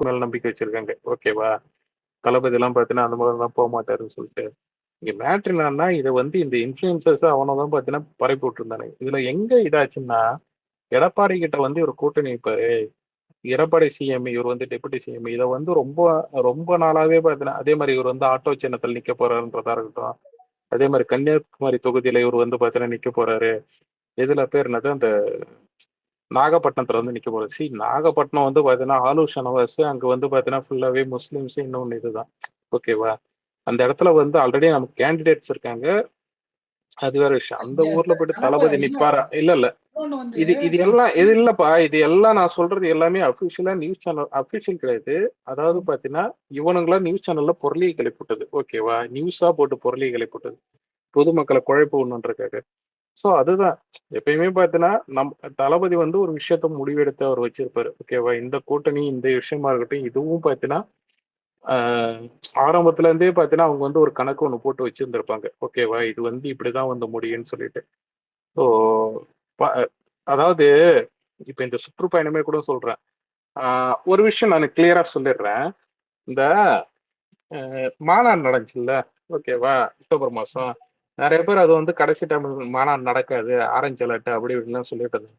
மேல நம்பிக்கை வச்சிருக்காங்க. ஓகேவா? தளபதிலாம் பார்த்தீங்கன்னா, அந்த மாதிரிலாம் போமாட்டாருன்னு சொல்லிட்டு. இங்க மேட்ரு என்னன்னா, இத வந்து இந்த இன்ஃப்ளூயன்சர்ஸ் அவனும் பார்த்தீங்கன்னா பரப்பி விட்டுருந்தானுங்க. இதுல எங்க இதாச்சுன்னா, எடப்பாடி கிட்ட வந்து இவரு கூட்டணி வைப்பாரு. எடப்பாடி சிஎம், இவர் வந்து டெப்யூட்டி சிஎம். இத வந்து ரொம்ப ரொம்ப நாளாவே பார்த்தீங்கன்னா, அதே மாரி இவர் வந்து ஆட்டோ சின்னத்துல நிக்க போறாருன்றதா இருக்கட்டும். அதே மாரி கன்னியாகுமரி தொகுதியில இவர் வந்து பார்த்தீங்கன்னா நிக்க போறாரு. இதுல பேர் என்னது அந்த நாகப்பட்டினத்துல வந்து நிக்க போறாரு. நாகப்பட்டினம் வந்து பார்த்தீங்கன்னா, ஆளூர் ஷனவாஸ் அங்க வந்து பார்த்தீங்கன்னா, ஃபுல்லாவே முஸ்லிம்ஸ் இன்னொன்னு இதுதான். ஓகேவா? அந்த இடத்துல வந்து ஆல்ரெடி நமக்கு கேண்டிடேட்ஸ் இருக்காங்க. அது வேற விஷயம். அந்த இங்க ஊர்ல போயிட்டு தளபதி இல்ல நிப்பாரா? இல்ல, இல்ல. இன்னொன்னு வந்து இது எல்லாம் இது இல்லப்பா. இது எல்லாம் நான் சொல்றது எல்லாமே அஃபிஷியலா நியூஸ் சேனல் அஃபிஷியல் கிடையாது. அதாவது பார்த்தீங்கன்னா, இவனுங்களா நியூஸ் சேனல்ல பொருளிய கிளப்பிவிட்டது. ஓகேவா? நியூஸா போட்டு பொருளிய கிளப்பிவிட்டது. பொதுமக்கள குழப்ப விடணுன்றதுக்காக. ஸோ அதுதான். எப்பயுமே பார்த்தீங்கன்னா, தளபதி வந்து ஒரு விஷயத்த முடிவெடுத்து அவர் வச்சிருப்பாரு. ஓகேவா? இந்த கூட்டணி, இந்த விஷயமா இருக்கட்டும், இதுவும் பார்த்தீங்கன்னா, ஆ ஆரம்பத்துல இருந்தே பார்த்தீங்கன்னா, அவங்க வந்து ஒரு கணக்கு ஒண்ணு போட்டு வச்சிருந்திருப்பாங்க. ஓகேவா? இது வந்து இப்படிதான் வந்து முடியும்ன்னு சொல்லிட்டு. ஸோ ப அதாவது இப்ப இந்த சுற்றுப்பயணமே கூட சொல்றேன். ஆ ஒரு விஷயம் நானு கிளியரா சொல்லிடுறேன். இந்த மாநாடு நடந்துச்சுல்ல, ஓகேவா? அக்டோபர் மாசம். நெறைய பேர் அது வந்து கடைசி டைம் மாநாடு நடக்காது, ஆரஞ்சு அலர்ட் அப்படி இப்படின்லாம் சொல்லிட்டு இருந்தாங்க.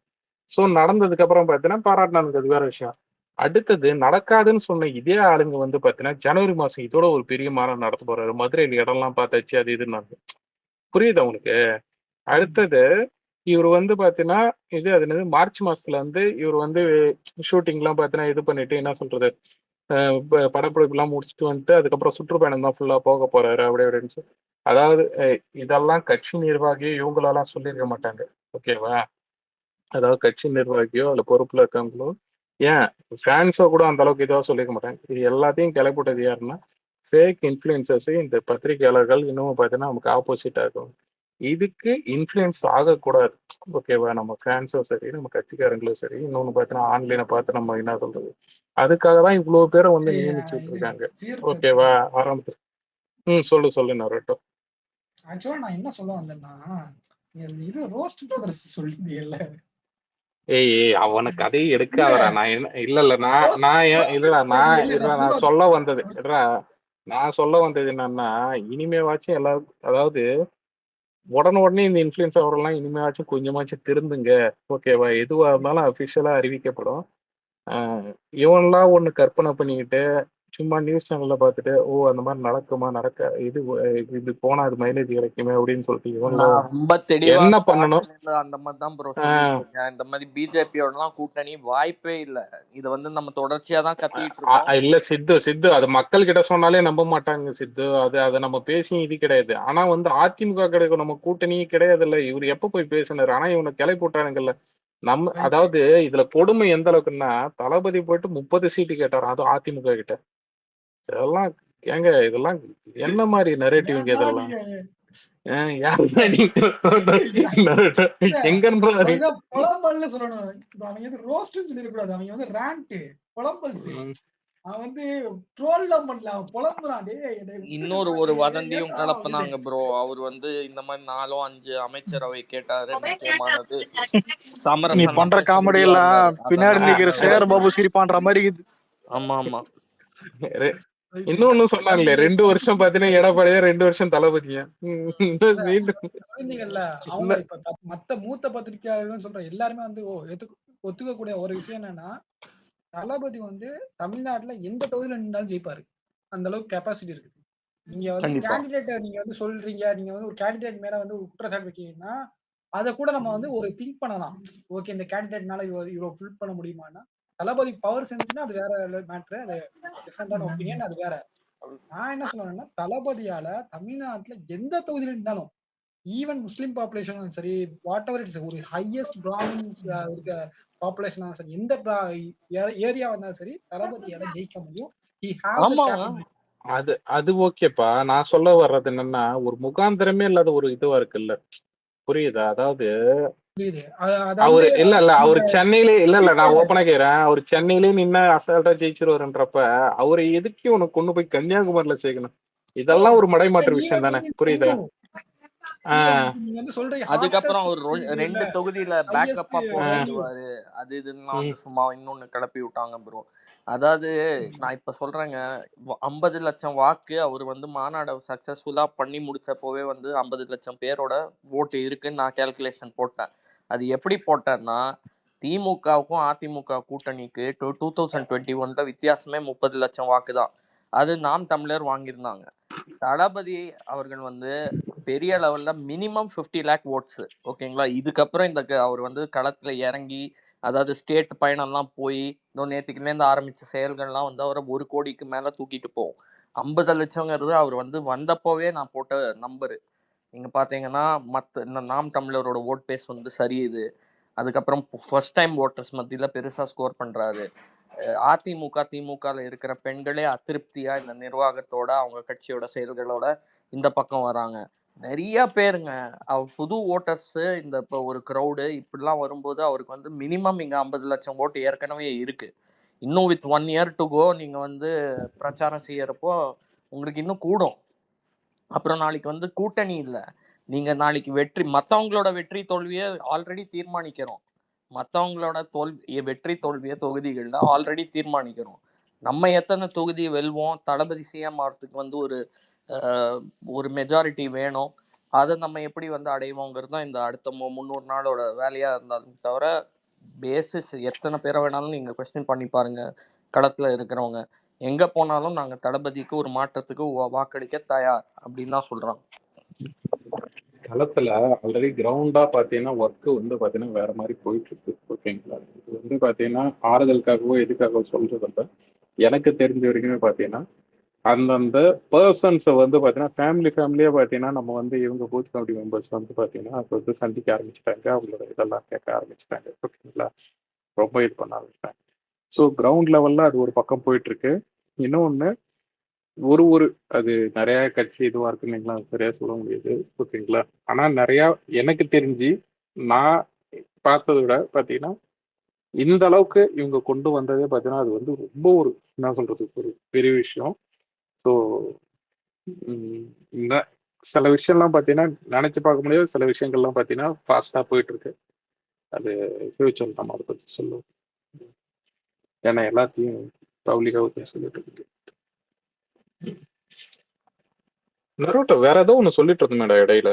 ஸோ நடந்ததுக்கு அப்புறம் பார்த்தீங்கன்னா, பாராட்டுனானுங்க அது வேற விஷயம். அடுத்தது நடக்காதுன்னு சொன்ன இதே ஆளுங்க வந்து பார்த்தீங்கன்னா, ஜனவரி மாசம் இதோட ஒரு பெரிய மாநாடு நடத்த போறாரு. மதுரையில இடம்லாம் பார்த்தாச்சு அது இதுன்னாங்க. புரியுதா உங்களுக்கு? அடுத்தது இவரு வந்து பார்த்தீங்கன்னா, அது என்னது மார்ச் மாசத்துல வந்து இவரு வந்து ஷூட்டிங்லாம் பார்த்தீங்கன்னா, இது பண்ணிட்டு என்ன சொல்றது? படப்பிடிப்புலாம் முடிச்சுட்டு வந்துட்டு, அதுக்கப்புறம் சுற்றுப்பயணம் தான் ஃபுல்லா போக போறாரு. அப்படி இப்படின்னு அதாவது இதெல்லாம் கட்சி நிர்வாகியோ இவங்களலாம் சொல்லியிருக்க மாட்டாங்க. ஓகேவா? அதாவது கட்சி நிர்வாகியோ, இல்ல பொறுப்புல இருக்கவங்களோ, ஏன் ஃபேன்ஸோ கூட அந்த அளவுக்கு இதுவா சொல்லியிருக்க மாட்டாங்க. இது எல்லாத்தையும் கிளப்பிவிட்டது யாருன்னா, ஃபேக் இன்ஃப்ளூயன்சர்ஸ் இந்த பத்திரிகையாளர்கள் இன்னமும் பார்த்தீங்கன்னா, நமக்கு ஆப்போசிட்டா இருக்கும். இதுக்கு இன்ஃப்ளூயன்ஸ் ஆகக்கூடாது. ஓகேவா? நம்ம ஃபேன்ஸும் சரி, நம்ம கட்சிக்காரங்களும் சரி, இன்னொன்னு பார்த்தீங்கன்னா, ஆன்லைன பார்த்து நம்ம என்ன சொல்றது? அதுக்காக தான் இவ்ளோ பேர வந்து நியமிச்சுட்டு இது இருக்காங்க. தீர்த்தது. ஓகேவா? ஆரம்பத்துல. சொல்லு நரேட்டோ. ஆக்சுவலா நான் என்ன சொல்ல வந்தேன்னா, இது ரோஸ்ட் பிரதர்ஸ் சொல்லிருந்தீங்கல்ல. ஏய் அவன கதைய இல்ல எடுக்காதடா. நான் என்ன இல்ல நான் ரோஸ்ட் நான் ஏன் ரோஸ்ட் இல்லடா நான் இல்ல இல்லடா நான் நான் சொல்ல சொல்ல வந்தது நான் சொல்ல வந்தது என்னன்னா, இனிமேவாச்சும் எல்லாரும் அதாவது உடனே இந்த இன்ஃப்ளூயன்ஸ் அவரெல்லாம் இனிமேவாச்சும் கொஞ்சமாச்சும் திருந்துங்க. ஓகேவா? எதுவா இருந்தாலும் அஃபிஷியலா அறிவிக்கப்படும். அ இவன்லாம் ஒண்ணு கற்பனை பண்ணிக்கிட்டு, சும்மா நியூஸ் சேனல்ல பார்த்துட்டு, ஓ! அந்த மாரி நடக்குமா? இது போனா அது மைலேஜ் கிடைக்குமே அப்படின்னு சொல்லிட்டு இவன்லாம் நான் ரொம்ப தெளிவா என்ன பண்ணணும்? ஸ்டார்டிங்ல இருந்து அந்த மாதிரி தான் ப்ரோ ஆ சொல்லிட்டு இருக்கேன். இந்த மாதிரி பிஜேபியோடலாம் கூட்டணி வாய்ப்பே இல்ல. இது வந்து நம்ம தொடர்ச்சியா தான் கத்திட்டு அ இருக்கோம். அ இல்ல சித்து. அது மக்கள் கிட்ட சொன்னாலே நம்ப மாட்டாங்க சித்து. அத நம்ம பேசியும் இது கிடையாது. ஆனா வந்து அதிமுக கிடைக்கும் நம்ம கூட்டணியே கிடையாதுல்ல. இவரு எப்ப போய் பேசினாரு? ஆனா இவன கிளப்பி விட்டானுங்கல்ல. அதாவது இதுல கொடுமை எந்த அளவுக்குன்னா, தளபதி போயிட்டு 30 சீட்டு கேட்டாராம். அதுவும் அதிமுக கிட்ட. இதெல்லாம் இதெல்லாம் என்ன மாரி நரேட்டிவ்ங்க ஏன்டா இதெல்லாம்? நீங்க யாருடா நீங்க? எங்க இருந்து அதுதான் புலம்பல்னு சொல்லணும். அவங்க வந்து ரோஸ்ட்னு சொல்லிடக்கூடாது. அவங்க வந்து ரேண்ட் புலம்பல்ஸ். அவன் வந்து ட்ரோல்லாம் பண்ணல. அவன் புலம்புறான். டேய் என்னை இன்னொரு விட்டுட்டு ஒரு போயிட்டு வதந்தியும் ஏன்டா இது? கலப்புனாங்க ப்ரோ. அவர் வந்து இந்த மாதிரி 4 5 அமைச்சரவை கேட்டாரு. முக்கியமானது நீ சமரசம் பண்ற பேச காமெடி எல்லாம் முடியாதுன்னாரு. பின்னாடி அதெல்லாம் நிக்கிற என்ன சேகர் பாபு சிரிப்பான்ற மாதிரி இருக்குது. ஆமா ஆமா. இன்னொன்னு சொன்னாங்களே 2 வருஷம் பாத்தீங்கன்னா எடப்பாடியா 2 வருஷம் தளபதியா சொல்லிருந்தீங்கல்ல. அவங்க இப்ப மத்த மூத்த பத்திரிகையாளர்கள் சொல்ற எல்லாருமே வந்து ஒத்துக்கக்கூடிய ஒரு விஷயம் என்னன்னா, தளபதி வந்து தமிழ்நாட்டுல எந்த தொகுதியில நின்றாலும் ஜெயிப்பாரு. அந்த அளவுக்கு கெப்பாசிட்டி இருக்கு. நீங்க வந்து கண்டிப்பா. கேண்டிடேட்ட நீங்க வந்து சொல்றீங்க. நீங்க வந்து ஒரு கேண்டிடேட் மேல வந்து குற்றச்சாட்டு வைக்கிறீங்கன்னா, அத கூட நம்ம வந்து ஒரு திங்க் பண்ணலாம். ஓகே இந்த கேண்டிடேட்னால இவ்வளவு ஃபில் பண்ண முடியுமான்னா, தளபதி பவர் செஞ்சுச்சுன்னா அது வேற மேட்டர். அது டிஃபரெண்டான ஒப்பீனியன் அது வேற. நான் என்ன சொல்றேன்னா, தளபதியால தமிழ்நாட்டுல எந்த தொகுதியில இருந்தாலும், ஈவன் முஸ்லிம் பாப்புலேஷனும் சரி, வாட் எவர் இட்ஸ் ஒரு ஹையஸ்ட் பிராமின்ஸ் இருக்க பாப்புலேஷனாலும் சரி, எந்த ஏரியா வந்தாலும் சரி, தளபதியால ஜெயிக்க முடியும். ஹி ஹேவ் த ஆமா. கேப்பபிலிட்டி. அது ஓகேப்பா. நான் சொல்ல வர்றது என்னன்னா, ஒரு முகாந்திரமே இல்லாத ஒரு இதுவா இருக்குல்ல. புரியுதா? அதாவது புரியுது. அத வந்து அவரு இந்த சென்னையிலே இல்ல நான் குறிப்போட ஓப்பனா கேக்குறேன். அவரு சென்னையிலே நின்னா அசால்ட்டா ஜெயிச்சிருவாருன்றப்ப, அவரை எதுக்கு இவன கொண்டு போய் கன்னியாகுமரியில சேர்க்கணும்? இதெல்லாம் ஒரு மடைமாற்று விஷயம் தானே. புரியுதா? ஆ, நீங்க வந்து சொல்றீங்க அதுக்கப்புறம் ஹாட்டஸ்ட் அவர் சிட்டி இல்ல 2 தொகுதியில ஹையஸ்ட் பேக்கப்பா போக வேல்யூ. விடுவாரு. அது இதுன்னுலாம் வந்து சும்மா இன்னொன்னு கிளப்பி விட்டாங்க ப்ரோ. அதாவது நான் இப்ப சொல்றேங்க, 50 லட்சம் வாக்கு அவர் வந்து மாநாட சக்சஸ்ஃபுல்லா பண்ணி முடிச்சப்போவே வந்து 50 லட்சம் பேரோட ஓட்டு இருக்குன்னு நான் கால்குலேஷன் போட்டேன். அது எப்படி போட்டேன்னா, திமுகவுக்கும் அதிமுக கூட்டணிக்கு 2021ல வித்தியாசமே 30 லட்சம் வாக்கு தான். அது நாம் தமிழர் வாங்கியிருந்தாங்க. தளபதி அவர்கள் வந்து பெரிய லெவல்ல மினிமம் 50 லேக் ஓட்ஸ். ஓகேங்களா? இதுக்கப்புறம் அவர் வந்து களத்துல இறங்கி, அதாவது ஸ்டேட் பயணம்லாம் போய் நேத்திக்கிலேருந்து ஆரம்பிச்ச செயல்கள்லாம் வந்து அவரை 1 கோடிக்கு மேல தூக்கிட்டு போகும். 50 லட்சங்கிறது அவர் வந்து வந்தப்போவே நான் போட்ட நம்பரு. நீங்க பாத்தீங்கன்னா இந்த நாம் தமிழரோட ஓட் பேஸ் வந்து சரியுது. அதுக்கப்புறம் ஃபர்ஸ்ட் டைம் ஓட்டர்ஸ் மத்தியில பெருசா ஸ்கோர் பண்றாரு. அதிமுக திமுகல இருக்கிற பெண்களே அதிருப்தியா இந்த நிர்வாகத்தோட அவங்க கட்சியோட செயல்களோட இந்த பக்கம் வராங்க. நிறைய பேருங்க புது ஓட்டர்ஸ் இந்த இப்போ ஒரு க்ரௌடு இப்படிலாம் வரும்போது அவருக்கு வந்து மினிமம் இங்க 50 லட்சம் ஓட்டு ஏற்கனவே இருக்கு. இன்னும் வித் 1 இயர் டு கோ நீங்க வந்து பிரச்சாரம் செய்யறப்போ உங்களுக்கு இன்னும் கூடும். அப்புறம் நாளைக்கு வந்து கூட்டணி இல்லை, நீங்க நாளைக்கு மற்றவங்களோட வெற்றி தோல்வியை ஆல்ரெடி தீர்மானிக்கிறோம். மற்றவங்களோட வெற்றி தோல்வியை தொகுதிகளில் ஆல்ரெடி தீர்மானிக்கிறோம். நம்ம எத்தனை தொகுதி வெல்வோம், தளபதி சிஎம் ஆகிறதுக்கு வந்து ஒரு மெஜாரிட்டி வேணும், அதை நம்ம எப்படி வந்து அடைவோங்கிறது தான் இந்த அடுத்த 300 நாளோட வேலையா இருந்தாலும் தவிர பேசிஸ் எத்தனை பேரை வேணாலும் நீங்க கொஸ்டின் பண்ணி பாருங்க. களத்துல இருக்கிறவங்க எங்க போனாலும் நாங்க தளபதிக்கு ஒரு மாற்றத்துக்கு வாக்களிக்க தயார் அப்படின்னு தான் சொல்றோம். களத்துல ஆல்ரெடி கிரவுண்டா பாத்தீங்கன்னா ஒர்க் வந்து பாத்தீங்கன்னா வேற மாதிரி போயிட்டு இருக்கு. ஓகேங்களா? இது வந்து பாத்தீங்கன்னா ஆறுதலுக்காகவோ எதுக்காகவோ சொல்றதில்ல. எனக்கு தெரிஞ்ச வரைக்குமே பாத்தீங்கன்னா அந்தந்த பர்சன்ஸை வந்து பாத்தீங்கன்னா ஃபேமிலியா பாத்தீங்கன்னா நம்ம வந்து இவங்க பூத் கமிட்டி மெம்பர்ஸ் வந்து பாத்தீங்கன்னா அப்போ வந்து சந்திக்க ஆரம்பிச்சிட்டாங்க, அவங்களோட இதெல்லாம் கேட்க ஆரம்பிச்சிட்டாங்க. ஓகேங்களா? ரொம்ப இது பண்ண ஆரம்பிச்சிட்டாங்க. ஸோ கிரவுண்ட் லெவல்ல அது ஒரு பக்கம் போயிட்டு இருக்கு. இன்னொன்னு ஒரு அது நிறைய கட்சி இதுவா இருக்குன்னு சரியா சொல்ல முடியாது. ஓகேங்களா? ஆனா நிறைய எனக்கு தெரிஞ்சு நான் பார்த்ததை விட பாத்தீங்கன்னா இந்த அளவுக்கு இவங்க கொண்டு வந்ததே பாத்தீங்கன்னா அது வந்து ரொம்ப ஒரு என்ன சொல்றது ஒரு பெரிய விஷயம். ஸோ இந்த சில விஷயம்லாம் பாத்தீங்கன்னா நினைச்சு பார்க்க முடியாது, சில விஷயங்கள்லாம் பாத்தீங்கன்னா ஃபாஸ்டா போயிட்டு இருக்கு. அது ஃபியூச்சர் நம்ம அதை பத்தி சொல்லுவோம். ஏன்னா எல்லாத்தையும் பப்ளிக்காக சொல்லிட்டு இருக்கு. நரோட்டோ வேற ஏதோ ஒண்ணு சொல்லிட்டு இருந்தேன் இடையில.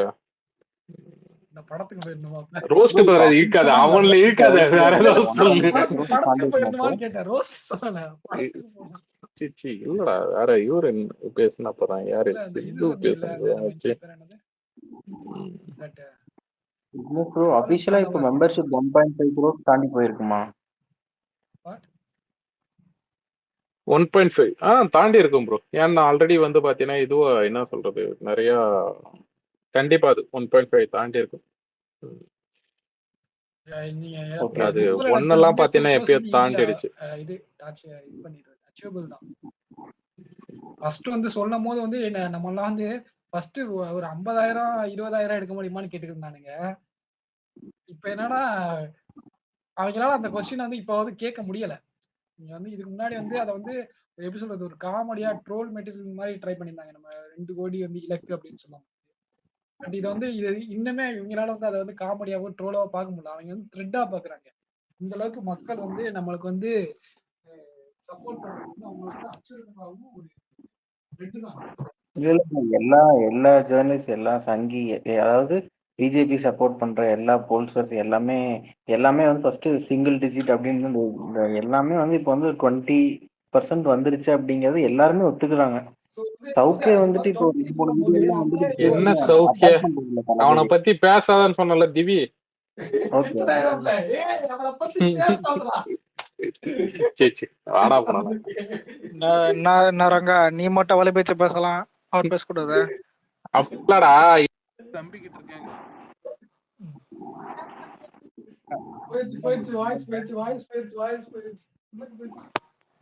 இந்த படத்துக்கு போயிருந்தோமா? ரோஸ்ட் பேர் அது இழுக்காத, அவன்ல இழுக்காத, வேற ஏதோ சொல்லு. படத்துக்கு போயிருந்தோமான்னு கேட்டேன். ரோஸ்ட் சொல்லல. படத்துக்கு போனோம். சிச்சி இல்லடா, வேற இவரு பேசினப்பதான் யாரு இல்ல அந்த இது சித்து சொன்னீங்கல்ல, அந்த நம்ம பேசுனது. பேர் என்னது? That, ப்ரோ அபிஷியலா இப்போ மெம்பர்ஷிப் 1.5 crores தாண்டி போயிருக்குமா? what? 1.5 தாண்டி இருக்கும் ப்ரோ. ஏன்னா ஆல்ரெடி வந்து பாத்தீங்கன்னா இதுவா என்ன சொல்றது நிறைய கண்டிப்பா அது 1.5 தாண்டி இருக்கும். நீங்க Okay. அது Google ஒன்னெல்லாம் எனக்கு பாத்தீங்கன்னா 100% எப்பயோ easy-ஆ, தாண்டிடுச்சு. இது பண்ணிடுறது அச்சீவபிள் தான். ஃபர்ஸ்ட் வந்து சொல்லும் போது வந்து என்ன நம்ம எல்லாம் வந்து ஃபர்ஸ்ட் ஒரு 50,000 20,000 எடுக்க முடியுமான்னு கேட்டுட்டு இருந்தானுங்க. இப்ப என்னன்னா அவங்களால அந்த கொஸ்டின் வந்து இப்ப வந்து கேட்க முடியல. நீங்க வந்து இதுக்கு முன்னாடி வந்து அதை வந்து எப்படி சொல்றது ஒரு காமெடியா ட்ரோல் மெட்டீரியல் மாதிரி ட்ரை பண்ணியிருந்தாங்க. நம்ம 2 கோடி வந்து இலக்கு அப்படின்னு சொல்லுவாங்க. பட் இது வந்து இது இன்னுமே இவங்களால வந்து அதை வந்து காமெடியாவோ ட்ரோலாவோ பார்க்க முடியல. அவங்க வந்து த்ரெட்டா பாக்குறாங்க. இந்த அளவுக்கு மக்கள் வந்து நம்மளுக்கு வந்து சப்போர்ட் பண்றது வந்து அவங்களுக்கு அச்சுறுத்தலாகவும் ஒரு த்ரெட் தான். இல்ல எல்லா ஜேர்னலிஸ்ட் எல்லா சங்கி அதாவது பிஜேபி சப்போர்ட் பண்ற எல்லா போல்சர்ஸ் எல்லாமே வந்து ஃபர்ஸ்ட் சிங்கிள் டிஜிட் அப்படின்னு இந்த எல்லாமே வந்து இப்போ வந்து 20% வந்துருச்சு அப்படிங்கறது எல்லாருமே ஒத்துக்குறாங்க. சவுக்கே வந்துட்டு இப்போ 2-3 வீடியோலாம் வந்துட்டு என்ன சௌக்கிய அட்டாக் பண்றது இல்ல அவனை தளபதி. பத்தி பேசாதன்னு சொன்னல திவி. ஓகே சரி வாடா போனா நான் ரங்கா, நீ மட்டும் அவளை பேச்சு பேசலாம், அவர் பேசக்கூடாது. அப்படிலடா நம்பிக்கிட்டு இருக்காங்க.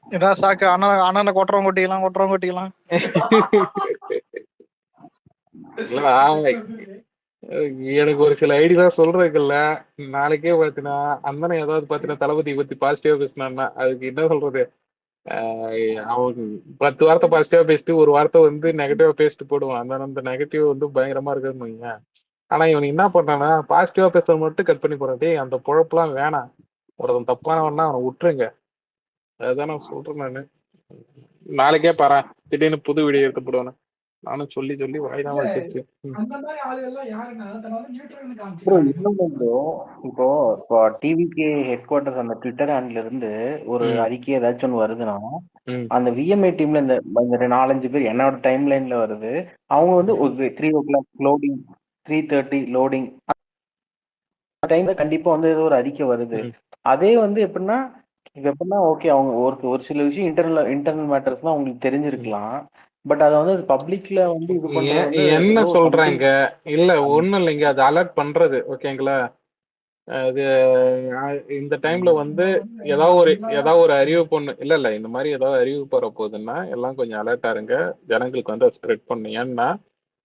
இதான் சாக்கு. அண்ணனை கொட்டுறவங்க கொட்டிக்கலாம். இல்லடா எனக்கு ஒரு சில ஐடியா சொல்றதுக்குல்ல. நாளைக்கே பாத்தீங்கன்னா அண்ணனை ஏதாவது பாத்தீங்கன்னா தளபதி பத்தி பாசிட்டிவா பேசினான்னா அதுக்கு என்ன சொல்றது, அவன் 10 வார்த்தை பாசிட்டிவா பேசிட்டு ஒரு வார்த்தை வந்து நெகட்டிவா பேசிட்டு போடுவான். அந்த நெகட்டிவ் வந்து பயங்கரமா இருக்குன்னு வைங்க. ஆனா இவனுக்கு என்ன பண்றானா பாசிட்டிவா பேசுறது மட்டும் கட் பண்ணி போறான். டேய் அந்த பொழப்பெல்லாம் வேணாம், ஒருத்தன் தப்பானவன்னா அவனை விட்டுருங்க. அதுதான் நான் சொல்றேன் நானு. நாளைக்கே பாரு திடீர்னு புது வீடியோ எடுத்து போடுவேன். நானும் சொல்லி சொல்லி வாய்தான் இல்ல வச்சிருச்சு. அந்த மாதிரி ஆளுகள்லாம் யாருன்னா தன்னை வந்து நியூட்ரல்னு ப்ரோ காமிச்சுக்கிறாங்க. இன்னொன்று ப்ரோ, இப்போ டிவிகே ஹெட் குவார்ட்டர்ஸ் அந்த ட்விட்டர் ஹேண்ட்ல இருந்து ஒரு அறிக்கை ஏதாச்சும் ஒன்று வருதுன்னா, அந்த விஎம்ஐ டீம்ல இந்த 4-5 பேர் என்னோட டைம் லைன்ல வருது. அவங்க வந்து ஒரு 3 o'clock லோடிங், 3:30 லோடிங் டைம்ல கண்டிப்பா வந்து ஏதோ ஒரு அறிக்கை வருது. அதே வந்து எப்படின்னா ஓகே அவங்க ஒரு சில விஷயம் இன்டர்னல் மேட்டர்ஸ்லாம் உங்களுக்கு தெரிஞ்சிருக்கலாம். பட் அதை வந்து பப்ளிக்ல வந்து இது பண்றது வந்து என்ன ஏதோ சொல்றாங்க இல்ல ஒண்ணும் இல்லைங்க, அது அலர்ட் பண்றது ஓகேங்களா. அது இந்த டைம்ல வந்து ஏதாவது ஒரு அறிவிப்பு ஒண்ணு இல்ல இந்த மாதிரி ஏதாவது அறிவிப்பு வர போகுதுன்னா எல்லாம் கொஞ்சம் அலர்ட்டா இருங்க, ஜனங்களுக்கு வந்து ஸ்ப்ரெட் பண்ணும். ஏன்னா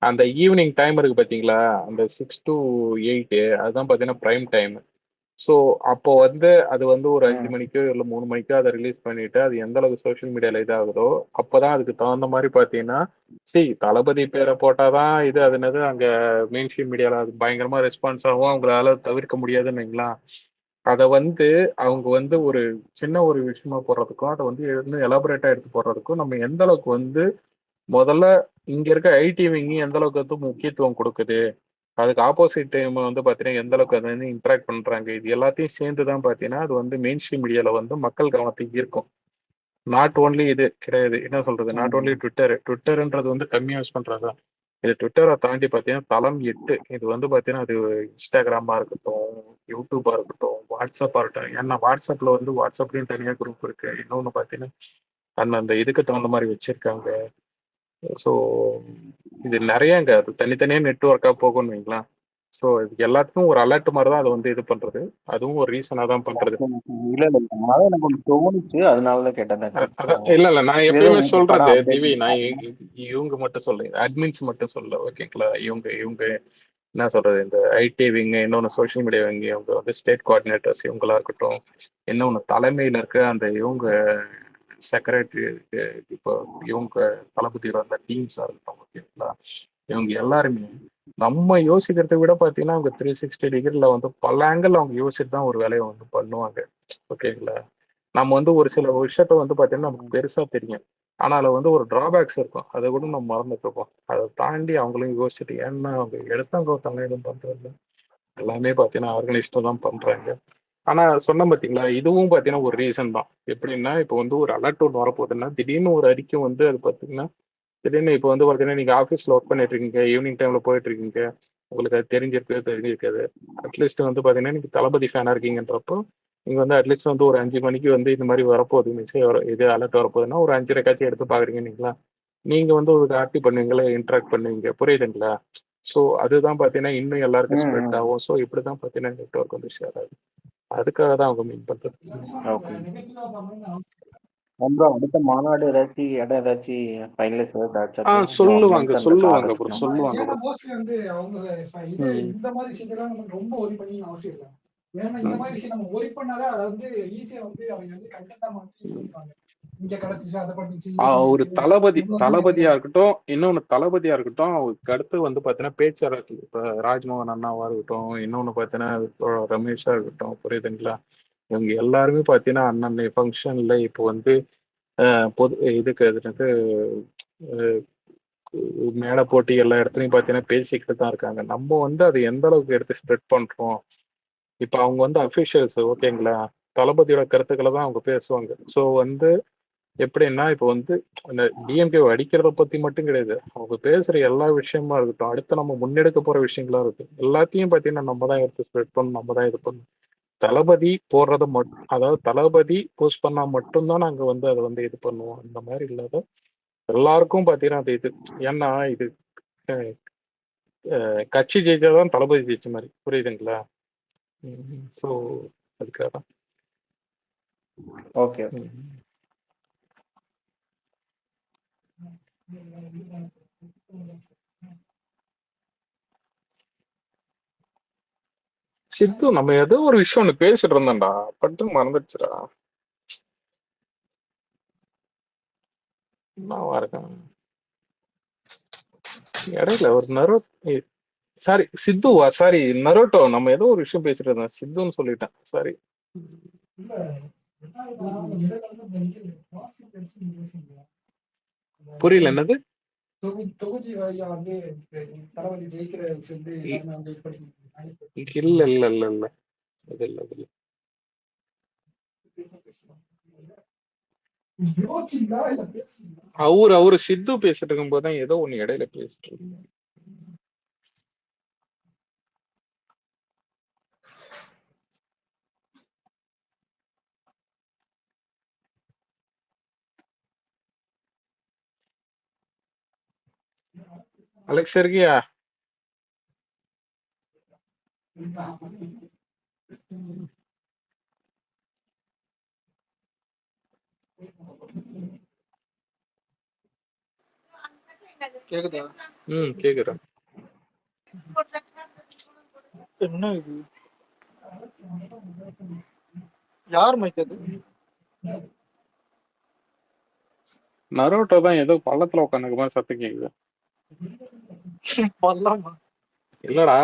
அந்த ஈவினிங் டைம் இருக்கு பாத்தீங்களா, அந்த 6 to 8 அதுதான் பாத்தீங்கன்னா பிரைம் டைம். ஸோ அப்போ வந்து அது வந்து ஒரு 5 மணிக்கோ இல்லை 3 மணிக்கோ அதை ரிலீஸ் பண்ணிட்டு அது எந்த அளவுக்கு சோஷியல் மீடியால இதாகுதோ அப்போதான் அதுக்கு தகுந்த மாதிரி பார்த்தீங்கன்னா தளபதி பேரை போட்டாதான் இது அது என்னது அங்க மெயின் ஸ்ட்ரீம் மீடியால அது பயங்கரமா ரெஸ்பான்ஸ் ஆகும், அவங்களால தவிர்க்க முடியாதுன்னுங்களா. அதை வந்து அவங்க வந்து ஒரு சின்ன ஒரு விஷயமா போடுறதுக்கும் அதை வந்து இன்னும் எலாபரேட்டா எடுத்து போடுறதுக்கும் நம்ம எந்த அளவுக்கு வந்து முதல்ல இங்க இருக்க ஐடிவிங்க எந்த அளவுக்கு வந்து முக்கியத்துவம் கொடுக்குது, அதுக்கு ஆப்போசிட் டைம் வந்து பார்த்தீங்கன்னா எந்த அளவுக்கு அதை வந்து இன்ட்ராக்ட் பண்றாங்க, இது எல்லாத்தையும் சேர்ந்து தான் பார்த்தீங்கன்னா அது வந்து மெயின் ஸ்ட்ரீம் மீடியால வந்து மக்கள் கவனத்தை ஈர்க்கும். நாட் ஓன்லி இது கிடையாது, என்ன சொல்றது, நாட் ஓன்லி ட்விட்டர்ன்றது வந்து கம்மியா யூஸ் பண்றதா, இது ட்விட்டரை தாண்டி பார்த்தீங்கன்னா தளம் 8 இது வந்து பார்த்தீங்கன்னா அது இன்ஸ்டாகிராமா இருக்கட்டும், யூடியூபா இருக்கட்டும், வாட்ஸ்அப்பா இருக்கட்டும். ஏன்னா வாட்ஸ்அப்ல வந்து வாட்ஸ்அப்லயும் தனியா குரூப் இருக்கு, இன்னொன்னு பார்த்தீங்கன்னா அந்த இதுக்கு தகுந்த மாதிரி வச்சிருக்காங்க. ஸோ இது நிறையங்க, அது தனித்தனியா நெட்ஒர்க்கா போகும்னு வைங்களேன். ஸோ இது எல்லாத்துக்கும் ஒரு அலர்ட் மாதிரி தான் அதை வந்து இது பண்றது, அதுவும் ஒரு ரீசனா தான் பண்றது. இல்ல எனக்கு ஒன்று தோணுச்சு, அதனாலதான் கேட்டேன். இல்ல நான் எப்பயுமே சொல்றது திவி, நான் இவங்க மட்டும் சொல்றேன், அட்மின்ஸ் மட்டும் சொல்ல ஓகேங்களா. இவங்க இவங்க என்ன சொல்றது, இந்த ஐடிவிங்க, இன்னொன்று சோஷியல் மீடியாவிங்க, இவங்க வந்து ஸ்டேட் கோஆர்டினேட்டர்ஸ் இவங்களா இருக்கட்டும், இன்னொன்று தலைமையில் இருக்க அந்த இவங்க செக்ரட்டரி, இப்போ இவங்க தளபதியோட அந்த டீம்ஸா இருக்கட்டும் ஓகேங்களா, இவங்க எல்லாருமே நம்ம யோசிக்கிறத விட பார்த்தீங்கன்னா அவங்க 360 டிகிரில வந்து பல ஆங்கிள் அவங்க யோசிச்சுட்டு தான் ஒரு வேலையை வந்து பண்ணுவாங்க ஓகேங்களா. நம்ம வந்து ஒரு சில விஷயத்த வந்து பார்த்தீங்கன்னா நமக்கு பெருசா தெரியும், ஆனா அதுல வந்து ஒரு டிராபேக்ஸ் இருக்கும், அதை கூட நம்ம மறந்துட்டு இருப்போம். அதை தாண்டி அவங்களையும் யோசிச்சுட்டு, ஏன்னா அவங்க எடுத்தவங்க ஒருத்தவங்க எதுவும் பண்றது எல்லாமே பார்த்தீங்கன்னா ஆர்கனைஸ்டா தான் பண்றாங்க. ஆனா சொன்ன பார்த்தீங்களா, இதுவும் பார்த்தீங்கன்னா ஒரு ரீசன் தான். எப்படின்னா இப்போ வந்து ஒரு அலர்ட் ஒன்று வரப்போகுதுன்னா திடீர்னு ஒரு அறிக்கை வந்து அது பார்த்தீங்கன்னா திடீர்னு இப்போ வந்து பார்த்தீங்கன்னா நீங்க ஆஃபீஸ்ல ஒர்க் பண்ணிட்டு இருக்கீங்க, ஈவினிங் டைம்ல போயிட்டு இருக்கீங்க, உங்களுக்கு அது தெரிஞ்சிருக்காது. அட்லீஸ்ட் வந்து பார்த்தீங்கன்னா நீங்க தளபதி ஃபேனா இருக்கீங்கன்றப்போ நீங்க வந்து அட்லீஸ்ட் வந்து ஒரு 5 மணிக்கு வந்து இந்த மாதிரி வரப்போகுது மெசேஜ் இது அலர்ட் வரப்போகுதுன்னா ஒரு 5:30 காச்சும் எடுத்து பாக்குறீங்களா, நீங்க வந்து ஒரு ஆக்டிவ் பண்ணுவீங்களா, இன்ட்ராக்ட் பண்ணுவீங்க, புரியுதுங்களா. ஸோ அதுதான் பார்த்தீங்கன்னா இன்னும் எல்லாருக்கும் ஸ்ப்ரெட் ஆகும். ஸோ இப்படிதான் பார்த்தீங்கன்னா நெட்ஒர்க் வந்து ஷேர் ஆகுது. அதுக்காக தான் அவங்க மீன் பண்றது. நெகட்டிவா பண்ணணும்னு அவசியம் இல்லை. அடுத்த மாநாடு ஏதாச்சும் இடம் ஏதாச்சும் ஃபைனலைஸ் சொல்லுவாங்க ப்ரோ, சொல்லுவாங்க ஏன்னா ப்ரோ. மோஸ்ட்லி வந்து அவங்க இதே இந்த மாதிரி விஷயத்தெல்லாம் நம்ம ரொம்ப ஒரி பண்ணி அவசியம் இல்லை. ஏன்னா இந்த மாதிரி விஷயம் நம்ம ஒரி பண்ணாதான் அதை வந்து ஈஸியா வந்து அவங்க வந்து கண்டென்ட்டா மாத்தி இது பண்ணுவாங்க. இங்க கிடைச்சிச்சு அதை பண்ணிச்சு ஒரு தளபதியா இருக்கட்டும், இன்னொன்னு தளபதியா இருக்கட்டும், அவருக்கு அடுத்து வந்து பாத்தீங்கன்னா பேச்சாளர்கள் இப்ப ராஜ்மோகன் அண்ணாவா இருக்கட்டும், இன்னொன்னு பாத்தீங்கன்னா இப்போ ரமேஷா இருக்கட்டும், புரியுதுங்களா. இவங்க எல்லாருமே பாத்தீங்கன்னா அண்ணன் ஃபங்க்ஷன்ல இப்போ வந்து பொது இதுக்கு அது மேடை போட்டி எல்லா இடத்துலையும் பார்த்தீங்கன்னா பேசிக்கிட்டு தான் இருக்காங்க. நம்ம வந்து அதை எந்த அளவுக்கு எடுத்து ஸ்ப்ரெட் பண்றோம். இப்போ அவங்க வந்து அஃபிஷியல்ஸ் ஓகேங்களா, தளபதியோட கருத்துக்களை தான் அவங்க பேசுவாங்க. ஸோ வந்து எப்படின்னா இப்போ வந்து அந்த டிஎம்கே அடிக்கிறத பத்தி மட்டும் கிடையாது, அவங்க பேசுற எல்லா விஷயமா இருக்கட்டும், அடுத்து நம்ம முன்னெடுக்க போற விஷயங்களா இருக்கும், எல்லாத்தையும் பார்த்தீங்கன்னா நம்ம தான் எடுத்து ஸ்ப்ரெட் பண்ணணும், நம்ம தான் இது பண்ணணும். தளபதி போடுறத அதாவது தளபதி போஸ்ட் பண்ணா மட்டும்தான் நாங்க வந்து அதை வந்து இது பண்ணுவோம், அந்த மாதிரி இல்லாத எல்லாருக்கும் பார்த்தீங்கன்னா அது இது. ஏன்னா இது கட்சி ஜெயிச்சாதான் தளபதி ஜெயிச்ச மாதிரி, புரியுதுங்களா. ஸோ அதுக்காக தான். ஓகே சித்து, நம்ம ஏதோ ஒரு விஷயம் ஒண்ணு பேசிட்டு இருந்தோம்டா, பட்டு மறந்துடுச்சுடா. என்னவா இருக்கேன் இடையில ஒரு சாரி சித்துவா, சாரி நரோட்டோ, நம்ம ஏதோ ஒரு விஷயம் பேசிட்டு இருந்தோம், சித்துன்னு சொல்லிட்டேன், சாரி. இல்ல புரியல என்னது? தொகுதி வாரியா வந்து தளபதி ஜெயிக்கிற சொல்லி இ- எல்லாருமே வந்து இது பண்ணி இல்ல இல்ல இல்ல இல்ல அது இல்ல அது இல்ல. யோசிச்சீங்களா இல்ல பேசுறீங்களா? அவரு சித்து பேசிட்டு இருக்கும் போதுதான் ஏதோ ஒண்ணு இடையில பேசிட்டு இருந்தாரு. அலெக்ஸ் இருக்கியா? கேக்குதா? கேக்குறேன். என்ன இது? யார் மைக் அது? நரோட்டோ தான் ஏதோ பள்ளத்துல உட்காந்துக்க மாதிரி சத்தம் கேக்குது. பல்லாமா? இல்லடா,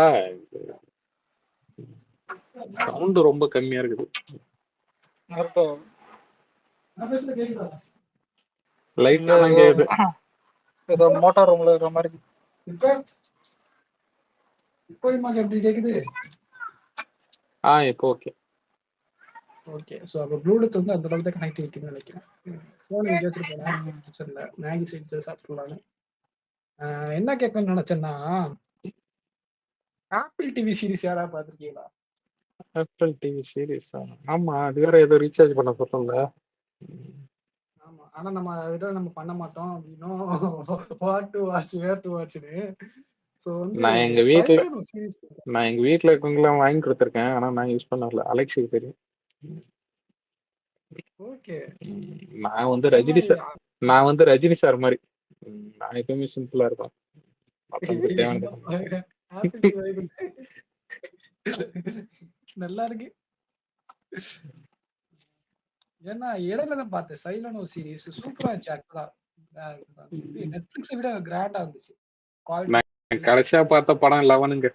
சவுண்ட் ரொம்ப கம்மியா இருக்குது. நருட்டோ நான் பேசுறது கேக்குதா? லைட்டா தான் இல்ல, கேக்குது. ஏதோ மோட்டார் ரூம்ல இருக்கிற மாதிரி. இப்ப இப்போ எப்படி கேக்குது? இப்போ ஓகே. ஓகே. ஸோ அப்போ ப்ளூடூத் வந்து அந்த அளவுக்கு தான் கனெக்டிவிட்டின்னு நினைக்கிறேன். ஃபோன் இங்கே வச்சுட்டு போனேன். பிரச்சனை மேகி சைட்ஸ் சாப்பிடலான்னு. என்ன கேட்கணும்னு நினைச்சேன்னா, ஆப்பிள் டிவி சீரிஸ் யாராவது பார்த்துருக்கீங்களா? ஆப்பிள் டிவி சீரிஸா? ஆமா, அது வேற ஏதோ ரீசார்ஜ் பண்ண சொல்லல. ஆமா. ஆனா நம்ம அதெல்லாம் நம்ம பண்ண மாட்டோம் அப்படின்னும் what to watch where to வாட்ச்னு. ஸோ வந்து நான் எங்க வீட்டுல சைலண்ட் சீரிஸ். இருக்கவங்களாம் வாங்கி கொடுத்துருக்கேன். ஆனா நான் யூஸ் பண்ணல. அலெக்ஸுக்கு தெரியும். ஓகே. நான் வந்து ரஜினி சார் மாதிரி. நான் எப்பவுமே சிம்பிளா இருப்பேன். மத்தவங்களுக்கு தேவையான ஆப்பிள் டிவி நல்லா இருக்கு. ஏன்னா இடையில தான் பார்த்தேன் சைலண்ட் ஒரு சீரிஸ் சூப்பரா இருந்துச்சு. ஆக்சுவலா நெட்ஃபிளிக்ஸை விட கிராண்டா இருந்துச்சு. குவாலிட்டி கடைசியா பார்த்த படம் 11ங்க.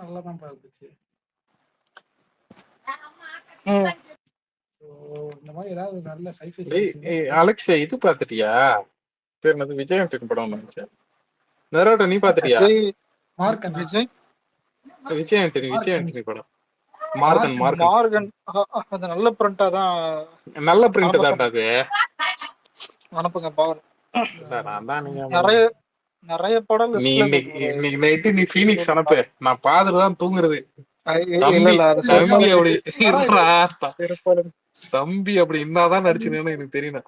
நல்லா தான் இருந்துச்சு. இந்த மாதிரி ஏதாவது நல்ல சைஃபை சீரிஸ் அலெக்ஸ் இது பாத்துட்டியா? பேர் என்னது? விஜய் ஆண்டனி படம் நினைச்சேன். நரோட்டோ நீ பாத்துட்டியா? விஜய் ஆண்டனி படம். மார்கன் அது நல்ல பிரிண்டா தான். நல்ல பிரிண்ட் தான்டா அது. அனுப்புங்க பாருங்க. நான் தான் நிறைய படம் இன்னைக்கு நைட்டு நீ ஃபீனிக்ஸ் அனுப்பு. நான் பாத்துட்டு தான் தூங்குறது. தம்பி அப்படி என்னதான் நடிச்சுன்னு எனக்கு தெரியல.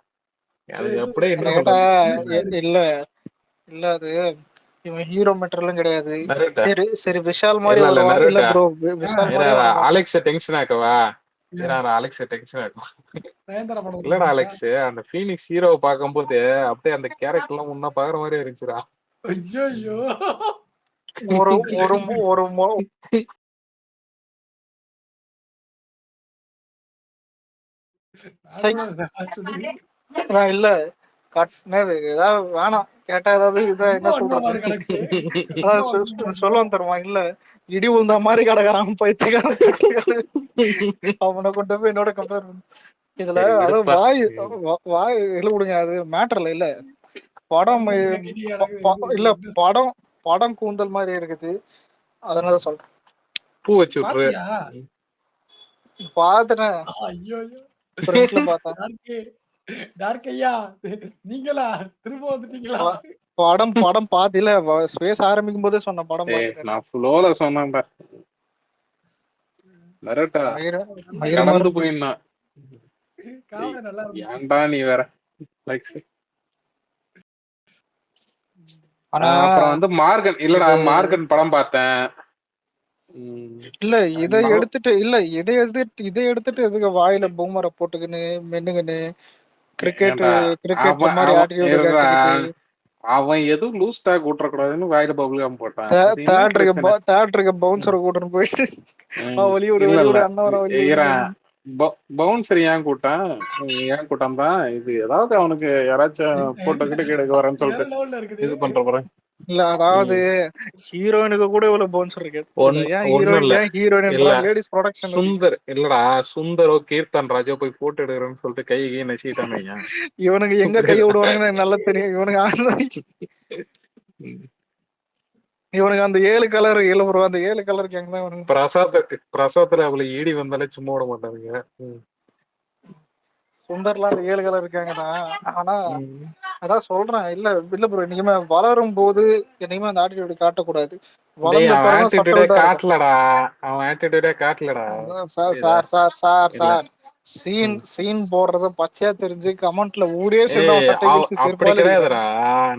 இல்ல அது இவன் ஹீரோ மெட்டர்லாம் கிடையாது. சரி விஷால் மாதிரி இல்ல ப்ரோ. விஷால் அலெக்ஸ் டென்ஷன் ஆக்கவா? இல்லடா அலெக்ஸ், அந்த ஃபீனிக்ஸ் ஹீரோவை பார்க்கும்போது அப்படியே அந்த கேரக்டர் எல்லாம் முன்ன பாக்குற மாதிரி இருந்துச்சுடா. ஐயோ இல்ல ஏதாவது வேணாம் கேட்டா ஏதாவது இதான் என்ன சொல்றது சொல்லுவான் தருவான். இல்ல இடி உழுந்த மாதிரி கிடக்குறான் பைத்தியக்காரன். அவனை கொண்டு போய் என்னோட கம்பேர் பண்ண இதுல அதாவது வாய் இல்ல விடுங்க. அது மேட்டர்ல இல்ல. படம் இல்ல படம் கூந்தல் மாதிரி இருக்குது. அதனால சொல்றேன். பூ வச்சு விட்டுரு. பாத்துட்டேன். படம் பாத்தில ஸ்பேஸ் ஆரம்பிக்கும் போதே சொன்ன படம் நான் ஃப்ளோல சொன்னேன்டா. நரோட்டோ கடந்து போயினா ஏன்டா நீ வேற. அப்புறம் வந்து மார்கன் இல்லடா, மார்கன் படம் பார்த்தேன். இல்ல இதை எடுத்துட்டு எதுக்கு வாயில பூமரை போட்டுக்கின்னு மென்னுங்கன்னு கிரிக்கெட் மாதிரி ஆட்டிடியூட் காட்டிக்கிட்டு அவன் எதுவும் லூஸ் டாக் ஊட்டக்கூடாதுன்னு வாயில பபுல்காம் போட்டான். தேட்டருக்கு பவுன்சரை கூட்டணும் போயிட்டு பவுன்சர் ஏன் கூட்டம் தான் இது. ஏதாவது அவனுக்கு யாராச்சும் போட்டோ கிட்ட கிடைக்க வரேன்னு சொல்லிட்டு இது பண்ற போறேன். இல்ல அதாவது ஹீரோயினுக்கு கூட இவ்வளவு போன்ஸ் இருக்கு. ஏன் ஒண்ணும் ஹீரோயின் இல்ல ஏன் ஹீரோயின் இல்ல லேடிஸ் ப்ரொடக்ஷன் இருக்கு. சுந்தர் இல்லடா சுந்தரோ கீர்த்தன் ராஜா போய் போட்டோ எடுக்கிறேன்னு சொல்லிட்டு கை நசிக்கிட்டானு இவனுக்கு எங்க கைய விடுவானுங்கன்னு எனக்கு நல்லா தெரியும். இவனுக்கு அந்த 7 கலர் இல்ல ப்ரோ, அந்த 7 கலருக்கு எங்க தான் வருங்க. பிரசாத்துல அவளை ஈடி வந்தாலே சும்மா விட மாட்டானுங்க. சுந்தர்லாம் அந்த 7 கலர் இருக்காங்கதான். ஆனா அதான் சொல்றேன், இல்ல இல்ல ப்ரோ, இனிமே வளரும் போது இனிமே அந்த ஆட்டிடியூட் காட்டக்கூடாது. வளர்ந்த பிறகு சட்டை காட்டலடா, அவன் ஆட்டிடியூடே காட்டலடா. Sir sir sir sir scene போடுறத பச்சையா தெரிஞ்சு கமெண்ட்ல ஊரே சேர்ந்து சட்டை கிழிச்சு அப்படி கிடையாதுடா.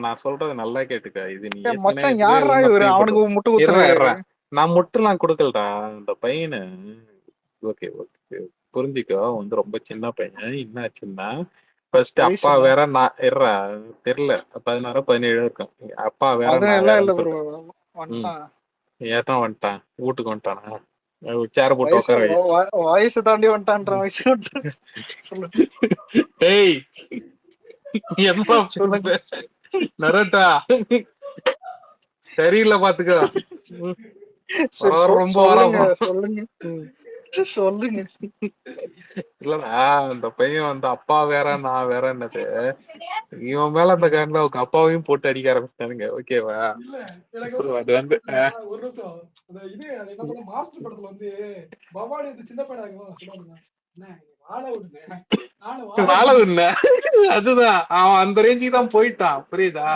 நான் சொல்றது நல்லா கேட்டுக்க. இது நீ மச்சான் யாரா இவரு அவனுக்கு முட்டு குத்துறாரு. நான் முட்டுலாம் கொடுக்கலடா இந்த பையனு. ஓகே ஓகே புரிஞ்சுக்கோ, வந்து ரொம்ப சின்ன பையன். என்னாச்சுன்னா ஃபர்ஸ்ட் அப்பா வேற நான் தெரியல 16 17 இருக்கும். அப்பா வேற ஏதான் வந்துட்டான் வீட்டுக்கு வந்துட்டானா சேர போட்டு உட்கார வயசு தாண்டி வந்துட்டான்ற வயசு. ஏய் என்ன நரட்டா சரியில்லை பாத்துக்கோ. ரொம்ப சொல்லுங்க. இல்லடா அந்த பையன் வந்து அப்பா வேற நான் வேற என்னது இவன் மேல அந்த காரணம் அவங்க அப்பாவையும் போட்டு அடிக்க ஆரம்பிச்சானுங்க. ஓகேவா? அது வந்து ஒரு நிமிஷம் இது என்ன மாஸ்டர் படத்துல வந்து பவானி சின்ன பையனா வாழ விடுன அதுதான் அவன் அந்த ரேஞ்சுக்கு தான் போயிட்டான். புரியுதா?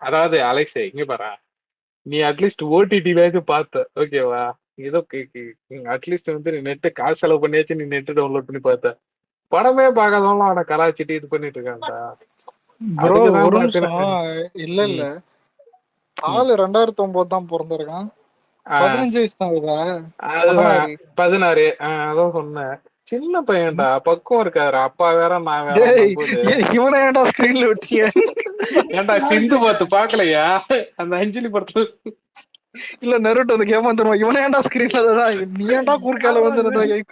அதாவது அலெக்ஸ் இங்க பாரு, நீ அட்லீஸ்ட் ஓடிடிலாச்சும் பார்த்த ஓகேவா? ஏதோ அட்லீஸ்ட் வந்து நீ நெட்டு காசு செலவு பண்ணியாச்சு, நீ நெட்டு டவுன்லோட் பண்ணி பார்த்த. படமே பார்க்காதவங்களும் அவனை கலாச்சிட்டு இது பண்ணிட்டு இருக்கான்டா. இல்ல இல்ல ஆளு 2009 தான் பிறந்திருக்கான். 15 வயசு தான். 16 அதான் சொன்னேன். சின்ன பையன்டா, பக்குவம் இருக்காரு. அப்பா வேற நான் வேற. இவனை ஏன்டா ஸ்கிரீன்ல விட்டீங்க? ஏன்டா சிந்து பார்த்து பாக்கலையா அந்த அஞ்சலி படத்துல? இல்ல நருட்டோ அந்த கேமா தருவா. இவனை ஏன்டா ஸ்கிரீன்ல தான் நீ ஏன்டா கூர்க்கால வந்து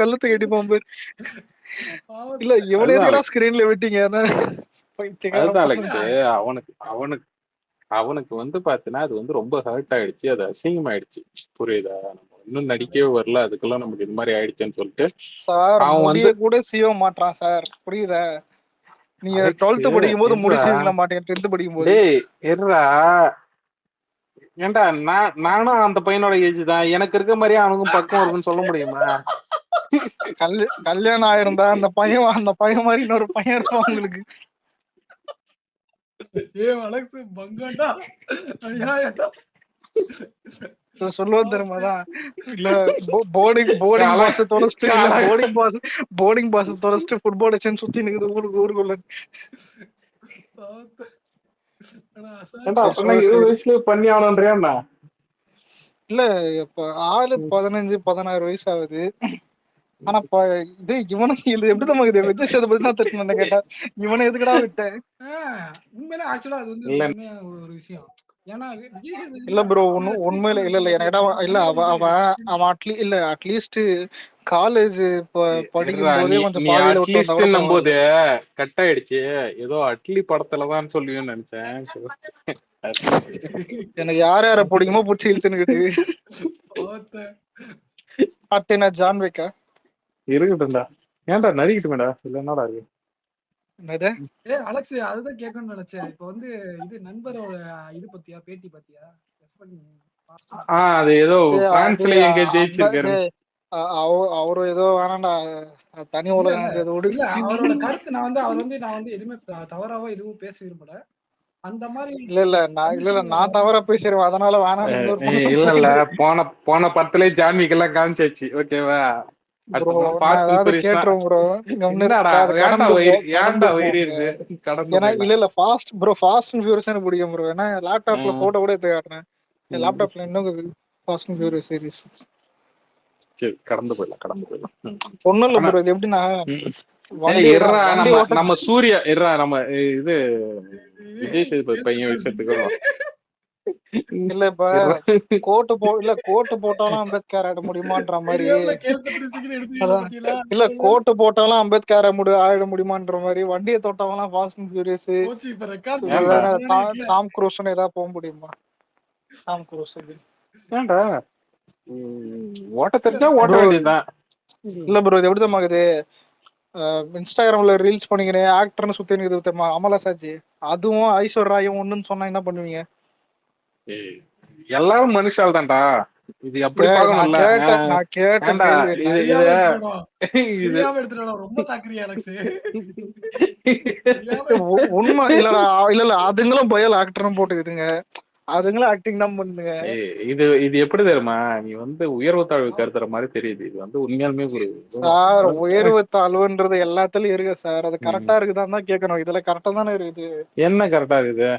கழுத்து கட்டி போகும்போது இல்ல இவனை எதுக்கடா ஸ்கிரீன்ல விட்டீங்க? அவனுக்கு வந்து பாத்தீங்கன்னா அது வந்து ரொம்ப ஹர்ட் ஆயிடுச்சு, அது அசிங்கமாயிடுச்சு. புரியுதா? நம்ம இன்னும் நடிக்கவே வரல, அதுக்கெல்லாம் நமக்கு இது மாதிரி ஆயிடுச்சுன்னு சொல்லிட்டு அவன் வந்து கூட சீவ மாட்டான் சார். புரியுதா? நீங்க 12th படிக்கும் போது முடி சீவிக்க மாட்டேன். 10th படிக்கும் போது ஏன்டா நானும் அந்த பையனோட ஏஜ் தான். எனக்கு இருக்க மாதிரியே அவனுக்கும் பக்கம் இருக்குன்னு சொல்ல முடியுமா? கல்யாணம் ஆயிருந்தா அந்த பையன் மாதிரி இன்னொரு பையன் இருப்பான் உங்களுக்கு. சொல்லுவோம் தெரியுமாதான். இல்ல போர்டிங் பாஸ் தொலைச்சிட்டு ஃபுட்பால் அடிச்சுன்னு சுத்தி நிக்குது ஊருக்குள்ள. 20 வயசுல பண்ணி ஆகணும்ன்றியா? இல்ல இப்ப ஆளு 15 16 வயசு ஆகுது. ஆனா இது இவனுக்கு இது எப்படி தான் விஜய் சேதுபதி தான் திட்டணும் கேட்டா இவனை எதுக்கடா விட்ட? உண்மையில ஆக்சுவலா அது வந்து ஒரு விஷயம். இல்ல ப்ரோ உண்மையில இல்ல எனக்கு இல்ல அவன் அட்லீஸ்ட் காலேஜ் படிக்கும் போதே கொஞ்சம் பாதியில விட்டு போது கட் ஆயிடுச்சு. ஏதோ அட்லி படத்துலதான் சொல்லுவேன்னு நினைச்சேன். எனக்கு யார பிடிக்குமோ பிடிச்சி இழுத்துனுக்குது. அத்தனை ஜான் வைக்கா இருக்கட்டும்டா. ஏன்டா நரிக்கிட்டுமேடா? இல்ல என்னடா இருக்கு? அலெக்ஸ் அதுதான் கேட்கணும்னு நினைச்சேன். இப்ப வந்து இது நண்பரோட இது பத்தியா பேட்டி பத்தியா? அது ஏதோ பிரான்ஸ்ல எங்க ஜெயிச்சிருக்காரு அவரு ஏதோ வேணாண்டா தனி உலகம். அவரோட கருத்து நான் வந்து எதுவுமே தவறாவோ எதுவும் பேச விரும்பல. அந்த மாதிரி இல்ல நான் தவறா பேசிடுவேன், அதனால வேணாம். இல்ல போன படத்துலயே ஜான்விக்கெல்லாம் காமிச்சாச்சு. ஓகேவா? பிடிக்கும் ப்ரோ. ஏன்னா லேப்டாப்ல போட்டோ கூட எடுத்து காட்டுறேன். லேப்டாப்ல இன்னும் ஃபாஸ்ட் அண்ட் ஃபியூரியஸ் சீரிஸ் கடந்து போயிடலாம். ஒண்ணும் இல்ல ப்ரோ. இது எப்படின்னா நம்ம சூர்யா நம்ம இது விஜய் சேதுபதி பையன் விஷயத்துக்கு இல்ல இப்ப கோட்டு போட்டாலும் அம்பேத்கர் ஆயிட முடியுமான்ற மாதிரி. தெரியாம கேள்விப்பட்டிருக்கீங்கன்னு எடுத்துக்கிட்ட அதான் பாத்தீங்களா? இல்ல கோட்டு போட்டாலும் அம்பேத்கர் ஆயிட முடியுமான்ற மாதிரி, வண்டியை தொட்டவங்களாம் ஃபாஸ்ட் அண்ட் ஃபியூரியஸ், போச்சு இப்ப ரெக்கார்ட் ஏன்டா டாம் குரூஸ்னு ஏதாவது போக முடியுமா? டாம் குரூஸ் ஏன்டா ஓட்ட தெரிஞ்சா ஓட்ட வேண்டியதுதான். இல்ல ப்ரோ, இது எப்படி தெரியுமாக்குது, இன்ஸ்டாகிராம்ல ரீல்ஸ் பண்ணிக்கிறேன் ஆக்டர்னு சுத்தி இருக்குது தெரியுமா, அமலா சாச்சி, அதுவும் ஐஸ்வர்யாயும் ஒண்ணுன்னு சொன்னா என்ன பண்ணுவீங்க? ஏய், எல்லாரும் மனுஷால் தான்டா. இது எப்படி நான் பாக்கணும்ல? கேட்ட ஏன்டா கேள்வி இது என்ன? இது தெரியாம எடுத்துடணும். இது தெரியாம எடுத்துடணும். ரொம்ப தாக்குறியா அலெக்ஸ்? தெரியாம உண்மை இல்லடா, இல்ல அதுங்களும் பயல் ஆக்டர்னு போட்டுக்குதுங்க, அதுங்களும் ஆக்டிங் தான் பண்ணுங்க. இது இது எப்படி தெரியுமா, நீ வந்து உயர்வு தாழ்வு கருத்துற மாதிரி தெரியுது. இது வந்து உண்மையாலுமே ஒரு சார் உயர்வு தாழ்வுன்றது எல்லாத்துலயும் இருக்கு சார், அது கரெக்டா இருக்குதான் தான் கேட்கணும். இதுல கரெக்டா தானே இருக்குது. என்ன கரெக்டா இருக்குது?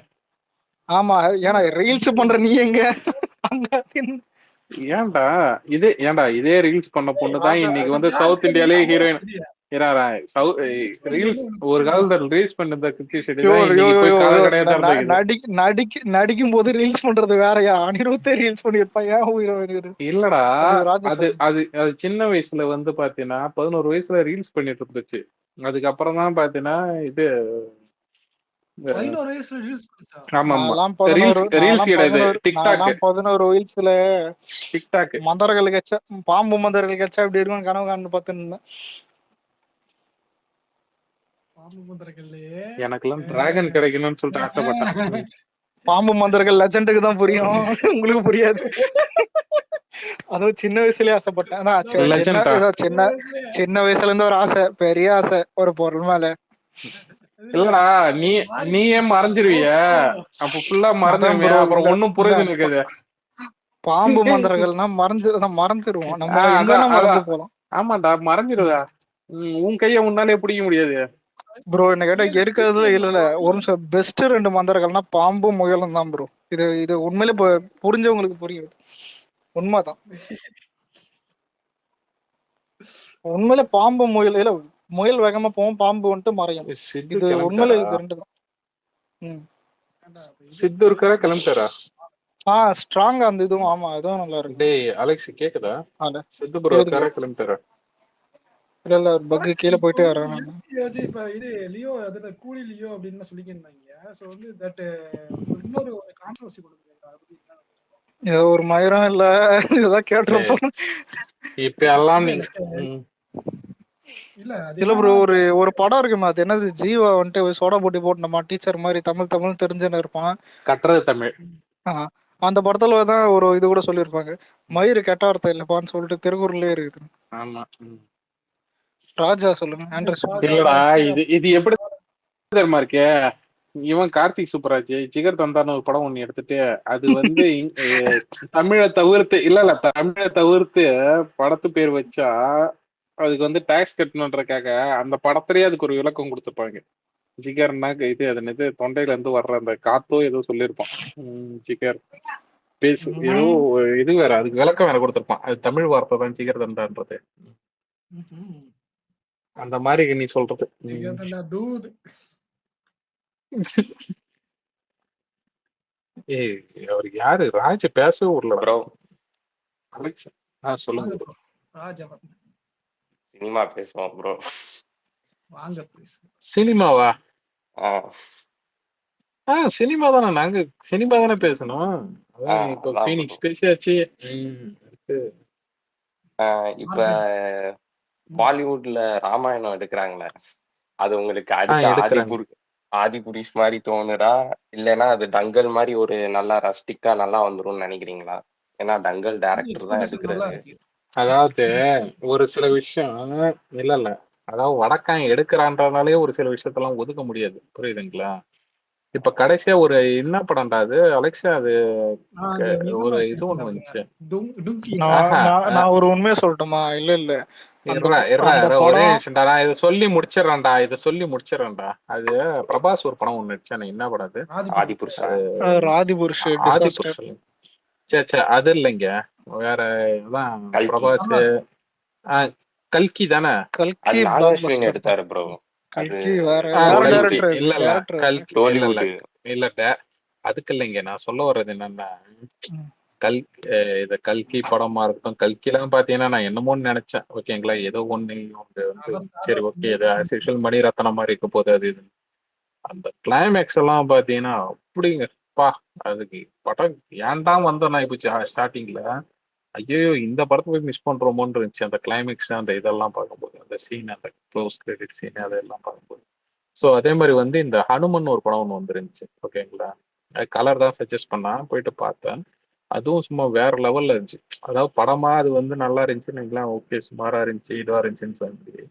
ஆமா, ஏன்னா ரீல்ஸ் பண்ற நீ எங்க அங்க ஏன்டா இதே ரீல்ஸ் பண்ண பொண்ணுதான் இன்னைக்கு வந்து சவுத் இந்தியாலேயே ஹீரோயின். ரீல்ஸ் ஒரு காலத்துல ரீல்ஸ் பண்ண கிருத்தி ஷெட்டி தான் இன்னைக்கு போய் கதை கிடையாது. நடிக்கும் போது ரீல்ஸ் பண்றது வேறயா? அனிருத்தே ரீல்ஸ் பண்ணிருப்பான், ஏன் ஹீரோயின்? இல்லடா, அது அது அது சின்ன வயசுல வந்து பாத்தீங்கன்னா 11 வயசுல ரீல்ஸ் பண்ணிட்டு இருந்துச்சு. அதுக்கப்புறம் தான் பாத்தீங்கன்னா இது 11 வயசுல ரீல்ஸ் பண்ணுச்சா? ஆமா ஆமா நான்லாம் ரீல்ஸ் கிடையாது, டிக்டாக் 11 வயசுல டிக்டாக் மந்தர்கள் கச்சா, பாம்பு மந்தர்கள் கச்சா இப்படி இருக்கும் கனவு காண்டு பார்த்துன்னு பாம்பு மந்திரக்கல்லே எனக்கெல்லாம் டிராகன் கிடைக்கணும்னு சொல்லிட்டு ஆசைப்பட்டேன். பாம்பு மந்தர்கள் லெஜண்டுக்கு தான் புரியும், உங்களுக்கு புரியாது. அதுவும் சின்ன வயசுலயே ஆசைப்பட்டேன். அதான் சின்ன வயசுல இருந்து ஒரு ஆசை, பெரிய ஆசை ஒரு பொருள் மேல. இல்லடா, நீயே மறைஞ்சிருவிய, அப்ப ஃபுல்லா மறைஞ்சிருவிய, அப்புறம் ஒண்ணும் புரியுது இருக்குது. பாம்பு மந்திரங்கள்னா மறைஞ்சிருவோம் நம்ம, எங்க மறைஞ்சு போலாம். ஆமாண்டா, மறைஞ்சிருவா, உன் கைய உன்னாலே பிடிக்க முடியாது ப்ரோ. என்ன கேட்டா இருக்கிறதுல இல்ல ஒரு நிமிஷம், பெஸ்ட் 2 மந்திரங்கள்னா பாம்பும் முயலும் தான் ப்ரோ. இது உண்மையிலே புரிஞ்சவங்களுக்கு புரியுது, உண்மைதான். உண்மையிலே பாம்பு முயல் இல்ல, முயல் வேகமா போகும், பாம்பு வந்துட்டு மறையும். இது உண்மையில இது 2 தான். சித்து இருக்கா கிளம்பிட்டாரா? ஸ்ட்ராங்கா அந்த இதுவும். ஆமா, அதுவும் நல்லா இருக்கு. டேய் அலெக்ஸ் கேக்குதா? சித்து ப்ரோ இருக்காரா கிளம்பிட்டாரா? இல்ல ஒரு பக் கீழ போயிட்டே வராங்க. இப்ப இது லியோ, அதுல கூலி லியோ அப்படின்னு சொல்லிக்கிருந்தாங்க. சோ வந்து தட் இன்னொரு கான்ட்ரோவர்சி கொடுக்குறாங்க. ஒரு மயிரம் இல்ல, இதெல்லாம் கேட்டுருப்போம். இப்ப எல்லாம் இல்ல ப்ரோ, ஒரு படம் இருக்குமா, அது என்னது, ஜீவா வந்துட்டு சோடா போட்டி போட்டு நம்ம டீச்சர் மாதிரி தமிழ் தெரிஞ்சுன்னு இருப்பான், கட்டுறது தமிழ். அந்த படத்துல தான் ஒரு இது கூட சொல்லியிருப்பாங்க, மயிறு கெட்ட வார்த்தை இல்லப்பான்னு சொல்லிட்டு திருக்குறள்லயே இருக்குது. ஆமா, ராஜா சொல்லுங்க. இல்லடா, இது எப்படி தெரியுமா இருக்கு, இவன் கார்த்திக் சுப்பராஜ் ஜிகர் தந்தான்னு ஒரு படம் ஒண்ணு எடுத்துட்டு, அது வந்து தமிழை தவிர்த்து படத்து பேர் வச்சா அதுக்கு வந்து டாக்ஸ் கட்டணுன்றக்காக அந்த படத்திலேயே அதுக்கு ஒரு விளக்கம் கொடுத்துருப்பாங்க. ஜிகர்னா இது அது தொண்டையில இருந்து வர்ற அந்த காத்தோ ஏதோ சொல்லியிருப்பான், ஜிகர் பேசு ஏதோ இது வேற, அதுக்கு விளக்கம் வேற கொடுத்துருப்பான். அது தமிழ் வார்த்தை தான் ஜிகர் தண்டான்றது. அந்த மாதிரி நீ சொல்றது ஏய், அவர் யாரு? ராஜ பேசவே விடல ப்ரோ. அலெக்ஸ் சொல்லுங்க ப்ரோ. சினிமா பேசுவோம் ப்ரோ. வாங்க ப்ளீஸ். சினிமாவா? சினிமா தானே, நாங்க சினிமா தானே பேசணும். இப்போ ஃபீனிக்ஸ் பேசியாச்சு. இப்ப பாலிவுட்ல ராமாயணம் எடுக்கிறாங்களே, அது உங்களுக்கு அடுத்த ஆதிபுருஷ் மாதிரி தோணுதா, இல்லைன்னா அது டங்கல் மாதிரி ஒரு நல்லா ரஸ்டிக்கா நல்லா வந்துரும்னு நினைக்கிறீங்களா? ஏன்னா டங்கல் டைரக்டர் தான் எடுக்கிறாரு. அதாவது ஒரு சில விஷயம் இல்ல அதாவது வடக்கான் எடுக்கிறான்றதுனாலே ஒரு சில விஷயத்தெல்லாம் ஒதுக்க முடியாது, புரியுதுங்களா? இப்ப கடைசியா ஒரு என்ன படம்டா அது அலெக்ஸா, அது ஒரு இது ஒண்ணு வந்துச்சு. நான் ஒரு உண்மையை சொல்லட்டுமா? இல்ல ஒரே நிமிஷம்டா, நான் இதை சொல்லி முடிச்சிடறேன்டா. அது பிரபாஸ் ஒரு படம் ஒண்ணு நடிச்சானே, என்ன படம் அது? ஆதிபுருஷ். சே அது இல்லைங்க, வேற தான். பிரபாஸ் கல்கி தானே? கல்கி எடுத்தாரு ப்ரோ. கல்கி வேற இல்ல அதுக்கு இல்லைங்க. நான் சொல்ல வர்றது என்னன்னா, ம். கல் இத கல்கி படமா இருக்கட்டும். கல்கிலாம் பார்த்தீங்கன்னா, நான் என்னமோன்னு நெனச்சேன். ஓகேங்களா. ஏதோ ஒண்ணு இவங்க வந்து சரி ஓகே. இது ஆஸ் யூசுவல் மணிரத்னம் மாரி இருக்க போது அது இதுன்னு. அந்த கிளைமேக்ஸ் எல்லாம் பார்த்தீங்கன்னா, அப்படிங்க அப்பா! அதுக்கு படம் ஏன்டா வந்தோம்ன்னு ஆயிப்போச்சு ஸ்டார்ட்டிங்ல. ஐயய்யோ! இந்த படத்த போய் மிஸ் பண்றோமோன்னு இருந்துச்சு. அந்த கிளைமேக்ஸ் அந்த இதெல்லாம் பார்க்கும்போது. அந்த சீன் அந்த க்ளோஸ் கிரெடிட் சீன் அதெல்லாம் பார்க்கும்போது. ஸோ அதே மாரி வந்து இந்த ஹனுமன் ஒரு படம் ஒண்ணு வந்துருந்துச்சு. ஓகேங்களா. கலர் தான் சஜெஸ்ட் பண்ணான். போயிட்டு பார்த்தேன். அதுவும் சும்மா வேற லெவல்ல இருந்துச்சு. அதாவது படமா அது வந்து நல்லா இருந்துச்சுன்னு வைங்களேன். ஓகே சுமாரா இருந்துச்சு, இதுவா இருந்துச்சுன்னு சொல்லி.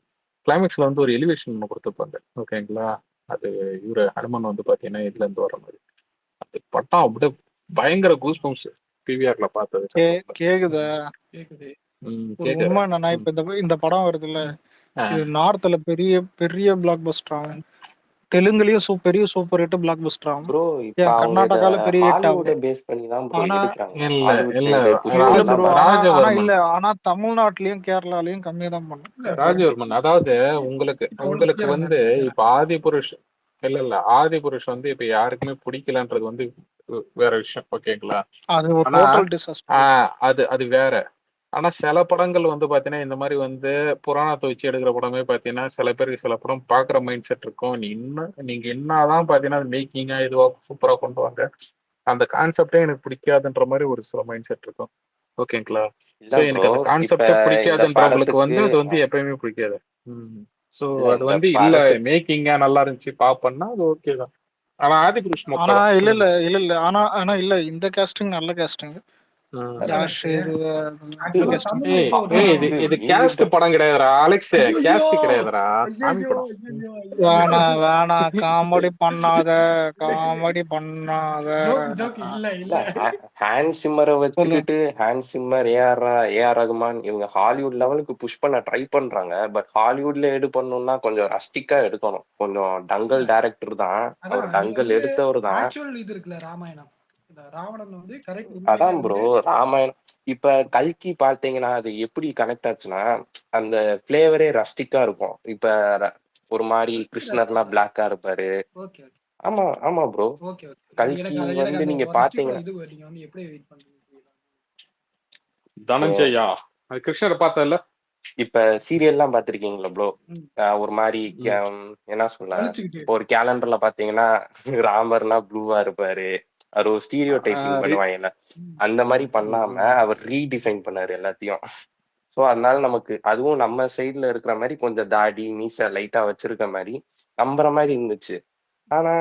கிளைமேக்ஸ்ல வந்து ஒரு எலிவேஷன் ஒண்ணு குடுத்துருப்பாங்க. ஓகேங்களா. அது இவரு ஹனுமன் வந்து பார்த்தீங்கன்னா, இதுலருந்து வர மாரி. அது படம் அப்படியே பயங்கர கூஸ் பம்ப்ஸ். பிவிஆர்ல பார்த்தது. கேக்குதா? கேக்குது. ஒரு கேக்குதா? உண்மை என்னன்னா, இப்ப இந்த படம் வருதுல்ல, ஆ. இது நார்த்ல பெரிய பெரிய பிளாக் பஸ்டர் ஆகும். தெலுங்குலயும் பெரிய சூப்பர் ஹிட் பிளாக் பஸ்டர் ஆகும். ப்ரோ இப்ப ஏன் அவங்க இத கர்நாடகால பெரிய ஹிட் ஹாலிவுட ஆகுது. பேஸ் பண்ணி தான் ப்ரோ ஆனா எடுக்கிறாங்க. இல்ல ஹாலிவுட் இல்ல சைடு இல்ல புஷ்பன் ப்ரோ, தான் ஆனா ராஜவர்மன் இல்ல ஆனா தமிழ்நாட்டிலயும் கேரளாலயும் கம்மியா தான் பண்ணும். ராஜவர்மன் அதாவது உங்களுக்கு ஒண்ணு உங்களுக்கு சொல்லிடுறேன் வந்து நான். இப்ப ஆதிபுருஷ் இல்ல ஆதிபுருஷ் வந்து இப்ப யாருக்குமே பிடிக்கலன்றது வந்து வேற விஷயம். ஓகேங்களா. அது ஒரு ஆனா டோட்டல் டிசாஸ்டர். அது அது வேற. ஆனா சில படங்கள் வந்து பாத்தீங்கன்னா இந்த மாதிரி வந்து புராணத்தை வச்சு எடுக்கிற படமே பாத்தீங்கன்னா சில பேருக்கு சில படம் பாக்குற மைண்ட் செட் இருக்கும். நீங்க என்னதான் பாத்தீங்கன்னா மேக்கிங்கா இதுவா சூப்பரா கொண்டு வாங்க, அந்த கான்செப்டே எனக்கு பிடிக்காதுன்ற மாதிரி ஒரு சில மைண்ட் செட் இருக்கும். ஓகேங்களா. இல்ல சோ ப்ரோ எனக்கு அந்த இப்ப கான்செப்டே இந்த பிடிக்காதுன்றவங்களுக்கு படத்துக்கு வந்து அது வந்து எப்பயுமே பிடிக்காது. சோ இல்ல அது இந்த வந்து இல்ல படத்துக்கு மேக்கிங்கா நல்லா இருந்துச்சு பாப்பேன்னா அது ஓகே தான். ஆனா ஆதிபுருஷ் மொக்க ஆனா தான். இல்ல சொல்லுங்க. ஆனா ஆனா இல்ல, இந்த கேஸ்டிங் நல்ல கேஸ்டிங். ம். யாஷ் இது ஆக்சுவலா casting. தமிழ்ல ஏய் இப்போ ஒரு ஏய் படம் இது வந்து இது கேஸ்ட் படம் கிடையாதுடா அலெக்ஸ். ஐயோ கேஸ்ட் கிடையாதுடா சாமி ஐயோ படம். வேணா காமெடி பண்ணாத, காமெடி பண்ணாத. ஜோக் இல்ல இல்ல இல்ல ஹேண்ட் சிம்மரை சொல்லு. வச்சுக்கிட்டு ஹேண்ட் சிம்மர் ஏஆர் ரகுமான் இவங்க ஹாலிவுட் லெவலுக்கு புஷ் பண்ண ட்ரை பண்றாங்க. பட் ஹாலிவுட்ல எடு பண்ணணும்னா கொஞ்சம் ரஸ்டிக்கா எடுக்கணும். கொஞ்சம் டங்கல் டைரக்டர் தான் அவர், அதான் நீங்க டங்கல் வந்து எடுத்தவர் தான். ஆக்சுவல் இது இருக்குல்ல ராமாயணம், இந்த ராவணன் வந்து கரெக்ட் அதான் உண்மையிலே ப்ரோ வந்து ராமாயணம். இப்ப கல்கி பாத்தீங்கன்னா அது எப்படி கனெக்ட் ஆச்சுன்னா அந்த பிளேவரே ரஸ்டிக்கா இருக்கும். இப்ப ஒரு மாதிரி கிருஷ்ணர்னா பிளாக்கா இருப்பாரு. ஓகே ஓகே ஆமா ஆமா ப்ரோ. ஓகே ஓகே கல்கி எனக்கு வந்து அந்த நீங்க ரஸ்டிக் பாத்தீங்கன்னா இது நீங்க வந்து எப்படி வெயிட் பண்றீங்க புரியல. தனஞ்சயா அது கிருஷ்ணரை பார்த்தல. இப்ப சீரியல்லாம் பாத்திருக்கீங்களா ப்ரோ? ம். ஒரு மாதிரி என்ன சொல்ல, வலிச்சுக்கிட்டு இப்போ ஒரு கேலண்டர்ல பாத்தீங்கன்னா ராமர்னா ப்ளூவா இருப்பாரு. அவர் ஒரு ஸ்டீரியோ டைப்பிங் பண்ணுவாங்கல்ல, அந்த மாதிரி பண்ணாம அவர் ரீடிஃபைன் பண்ணாரு எல்லாத்தையும். சோ அதனால நமக்கு அதுவும் நம்ம சைடுல இருக்கிற மாதிரி கொஞ்சம் தாடி மீச லைட்டா வச்சிருக்க மாதிரி நம்புற மாதிரி இருந்துச்சு. ஆனா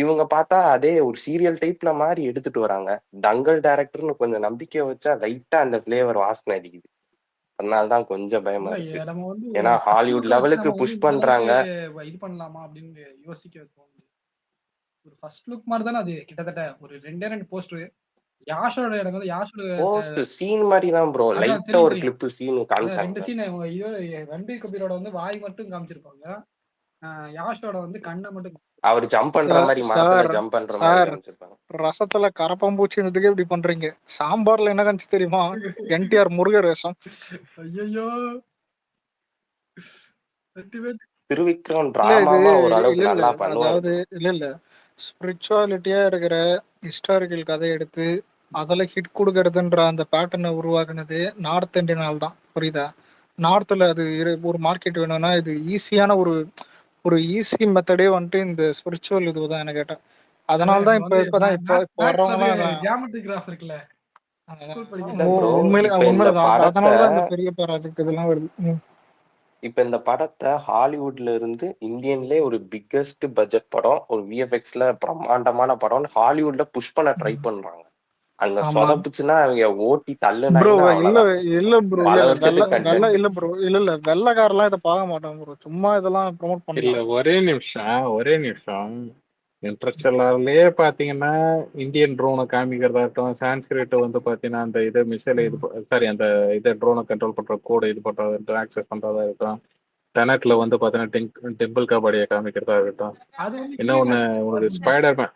இவங்க பார்த்தா அதே ஒரு சீரியல் டைப்ல மாதிரி எடுத்துட்டு வராங்க. டங்கல் டைரக்டர்னு கொஞ்சம் நம்பிக்கை வச்சா லைட்டா அந்த பிளேவர் வாசனை அடிக்குது. அதனாலதான் கொஞ்சம் பயமா இல்ல இருக்கு. நம்ம வந்து ஏன்னா ஃபர்ஸ்ட் ஹாலிவுட் லுக்க வச்சு லெவலுக்கு நம்ம வந்து புஷ் இந்த பண்றாங்க. அளவுக்கு இது பண்ணலாமா அப்படின்னு யோசிக்க தோணுது. ஒரு ஃபர்ஸ்ட் லுக் மாதிரி தானே அது கிட்டத்தட்ட ஒரு ரெண்டு போஸ்டர். யாஷோட எனக்கு வந்து யாஷோட போஸ்ட் சீன் மாதிரி தான் ப்ரோ. அதான் லைட்டா தெரியும் ஒரு தெரியும். கிளிப் சீன் அதான் ரெண்டு காமிச்சாங்க. சீன் ரன்பீர் கபீரோட வந்து வாய் மட்டும் காமிச்சிருப்பாங்க. யாஷோட வந்து கண்ணை மட்டும் அவர் ஜம்ப் பண்ற மாதிரி மரத்துல சார் ஜம்ப் பண்ற மாதிரி சார் காமிச்சிருப்பாங்க. ரசத்துல கரப்பாம்பூச்சி இருந்ததுக்கு இப்படி பண்றீங்க. சாம்பார்ல என்ன காமிச்சு தெரியுமா? என்டிஆர் முருகரேசம். ஐயோ திருவிக்ரம் இல்ல டிராமாமா இல்ல ஓரளவுக்கு இல்ல நல்லா பண்ணுவாரு அதாவது ப்ரோ. இல்ல ஸ்பிரிச்சுவாலிட்டியா இருக்கிற ஹிஸ்டாரிக்கல் கதை எடுத்து அதுல ஹிட் கொடுக்கறதுன்ற அந்த பேட்டர்னை உருவாக்குனது நார்த் இந்தியனால் தான். புரியுதா? நார்த்ல அது ஒரு மார்க்கெட் வேணும்னா இது ஈஸியான ஒரு ஒரு ஈஸி மெத்தடே வந்துட்டு இந்த ஸ்பிரிச்சுவல் இதுதான் என்ன கேட்டேன். அதனால தான் இப்ப வர்றவங்கலாம் அதான் ஜியாமெட்ரிக் கிராஃப் இருக்குல்ல ஸ்கூல் இல்ல படிக்கிறது. ப்ரோ உண்மையிலே இப்ப இந்த உண்மையிலதான் படத்தை அதனாலதான் இந்த பெரிய ப்ராஜெக்ட் இதெல்லாம் வருது. இப்ப இந்த படத்தை ஹாலிவுட்ல இருந்து இந்தியன்லயே ஒரு பிக்கெஸ்ட் பட்ஜெட் படம், ஒரு விஎஃப்எக்ஸ்ல பிரம்மாண்டமான படம்னு ஹாலிவுட்ல புஷ் பண்ண ட்ரை பண்றாங்க. அங்க ஆமா சொதப்புச்சுன்னா அவங்க ஓட்டி ப்ரோ. தள்ளுனாங்கன்னா இல்ல அவ்வளவுதான். இல்ல ப்ரோ பல இல்ல வருஷத்துக்கு கண்டென்ட். இல்ல ப்ரோ இல்ல வெள்ளக்காரெல்லாம் இதை பார்க்க மாட்டாங்க ப்ரோ. சும்மா இதெல்லாம் ப்ரோமோட் இல்ல பண்ணலாம். ஒரே நிமிஷம் இன்டர்ஸ்டெல்லார்லயே பாத்தீங்கன்னா இந்தியன் ட்ரோனை காமிக்கிறதா இருக்கட்டும், சான்ஸ்கிரிட் வந்து பாத்தீங்கன்னா அந்த இது மிசைலை சாரி அந்த இதை ட்ரோனை கண்ட்ரோல் பண்ற கோடை இது பண்றதா இருக்கட்டும், ஆக்சஸ் பண்றதா இருக்கட்டும், டெனட்ல வந்து பாத்தீங்கன்னா டெம்பிள் கபாடியை காமிக்கிறதா இருக்கட்டும். அது வந்து என்ன ஒண்ணு உங்களுக்கு ஸ்பைடர்மேன்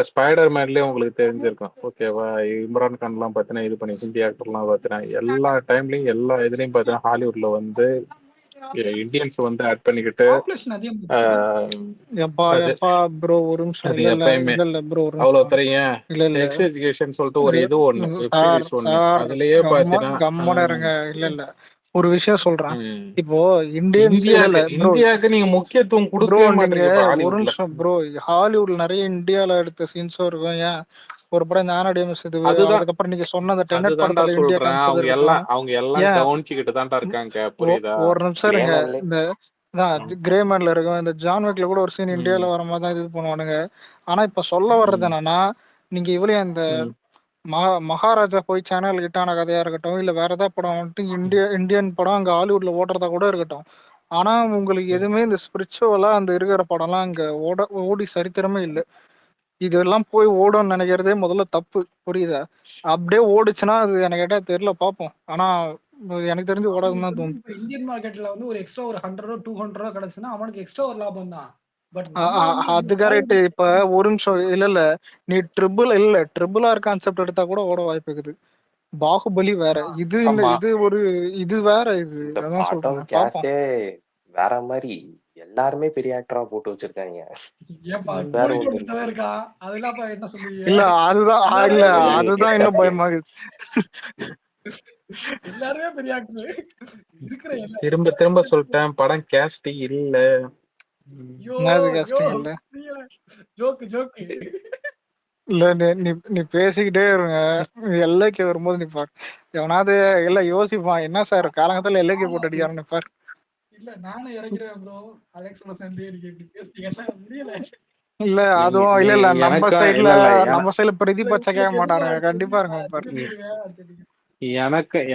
ஸ்பைடர் மேன்லயே உங்களுக்கு தெரிஞ்சிருக்கும். ஓகேவா? இம்ரான் கான் எல்லாம் பாத்தீங்கன்னா இது பண்ணி ஹிந்தி ஆக்டர் எல்லாம் பாத்தீங்கன்னா எல்லா டைம்லயும் எல்லா இதுலயும் பாத்தீங்கன்னா ஹாலிவுட்ல வந்து இந்தியன்ஸ் வந்து ஆட் பண்ணிக்கிட்டு பாப்புலேஷன் அதிகம் இருக்கு. எப்பா அது எப்பா ப்ரோ ஒரு நிமிஷம். அது இல்ல இல்ல எப்பயுமே இல்ல இல்ல ப்ரோ ஒரு அவ்வளவு நிமிஷம். தெரியும். இல்ல இல்ல செக்ஸ் எஜுகேஷன் சொல்லிட்டு ஒரு இது ஒண்ணு வெப் சார் சீரிஸ் ஒண்ணு சார் அதுலயே பாத்தீங்கன்னா கம்மன இருங்க. இல்ல இல்ல ஒரு விஷயம் சொல்றேன். ம், இப்போ இந்தியன்ஸ் இல்ல இல்ல இந்தியாக்கு ப்ரோ இந்தியாவுக்கு நீங்க முக்கியத்துவம் ப்ரோ கொடுக்கவே நீங்க மாட்டீங்கப்பா ஒரு ஹாலிவுட்ல. நிமிஷம் ப்ரோ. ஹாலிவுட்ல நிறைய இந்தியால எடுத்த சீன்ஸும் இருக்கும். ஏன் ஒரு படம் இந்த ஆனாடியம்ஸ் இது அதுதான் அதுக்கப்புறம் நீங்க சொன்ன அந்த டென்னட் அதுதான்டா படத்துல இந்தியா சொல்றேன். காமிச்சது இருக்கட்டும். அவங்க எல்லாம் ஏன் கவனிச்சுக்கிட்டு தான்டா இருக்காங்க. புரியுதா? ஒரு நிமிஷம் இருங்க. கிரேமேன்ல இந்த கிரேமேன்ல இருக்கும் இந்த ஜான்விக்ல கூட ஒரு சீன் ம், இந்தியால வர மாதிரி தான் இது பண்ணுவானுங்க. ஆனா இப்ப சொல்ல வர்றது ம், என்னன்னா, நீங்க இவ்வளவு அந்த ம், மகாராஜா போய் சேனல் கிட்டான கதையா இருக்கட்டும், இல்ல வேற ஏதாவது படம் வந்துட்டு இந்தியன் படம் அங்க ஹாலிவுட்ல ஓடுறதா கூட இருக்கட்டும். ஆனா உங்களுக்கு ம். எதுவுமே இந்த ஸ்பிரிச்சுவலா அந்த இருக்கிற படம்லாம் அங்க ஓடி சரித்திரமே இல்லை. இதெல்லாம் போய் ஓடும்னு நினைக்கிறதே முதல்ல தப்பு. புரியுதா? அப்படியே ஓடுச்சுன்னா அது எனக்கு கேட்டா தெரியல, பார்ப்போம். ஆனா எனக்கு தெரிஞ்சு ஓடாதுன்னு தான் தோணுது. இப்ப இந்தியன் மார்க்கெட்ல வந்து ஒரு எக்ஸ்ட்ரா ஒரு 100 200 கிடைச்சுன்னா அவனுக்கு எக்ஸ்ட்ரா ஒரு லாபம் தான். பட் நம்ம வந்து அது கரெக்ட். இப்ப ஒரு நிமிஷம். இல்ல இல்ல நீ ட்ரிபிள் ஆர் கான்செப்ட் எடுத்தா கூட ஓட வாய்ப்பு இருக்குது. பாகுபலி வேற, இது ஆமா. இது ஒரு இது வேற. இது இந்த அதான் படம் சொல்றேன், பார்ப்போம். கேஸ்டே வேற மாதிரி எல்லாருமே பெரிய ஆக்டரா போட்டு வச்சிருக்காங்க. ஏப்பா ம். வேற கோரிக்கை ஒண்ணு ஒருத்தவன் இருக்கான். அதெல்லாம் என்ன சொல்லுவீங்க? இல்ல அதுதான் இல்ல எல்லாருமே பெரிய அதுதான் இன்னும் பயமாகுது. எல்லாருமே பெரிய ஆக்டர் இருக்கிற எல்லா திரும்ப திரும்ப சொல்லிட்டேன், படம் கேஸ்ட் இல்ல. யோ என்னது யோ கஷ்டம் இல்ல. ஜோக்கு இல்ல நீ பேசிக்கிட்டே இருங்க. எல்லைக்கு வரும்போது நீ பாரு, எவனாவது இல்ல யோசிப்பான், என்ன சார் காலங்கத்துல எல்லைக்கு போட்டு அடிக்காருன்னு பாரு. இல்ல நானும் இறங்கிறேன் ப்ரோ. அலெக்ஸோட சேர்ந்து எனக்கு இப்படி பேசிட்டீங்கன்னா முடியல. இல்ல நீ அதுவும் நீ இல்ல எனக்கும் இல்ல இல்ல நம்ம சைடுல பிரதீப் வச்சா கேட்க உங்களுக்கு எதுவும் மாட்டானுங்க. கண்டிப்பா இருங்க தெரியுமா? பாரு.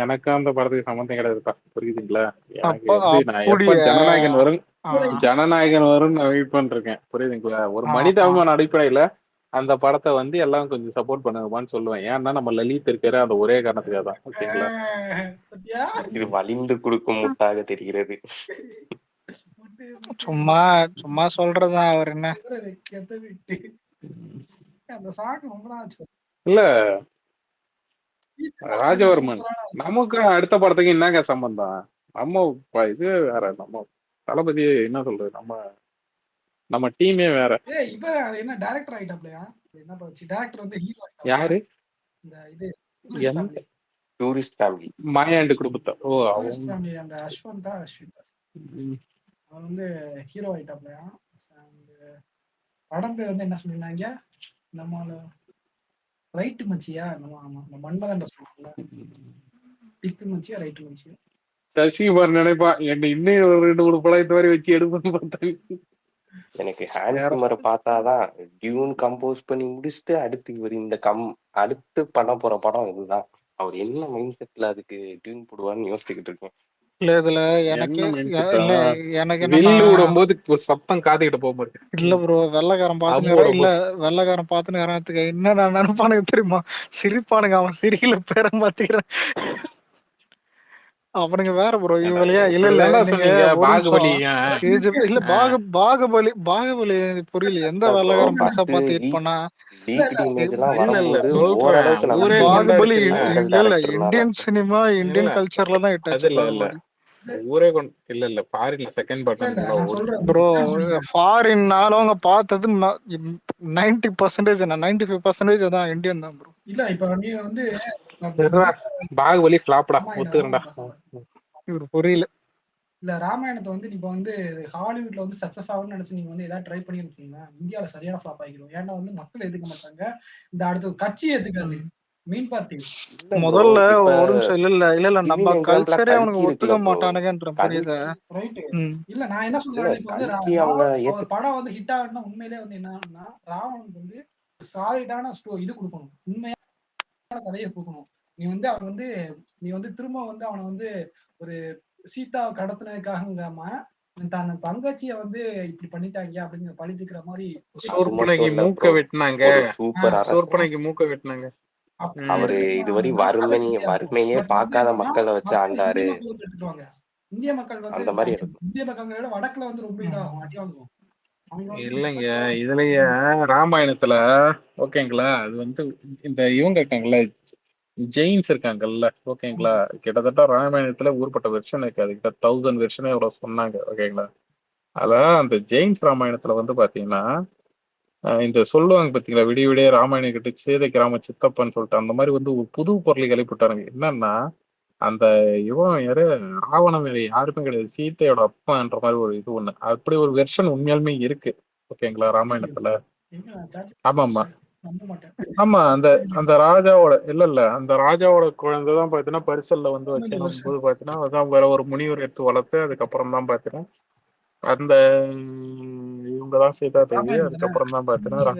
எனக்கு அந்த படத்துக்கு சம்மந்தம் கிடையாதுப்பா. புரியுதுங்களா? எனக்கு அப்ப எப்படி நான் எப்ப அப்படியா? ஜனநாயகன் வரும் நான் வெயிட் பண்ணிருக்கேன். புரியுதுங்களா? ஒரு மனிதாபிமான அடிப்படையில அந்த படத்தை வந்து எல்லாம் கொஞ்சம் சப்போர்ட் பண்ணுங்கப்பான்னு சொல்லுவேன். ஏன்னா நம்ம லலித் இருக்கிற அந்த ஒரே காரணத்துக்காக தான். ஓகேங்களா? இது வலிந்து கொடுக்கும் முட்டாக தெரிகிறது. சும்மா சொல்றதுதான். அவர் என்ன அந்த சாங் ரொம்ப நாள் இல்ல ராஜவர்மன் நமக்கு அடுத்த படத்துக்கு என்னங்க சம்பந்தம்? நம்ம இது வேற, நம்ம தளபதி என்ன சொல்றது, நம்ம டீமே வேற. இப்ப என்ன டைரக்டர் ஆயிட்டாப்லையா? என்ன போச்சு டைரக்டர் வந்து ஹீரோ யாரு? இந்த இது டூரிஸ்ட் ஃபேமிலி மாயாண்டு குடும்பத்தை. ஓ டூரிஸ்ட் ஃபேமிலி அந்த அஸ்வின் அவன் வந்து ஹீரோ ஆயிட்டாப்லையா? படம் பேர் வந்து என்ன சொல்லிருந்தாங்க? நம்ம ரைட்டு மச்சியா? நம்ம மன்மதன் சொல்லுவாங்கல்ல, டிக்கு மச்சியா ரைட்டு மச்சியா? சசிகுமார் நினைப்பா என்ன இன்னும் ஒரு 2 3 படம் இந்த மாதிரி வச்சு எடுப்பேன்னு பார்த்தாங்க. எனக்கு ஹேண்ட்ஸமரை பார்த்தாதான் டியூன் கம்போஸ் பண்ணி முடிச்சுட்டு அடுத்து இவர் அடுத்து பண்ண போற படம் இதுதான். அவர் என்ன மைண்ட் செட்ல அதுக்கு டியூன் போடுவார்னு யோசிச்சுக்கிட்டு இருக்கேன். இல்ல இதுல எனக்கு இல்ல எனக்கு வில்லு விடும்போது சத்தம் காதுகிட்ட போக மாட்டேன். இல்ல ப்ரோ, வெள்ளக்காரன் பாத்துன்னு இல்ல வெள்ளக்காரன் பாத்துன்னு யாராத்துக்கு என்ன நான் நினைப்பானுங்க தெரியுமா? சிரிப்பானுங்க. அவன் சிரிக்கல பேரம் பாத்துக்கிறேன். அவனுங்க வேற ப்ரோ. இவளையா இல்ல நீங்க பாகுபலி இல்ல பாகுபலி புரியல. எந்த வெள்ளக்காரன் பெருசா பார்த்து ஹிட் பண்ணா? பாகுபலி இல்ல இந்தியன் சினிமா இந்தியன் கல்ச்சர்ல தான் ஹிட் ஆச்சு பாகுபலி. ஊரே இல்ல ஃபாரின்ல செகண்ட் பார்ட் ப்ரோ. ஃபாரின்னாலும் அவங்க பார்த்தது 90% 95% தான் இந்தியன் தான் ப்ரோ. இல்ல இப்ப நீ வந்து பாகுபலி ஃப்ளாப்டா ஒத்துறடா. இவரு புரியல. இல்ல ராமாயணத்தை வந்து நீங்க வந்து ஹாலிவுட்ல வந்து சக்சஸ் ஆகும்னு நினைச்சு நீங்க வந்து ஏதாவது ட்ரை பண்ணிருக்கீங்க? இந்தியால சரியான ஃபிளாப் ஆகிரும். ஏன்னா வந்து மக்கள் எதுக்க மாட்டாங்க. இந்த அடுத்த கட்சி எதுக்காது மெயின் பார்ட்டி. முதல்ல ஒரு நிமிஷம் இல்ல நம்ம கல்ச்சரே அவனுக்கு ஒத்துக்க மாட்டானுங்கன்ற புரியுதா? இல்ல நான் என்ன சொல்றேன், இப்ப வந்து படம் வந்து ஹிட் ஆகணும்னா உண்மையிலேயே வந்து என்னன்னா ராவணனுக்கு வந்து சாலிடான இது கொடுக்கணும், உண்மையான கதையை கொடுக்கணும். நீ வந்து திரும்ப வந்து அவனை வந்து ஒரு சீதா கடத்தினதுக்காக தன் தங்கச்சிய வந்து இப்படி பண்ணிட்டாங்க அப்படின்னு பழி தீர்க்கிற மாதிரி சோர்பனைக்கு மூக்க வெட்டினாங்க. சோர்பனைக்கு மூக்க வெட்டினாங்க. அவரு இதுவரை வறுமையே பார்க்காத மக்களை வச்சு ஆண்டாரு. இந்திய மக்கள் வந்து அந்த மாதிரி இந்திய மக்களோட விட வடக்குல வந்து ரொம்ப இதாகும், அடி வாங்குவோம். இல்லைங்க இதுலயே ராமாயணத்துல ஓகேங்களா, அது வந்து இந்த இவங்க இருக்காங்கல்ல ஜெயின்ஸ் இருக்காங்கல்ல, ஓகேங்களா? கிட்டத்தட்ட ராமாயணத்துல ஊர்பட்ட வெர்ஷன் இருக்காது, கிட்ட 1000 வெர்ஷனே எவ்வளவு சொன்னாங்க, ஓகேங்களா? அதான் அந்த ஜெயின்ஸ் ராமாயணத்துல வந்து பாத்தீங்கன்னா இந்த சொல்லுவாங்க பாத்தீங்களா, விடிய விடிய ராமாயணம் கிட்ட சீதைக்கு ராம சித்தப்பன்னு சொல்லிட்டு அந்த மாதிரி வந்து ஒரு புது பொருளை கிளப்பிட்டாருங்க. என்னன்னா அந்த இவன் யாரு, ராவணன் வேற யாருமே கிடையாது, சீதையோட அப்பான்ற மாதிரி ஒரு இது ஒண்ணு, அப்படி ஒரு வெர்ஷன் உண்மையாலுமே இருக்கு, ஓகேங்களா, ராமாயணத்துல. ஆமாமா நம்ப மாட்டேன். ஆமா, அந்த அந்த ராஜாவோட இல்ல அந்த ராஜாவோட குழந்தை தான் பாத்தீங்கன்னா பரிசல்ல வந்து வச்சு போது பாத்தீங்கன்னா அதான் வேற ஒரு முனிவர் எடுத்து வளர்த்து அதுக்கப்புறம் தான் பாத்தீங்கன்னா அந்த இவங்கதான் சீதா தேவி. அதுக்கப்புறம் தான் பாத்தீங்கன்னா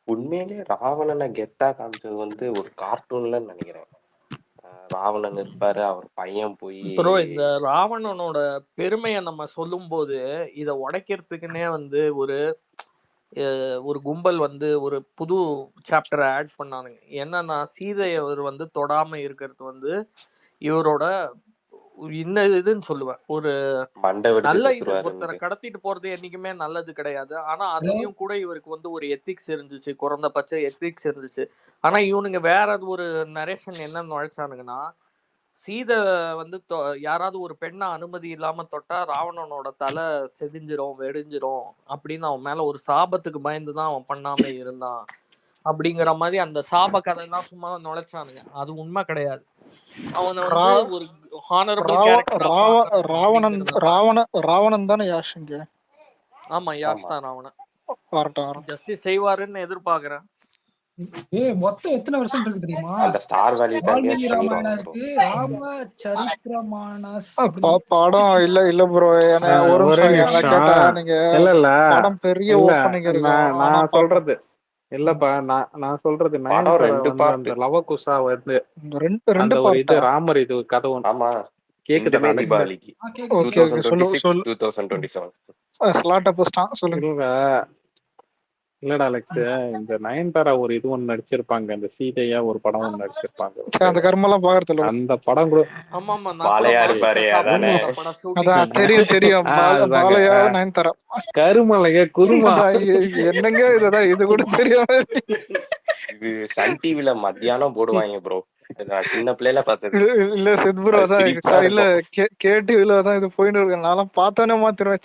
உண்மையிலே ராவணனை கெத்தா காமிச்சது வந்து ஒரு கார்ட்டூன்ல நினைக்கிறேன். ராவணன் இருப்பாரு, அவர் பையன் போய் ப்ரோ இந்த ராவணனோட பெருமையை நம்ம சொல்லும் போது இத உடைக்கிறதுக்குன்னே வந்து ஒரு கும்பல் வந்து ஒரு புது சாப்டரை ஆட் பண்ணானுங்க. என்னன்னா சீதையை அவர் வந்து தொடாம இருக்கிறது வந்து இவரோட இந்த இதுன்னு சொல்லுவேன். ஒரு மண்டை வெடிச்சு நல்ல இது, செத்துருவாரு. ஒருத்தரை கடத்திட்டு போறது என்னைக்குமே நல்லது கிடையாது. ஆனா அதுலயும் கூட இவருக்கு வந்து ஒரு எத்திக்ஸ் இருந்துச்சு, குறைந்தபட்ச எத்திக்ஸ் இருந்துச்சு. ஆனா இவனுங்க வேற ஒரு நரேஷன் என்ன நுழைச்சானுங்கன்னா, சீதை வந்து யாராவது ஒரு பெண்ணை அனுமதி இல்லாம தொட்டா ராவணனோட தலை செதிஞ்சிரும், வெடிஞ்சிரும் அப்படின்னு அவன் மேல ஒரு சாபத்துக்கு பயந்துதான் அவன் பண்ணாம இருந்தான் அப்படிங்கிற மாதிரி அந்த சாப கதையெல்லாம் சும்மா நுழைச்சானுங்க. அது உண்மை கிடையாது. அவனை வந்து ஒரு ஹானரபிள் ராவணன் தானே யாஷ் இங்க. ஆமா, யாஷ் தான் ராவணன். ஜஸ்டிஸ் செய்வாருன்னு எதிர்பார்க்கிறேன். மொத்தம் எத்தனை வருஷம் இருக்கு தெரியுமா? அந்த ஸ்டார் வேலி ராமாயணத்துக்கு ராமச்சரித்ரமானஸ் படம் இல்ல ப்ரோ. ஒரு நிமிஷம் கேட்டா நீங்க படம் பெரிய ஓப்பனிங் இருக்கும். நான் சொல்றது இல்லப்பா, நான் சொல்றது அந்த லவகுசா வந்து ரெண்டு இது ராமர் இது கதை ஒன்று. ஆமா கேக்குது தீபாவளிக்கு 2027 ஸ்லாட்ட போஸ்டான் சொல்லுங்க. இல்லடா அலெக்ஸ், இந்த நயன்தாரா ஒரு இது ஒண்ணு நடிச்சிருப்பாங்க, அந்த சீதையா ஒரு படம் ஒண்ணு நடிச்சிருப்பாங்க. அந்த கர்மெல்லாம் பாக்குறது அந்த படம் கூட பாலையா இருப்பாரு. அதான் தெரியும் பாலையா நயன்தாரா கருமலைய குருமா என்னங்க இதுதான் இது கூட தெரியாம. இது சன் டிவில மத்தியானம் போடுவாங்க ப்ரோ. சின்ன பிள்ளைல பார்த்தது இல்ல சித்புரோ தான் இல்ல கேடிவில தான் இது போயிட்டு இருக்கு. நான் பார்த்தோன்னே மாத்திருவேன்.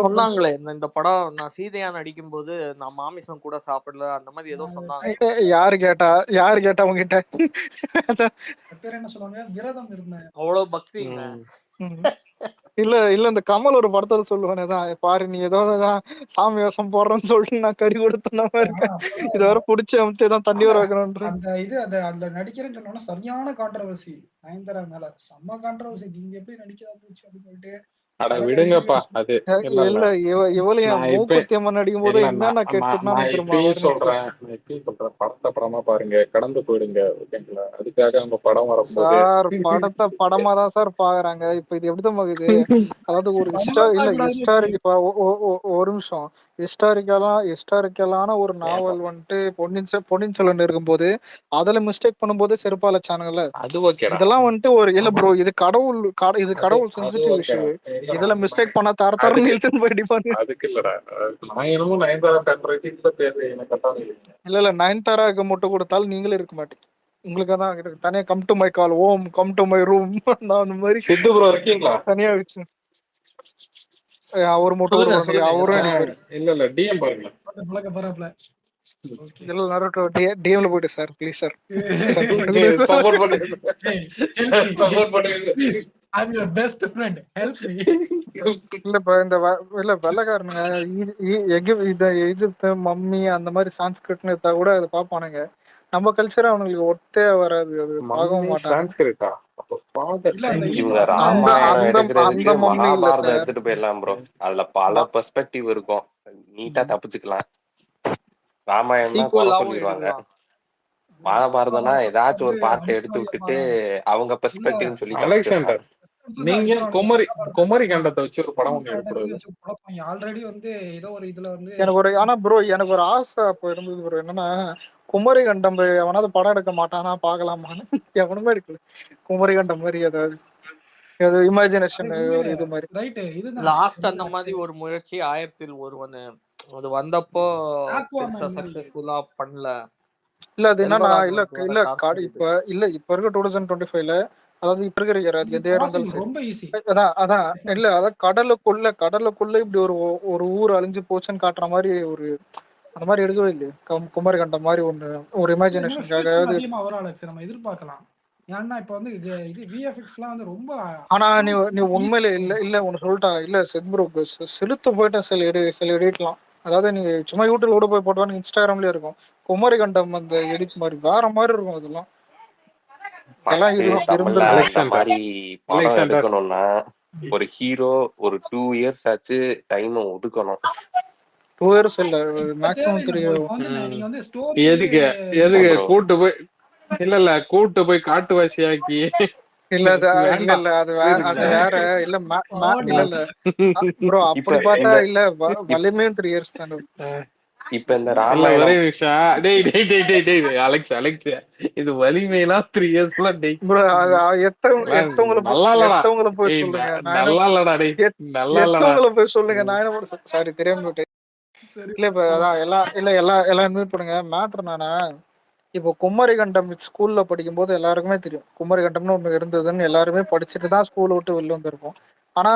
சொன்னாங்களே இந்த படம் நான் சீதையா நடிக்கும் போது நான் மாமிசம் கூட சாப்பிடல அந்த மாதிரி ஏதோ சொன்னாங்க. யாரு கேட்டா உங்ககிட்ட என்ன சொல்லுவாங்க, விரதம் இருந்தேன், அவ்வளவு பக்தி. இல்ல இந்த கமல் ஒரு படத்துல சொல்லுவானேதான், பாரு நீ ஏதோதான் சாமி வேஷம் போடுறேன்னு சொல்லிட்டு நான் கறி கொடுத்தன மாதிரி இருக்கேன், இது வர புடிச்ச அமுத்திதான் தண்ணி வர வைக்கணும். அந்த இது அதுல நடிக்கிறேன்னு சொன்னோம்னா சரியான கான்ட்ரவர்சி நயன்தாரா மேல, செம்ம கான்ட்ரவர்சி. நீங்க எப்படி நடிக்கிறா போச்சு அப்படின்னு சொல்லிட்டு விடுங்கப்பா. அது இல்ல இவளையும் மூக்குத்தியம்மா நடிக்கும் போது என்ன கேட்டுனா சொல்றேன் படத்தை படமா பாருங்க, கடந்து போயிடுங்க, ஓகேங்களா? அதுக்காக அவங்க படம் வர சார் படத்தை படமா தான் சார் பாக்குறாங்க. இப்ப இது எப்படிதான் பாக்குது, அதாவது ஒரு ஹிஸ்டாரிக் ஒரு நிமிஷம் ஹிஸ்டாரிக்கலான ஒரு நாவல் வந்துட்டு பொன்னியின் செல்வன் இருக்கும்போது அதுல மிஸ்டேக் பண்ணும்போது செருப்பால சேனல்ல இதெல்லாம் வந்துட்டு ஒரு இல்ல ப்ரோ, இது கடவுள் சென்சிட்டிவ் இஷ்யூ. இதுல மிஸ்டேக் பண்ண தரன்னு இழுத்துன்னு போயிடுப்பாங்க. அதுக்கு இல்லடா, நான் என்னமோ நயன்தாரா இல்ல நயன்தாராக்கு முட்டை கொடுத்தாலும் நீங்களே இருக்க மாட்டீங்க. உங்களுக்கு தான் தனியா come to my call home come to my room அந்த மாதிரி சித்து ப்ரோ இருக்கீங்களா தனியா வச்சு அவர் முட்டை கொடுப்பாங்க. அவரும் இல்ல டிஎம் பாருங்க டிஎம்ல போயிட்டு சார் ப்ளீஸ் சார் சப்போர்ட் பண்ணுங்க. இல்ல வெள்ளக்காரனுங்க எகிப்து மம்மி அந்த மாதிரி சான்ஸ்கிரிட்னு எடுத்தா கூட அதை பாப்பானுங்க. நம்ம கல்ச்சர் அவனுங்களுக்கு ஒத்தே வராது, அது பார்க்கவும் மாட்டாங்க. எடுத்துட்டு போயிடலாம் ப்ரோ, அதுல பல பெர்ஸ்பெக்டிவ் இருக்கும், நீட்டா தப்பிச்சுக்கலாம். ராமாயணம் குறை சொல்லிடுவாங்க, மகாபாரதம்னா ஏதாச்சும் ஒரு பார்ட் எடுத்து விட்டுட்டு அவங்க பெர்ஸ்பெக்டிவ் சொல்லி. அலெக்சாண்டர், நீங்க குமரி கண்டத்தை வச்சு ஒரு படம் ஒண்ணு எடுத்துருங்க. ஆல்ரெடி வந்து ஏதோ ஒரு இதுல வந்து எனக்கு ஒரு ஆசை அப்ப இருந்தது ப்ரோ, என்னன்னா குமரி கண்டம் எவனாவது படம் எடுக்க மாட்டானா பாக்கலாமான்னு. எவனுமே இருக்குல்ல குமரி கண்டம் மாதிரி, ஏதாவது இமேஜினேஷன் ஒரு இது மாதிரி. லாஸ்ட் அந்த மாதிரி ஒரு முயற்சி 1000ல் ஒருவன் அது வந்தப்போ பெருசா ஆக்வாமேன் மாதிரி சக்சஸ்ஃபுல்லா பண்ணல. இல்ல அது என்னன்னா செல்வராகவன் இல்ல வேற இல்ல டார்ச்சர் இது. இப்ப இருக்க 2025ல, அதாவது இப்ப இருக்கிற எந்த இருந்தாலும் பாசிபிள், சரி. ரொம்ப ஈஸி. அதான் இல்ல அதான் கடலுக்குள்ள இப்படி ஒரு ஊர் அழிஞ்சு போச்சுன்னு காட்டுற மாதிரி ஒரு அந்த மாதிரி எடுக்கவே இல்லையே. குமரி கண்டம் மாதிரி ஒரு இமேஜினேஷனுக்காக. அதிகமா வரும் அலெக்ஸ், நம்ம எதிர்பார்க்கலாம். ஏன்னா இப்ப வந்து இது விஎஃப்எக்ஸ்லாம் வந்து ரொம்ப. ஆனா நீ உண்மையில இல்ல ஒன்னு சொல்லிட்டா இல்ல செத்ப்ரோ செலுத்து போயிட்டேன் சில எடிட்லாம். அதாவது நீ சும்மா யூடியூப்ல கூட போய் போட்டோன்னு இன்ஸ்டாகிராம்லயே இருக்கும் குமரி கண்டம் அந்த எடிட் மாதிரி வேற மாதிரி இருக்கும். அதெல்லாம் தமிழ்ல அந்த மாதிரி படம் எடுக்கணும்னா ஒரு ஹீரோ ஒரு 2 years ஆச்சு டைம் ஒதுக்கணும். 2 years இல்ல மேக்ஸிமம் 3 years. நீங்க வந்து ஸ்டோரி எதுக்கு கூட்டு போய் கூட்டு போய் காட்டுவாசியாக்கி இல்ல அது வேற இல்ல இல்ல ப்ரோ அப்படி பார்த்தா இல்ல வலிமையும் 3 years தானே. இப்ப இந்த ராமாயணம் ஒரே நிமிஷம் அலெக்ஸ் இது வலிமையெல்லாம் 3 years ப்ரோ எத்தவங்கள போய் சொல்லுங்க. எத்தவங்கள போய் சொல்லுங்க. நான் என்ன பண்ண சாரி தெரியாம போயிட்டேன். இல்ல இப்ப அதான் எல்லாம் இன்வைட் பண்ணுங்க. மேட்டர் நானா இப்போ குமரி கண்டம் ஸ்கூல்ல படிக்கும் போது எல்லாருக்குமே தெரியும் குமரி கண்டம்னு ஒண்ணு இருந்ததுன்னு. எல்லாருமே படிச்சுட்டு தான் ஸ்கூல் விட்டு வெளில வந்திருப்போம். ஆனா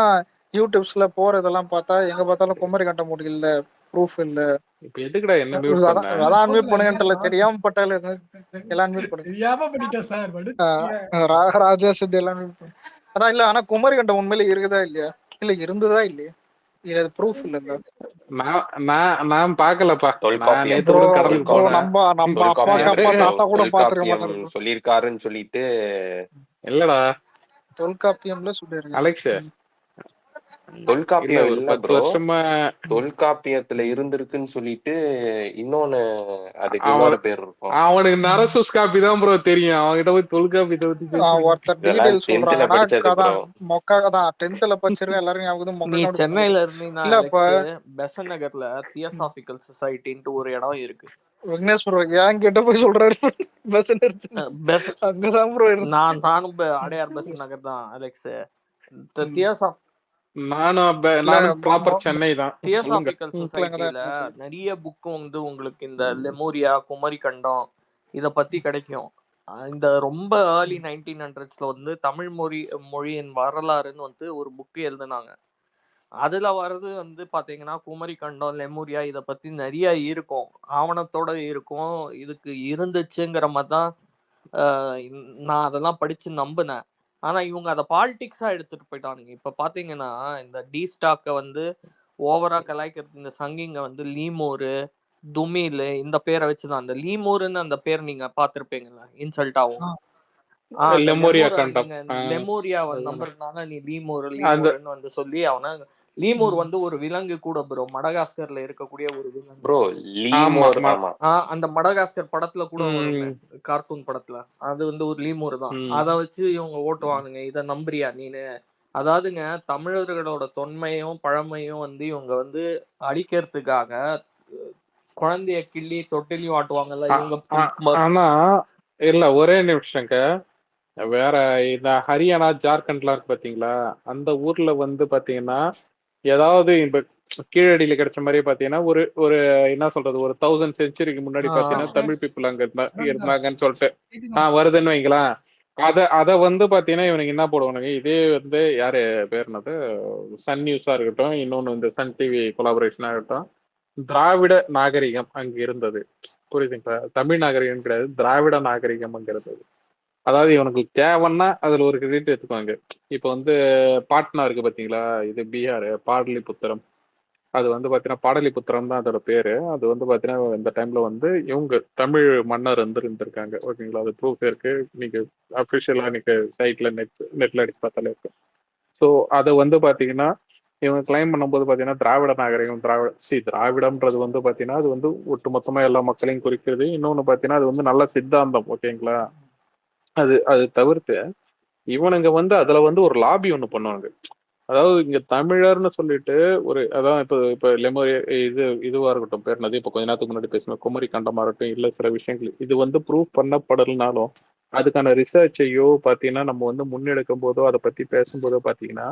யூடியூப்ஸ்ல போறதெல்லாம் பார்த்தா எங்க பார்த்தாலும் குமரி கண்டம் முடியல, இல்ல ப்ரூஃப் இல்ல. இப்ப எதுக்குடா என்ன மியூட் பண்ண? அதான் அன்மியூட் பண்ணுங்கன்றல தெரியாம பட்டால எல்லாம் அன்மியூட் பண்ணுங்க. தெரியாம பண்ணிட்டேன் சார். ராஜா சித்தி எல்லாம் அதான் இல்ல. ஆனா குமரி கண்டம் உண்மையில இருக்குதா இல்லையா? இல்ல இருந்ததா இல்லையா? இது ப்ரூஃப் இல்ல. நான் பாக்கலப்பா. நம்ம அப்பா தாத்தா கூட பாத்துக்க மாட்டாரு சொல்லிருக்காருன்னு சொல்லிட்டு. இல்லடா தொல்காப்பியம்ல சொல்லிருக்காரு அலெக்ஸ். தொல்காப்பியம் இல்ல ப்ரோ, வருஷமா தொல்காப்பியத்துல இருந்திருக்குன்னு சொல்லிட்டு இன்னொன்னு அதுக்கு இன்னொரு பேர் இருக்கும். அவனுக்கு நரசுஸ் காப்பி தான் ப்ரோ தெரியும். அவன்கிட்ட போய் தொல்காப்பியத்தை ஒருத்தர் டீடைல் சொல்றாங்க. மொக்காதான் 10th படிச்சிருக்கேன் எல்லாரும். நீ சென்னையில இருந்தீங்கன்னா பெசன் நகர்ல தியோசாபிக்கல் சொசைட்டின்ட்டு ஒரு இடம் இருக்கு. விக்னேஷ் ப்ரோ ஏன் கிட்ட போய் சொல்றாரு அங்கதான் ப்ரோ. நானும் அடையார் பெசன் நகர் தான் அலெக்ஸ். தியோசாபிக்கல் சொசைட்டில நிறைய புக் வந்து உங்களுக்கு இந்த லெமூரியா குமரி கண்டம் இத பத்தி கிடைக்கும். இந்த ரொம்ப ஏர்லி 1900s வந்து தமிழ் மொழியின் வரலாறுன்னு வந்து ஒரு புக்கு எழுதுனாங்க. அதுல வர்றது வந்து பாத்தீங்கன்னா குமரி கண்டம் லெமூரியா இத பத்தி நிறைய இருக்கும், ஆவணத்தோட இருக்கும். இதுக்கு இருந்துச்சுங்கிற மாதிரிதான் நான் அதெல்லாம் படிச்சு நம்பினேன். ஆனா இவங்க அதை பாலிடிக்ஸா எடுத்துட்டு போயிட்டானுங்க. இப்ப பாத்தீங்கன்னா இந்த டி ஸ்டாக்க வந்து ஓவரா கலாய்க்கிறது இந்த சங்கிங்க வந்து லீமோரு துமிலு இந்த பேரை வச்சுதான். அந்த லீமோருன்னு அந்த பேர் நீங்க பாத்திருப்பீங்களா இன்சல்ட் ஆகும். லெமூரியா நம்புறதுனால நீ லீமோருன்னு வந்து சொல்லி அவன லீமூர் வந்து ஒரு விலங்கு கூட ப்ரோ, மடகாஸ்கர்ல இருக்கக்கூடிய ஒரு விலங்கு ப்ரோ. அந்த மடகாஸ்கர் படத்துல கூட வருமே கார்ட்டூன் படத்துல, அது வந்து ஒரு லீமூர் தான். அத வச்சு இவங்க ஓட்டுவானுங்க. இத நம்புறியா நீனு? அதாவதுங்க தமிழர்களோட தொன்மையும் பழமையும் வந்து இவங்க வந்து அழிக்கிறதுக்காக குழந்தைய கிள்ளி தொட்டிலையும் ஆட்டுவாங்கல்ல இவங்க. ஆனா இல்ல ஒரே நிமிஷங்க, வேற இந்த ஹரியானா ஜார்க்கண்ட்லாம் இருக்கு பாத்தீங்களா, அந்த ஊர்ல வந்து பாத்தீங்கன்னா ஏதாவது இப்ப கீழடியில கிடைச்ச மாதிரி பாத்தீங்கன்னா ஒரு ஒரு என்ன சொல்றது ஒரு 1000 centuryக்கு முன்னாடி பாத்தீங்கன்னா தமிழ் பீப்புள் அங்க இருந்தாங்கன்னு சொல்லிட்டு வருதுன்னு வைங்களேன். அத வந்து பாத்தீங்கன்னா இவனுக்கு என்ன போடுவானுங்க, இதே வந்து யாரு பேருனது சன் நியூஸா இருக்கட்டும், இன்னொன்னு இந்த சன் டிவி கொலாபரேஷனா இருக்கட்டும், திராவிட நாகரிகம் அங்க இருந்தது. புரியுதுங்களா? தமிழ் நாகரிகம் கிடையாது, திராவிட நாகரிகம் அங்க இருந்தது. அதாவது இவனுக்கு தேவைன்னா அதுல ஒரு கிரெடிட் எடுத்துக்குவாங்க. இப்ப வந்து பாட்னா இருக்கு பாத்தீங்களா, இது பீகார் பாடலிபுத்திரம். அது வந்து பாத்தீங்கன்னா பாடலிபுத்திரம் தான் அதோட பேரு. அது வந்து பாத்தீங்கன்னா இந்த டைம்ல வந்து இவங்க தமிழ் மன்னர் வந்து இருந்திருக்காங்க. ஓகேங்களா? அது ப்ரூஃப் இருக்கு. நீங்க அபிஷியலா நீங்க சைட்ல நெட்ல அடிச்சு பார்த்தாலே இருக்கு. ஸோ அதை வந்து பாத்தீங்கன்னா இவங்க கிளைம் பண்ணும்போது பாத்தீங்கன்னா திராவிட நாகரிகம் திராவிடம்ன்றது வந்து பாத்தீங்கன்னா அது வந்து ஒட்டுமொத்தமா எல்லா மக்களையும் குறிக்கிறது. இன்னொன்னு பாத்தீங்கன்னா அது வந்து நல்ல சித்தாந்தம். ஓகேங்களா? அது தவிர்த்து இவனுங்க வந்து அதுல வந்து ஒரு லாபி ஒண்ணு பண்ணுவாங்க. அதாவது இங்க தமிழர்னு சொல்லிட்டு ஒரு அதான் இப்ப லெமோரியா இதுவா இருக்கட்டும், பேர் நதி இப்ப கொஞ்ச நேரத்துக்கு முன்னாடி பேசின குமரி கண்டமா இருக்கட்டும், இல்ல சில விஷயங்கள் இது வந்து ப்ரூவ் பண்ணப்படலனாலும் அதுக்கான ரிசர்ச்சையோ பாத்தீங்கன்னா நம்ம வந்து முன்னெடுக்கும் போதோ அதை பத்தி பேசும்போதோ பாத்தீங்கன்னா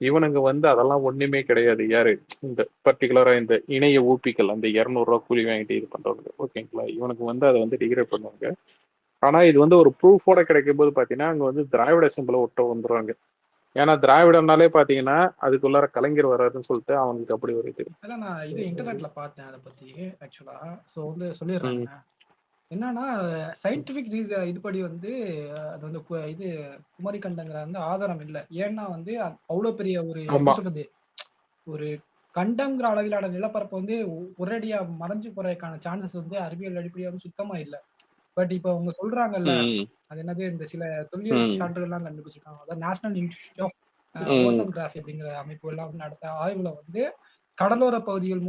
இவனுங்க வந்து அதெல்லாம் ஒண்ணுமே கிடையாது. யாரு இந்த பர்டிகுலரா இந்த இணைய ஊப்பிகள் அந்த 200 ரூபா கூலி வாங்கிட்டு இது பண்றவங்க, ஓகேங்களா? இவனுக்கு வந்து அதை வந்து டிகிரேட் பண்ணுவாங்க. ஆனா இது வந்து ஒரு ப்ரூஃபோட கிடைக்கும் போது பாத்தீங்கன்னா அங்க வந்து திராவிட சிம்பலை ஒட்ட வந்துருவாங்க. ஏன்னா திராவிடம்னாலே பாத்தீங்கன்னா அதுக்குள்ளார கலைஞர் வர்றாருன்னு சொல்லிட்டு அவனுக்கு அப்படி ஒரு இது. அதான் நான் இது இன்டர்நெட்ல பார்த்தேன் அதை பத்தி ஆக்சுவலா. ஸோ வந்து ம், சொல்லிடுறாங்க என்னன்னா சயின்டிபிக் இதுபடி வந்து அது வந்து இது குமரி கண்டங்கிற வந்து ஆதாரம் இல்லை. ஏன்னா வந்து அவ்வளோ பெரிய ஒரு ஆமா எப்படி சொல்றது ஒரு கண்டங்கிற அளவிலான நிலப்பரப்பு வந்து ஒரேடியா மறைஞ்சு போறதுக்கான சான்சஸ் வந்து அறிவியல் அடிப்படையா வந்து சுத்தமா இல்லை. பட் இப்போ அவங்க சொல்றாங்கல்ல ம் அது என்னது இந்த சில தொல்லியல் ம் சான்றுகள்லாம் கண்டுபிடிச்சிருக்காங்க. அதாவது நேஷனல் இன்ஸ்டிடியூட் ஆஃப் ம் ஓசன்கிராஃபி அப்படிங்கிற அமைப்பு எல்லாம் வந்து நடத்த ஆய்வுல வந்து கடலோர பகுதிகள்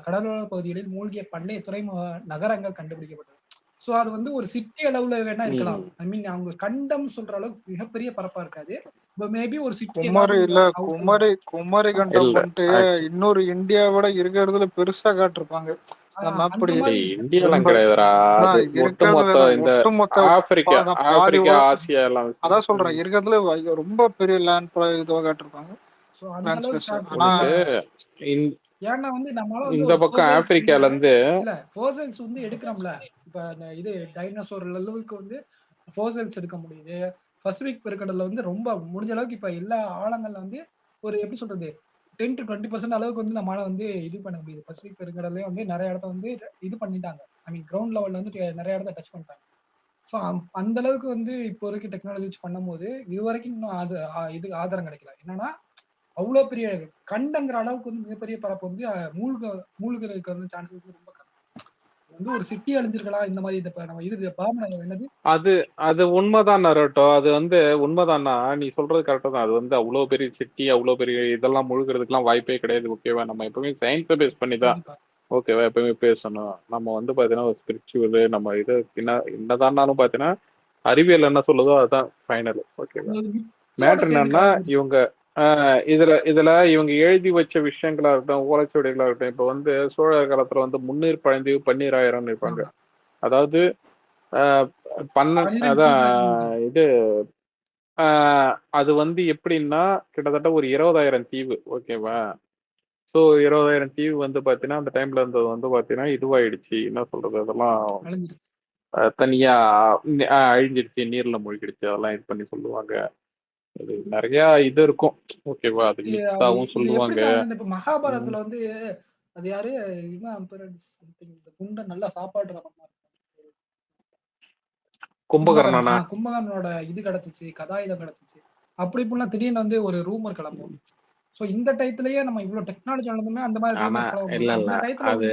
கடலோர பகுதிகளில் மூழ்கிய பண்டைய துறைமுக நகரங்கள் கண்டுபிடிக்கப்பட்டது. ஸோ அது வந்து ஒரு சிட்டி அளவுல வேணா இருக்கலாம். ம் ஐ மீன் அவங்க கண்டம் சொல்ற அளவுக்கு மிகப்பெரிய பரப்பா இருக்காது. மேபி ஒரு சிட்டி குமரி இல்ல ஏதாவது குமரி கண்டம் இல்ல வந்துட்டு இன்னொரு இந்தியாவோட இருக்கிறதுல பெருசா காட்டிருப்பாங்க அந்த மேப் அந்த படி. மாதிரி இந்தியாலாம் கிடையாதுடா. அது ஒட்டுமொத்த இந்த ஒட்டுமொத்த ஆப்பிரிக்கா பாதி ஆப்பிரிக்கா ஆசியா எல்லாம் அதான் சொல்றேன் இருக்கிறதுல ரொம்ப பெரிய லேண்ட் இதுவா காட்டிருப்பாங்க. ஸோ அந்த அளவுக்கு சான்ஸ் ஆனா ஏன்னா வந்து நம்மளால வந்து இந்த ஒரு பக்கம் ஆப்பிரிக்கால இருந்து இல்ல ஃபோசல்ஸ் வந்து எடுக்கிறோம்ல. இப்ப அந்த இது டைனோசர் லெவலுக்கு வந்து ஃபோசல்ஸ் எடுக்க முடியுது. பசிபிக் பெருங்கடல்ல வந்து ரொம்ப முடிஞ்ச அளவுக்கு இப்ப எல்லா ஆழங்கள்ல வந்து ஒரு எப்படி சொல்றது 10 to 20% அளவுக்கு வந்து நம்மளால வந்து இது பண்ண முடியுது. பசிபிக் பெருங்கடல்லே வந்து நிறைய இடத்த வந்து இது பண்ணிட்டாங்க. ஐ மீன் கிரவுண்ட் லெவல்ல வந்து நிறைய இடத்த டச் பண்ணிட்டாங்க. ஸோ அந்த அளவுக்கு வந்து இப்போ இருக்க டெக்னாலஜி வச்சு பண்ணும்போது இது வரைக்கும் இன்னும் அது இது ஆதாரம் கிடைக்கல. என்னன்னா அவ்வளவு பெரிய கண்டங்கிற அளவுக்கு வந்து மிகப்பெரிய பரப்பு வந்து மூழ்கிறதுக்கு வந்து சான்சஸ் வந்து ரொம்ப கம்மி. வந்து ஒரு சிட்டி அழிஞ்சிருக்கலாம் இந்த மாதிரி நம்ம இது பாம்பு என்னது அது அது உண்மைதான் நரோட்டோ. அது வந்து உண்மைதான்னா நீ சொல்றது கரெக்டா தான். அது வந்து அவ்வளவு பெரிய சிட்டி அவ்வளவு பெரிய இதெல்லாம் முழுகிறதுக்கெல்லாம் வாய்ப்பே கிடையாது. ஓகேவா? நம்ம எப்பவுமே சயின்ஸை பேஸ் பண்ணி தான் கண்டிப்பா ஓகேவா எப்பவுமே பேசணும். நம்ம வந்து பாத்தீங்கன்னா ஒரு ஸ்பிரிச்சுவல் நம்ம இது என்னதான்னாலும் பாத்தீங்கன்னா அறிவியல் என்ன சொல்லுதோ அதுதான் ஃபைனல். ஓகேவா? மிச்சோட மேட்ரு சேர்ந்து என்னன்னா கலந்துருச்சு. இவங்க இதுல இவங்க எழுதி வச்ச விஷயங்களா இருக்கட்டும், ஓலைச்சுவடிகளா இருக்கட்டும். இப்ப வந்து சோழர் காலத்துல வந்து முன்னீர் பழந்தீவு பன்னீராயிரம் இருப்பாங்க. ஆமா. அதாவது ஆஹ் 12 அதான் தீவு இது அது வந்து எப்படின்னா கிட்டத்தட்ட ஒரு 20,000 தீவு. ஓகேவா? ஸோ 20,000 தீவு வந்து பாத்தீங்கன்னா அந்த டைம்ல இருந்தது வந்து பாத்தீங்கன்னா இதுவாயிடுச்சு. என்ன சொல்றது அதெல்லாம் அழிஞ்சிருச்சு. தனியா அழிஞ்சிடுச்சு, நீர்ல மூழ்கிடுச்சு, அதெல்லாம் இது பண்ணி சொல்லுவாங்க. அது நிறைய இது இருக்கும். ஓகேவா? அது மித்தாவும் இது சொல்லுவாங்க. எப்படின்னா வந்து இப்ப மகாபாரதத்துல வந்து அது யாரு இவன் பேரு something இந்த குண்டன் நல்லா சாப்பாடுற கும்பகர்ணனா? கும்பகர்ணனோட இது கிடைச்சிச்சு, கதாயுதம் கிடைச்சிச்சு. அப்படி இப்படிலாம் திடீர்னு வந்து ஒரு ரூமர் கிளம்பும். சோ இந்த டயத்திலேயே நம்ம இவ்வளவு டெக்னாலஜி வளர்ந்துமே அந்த மாதிரி ஆனா ரூமர்ஸ் கிளம்பும். இல்ல இந்த டயத்துல அது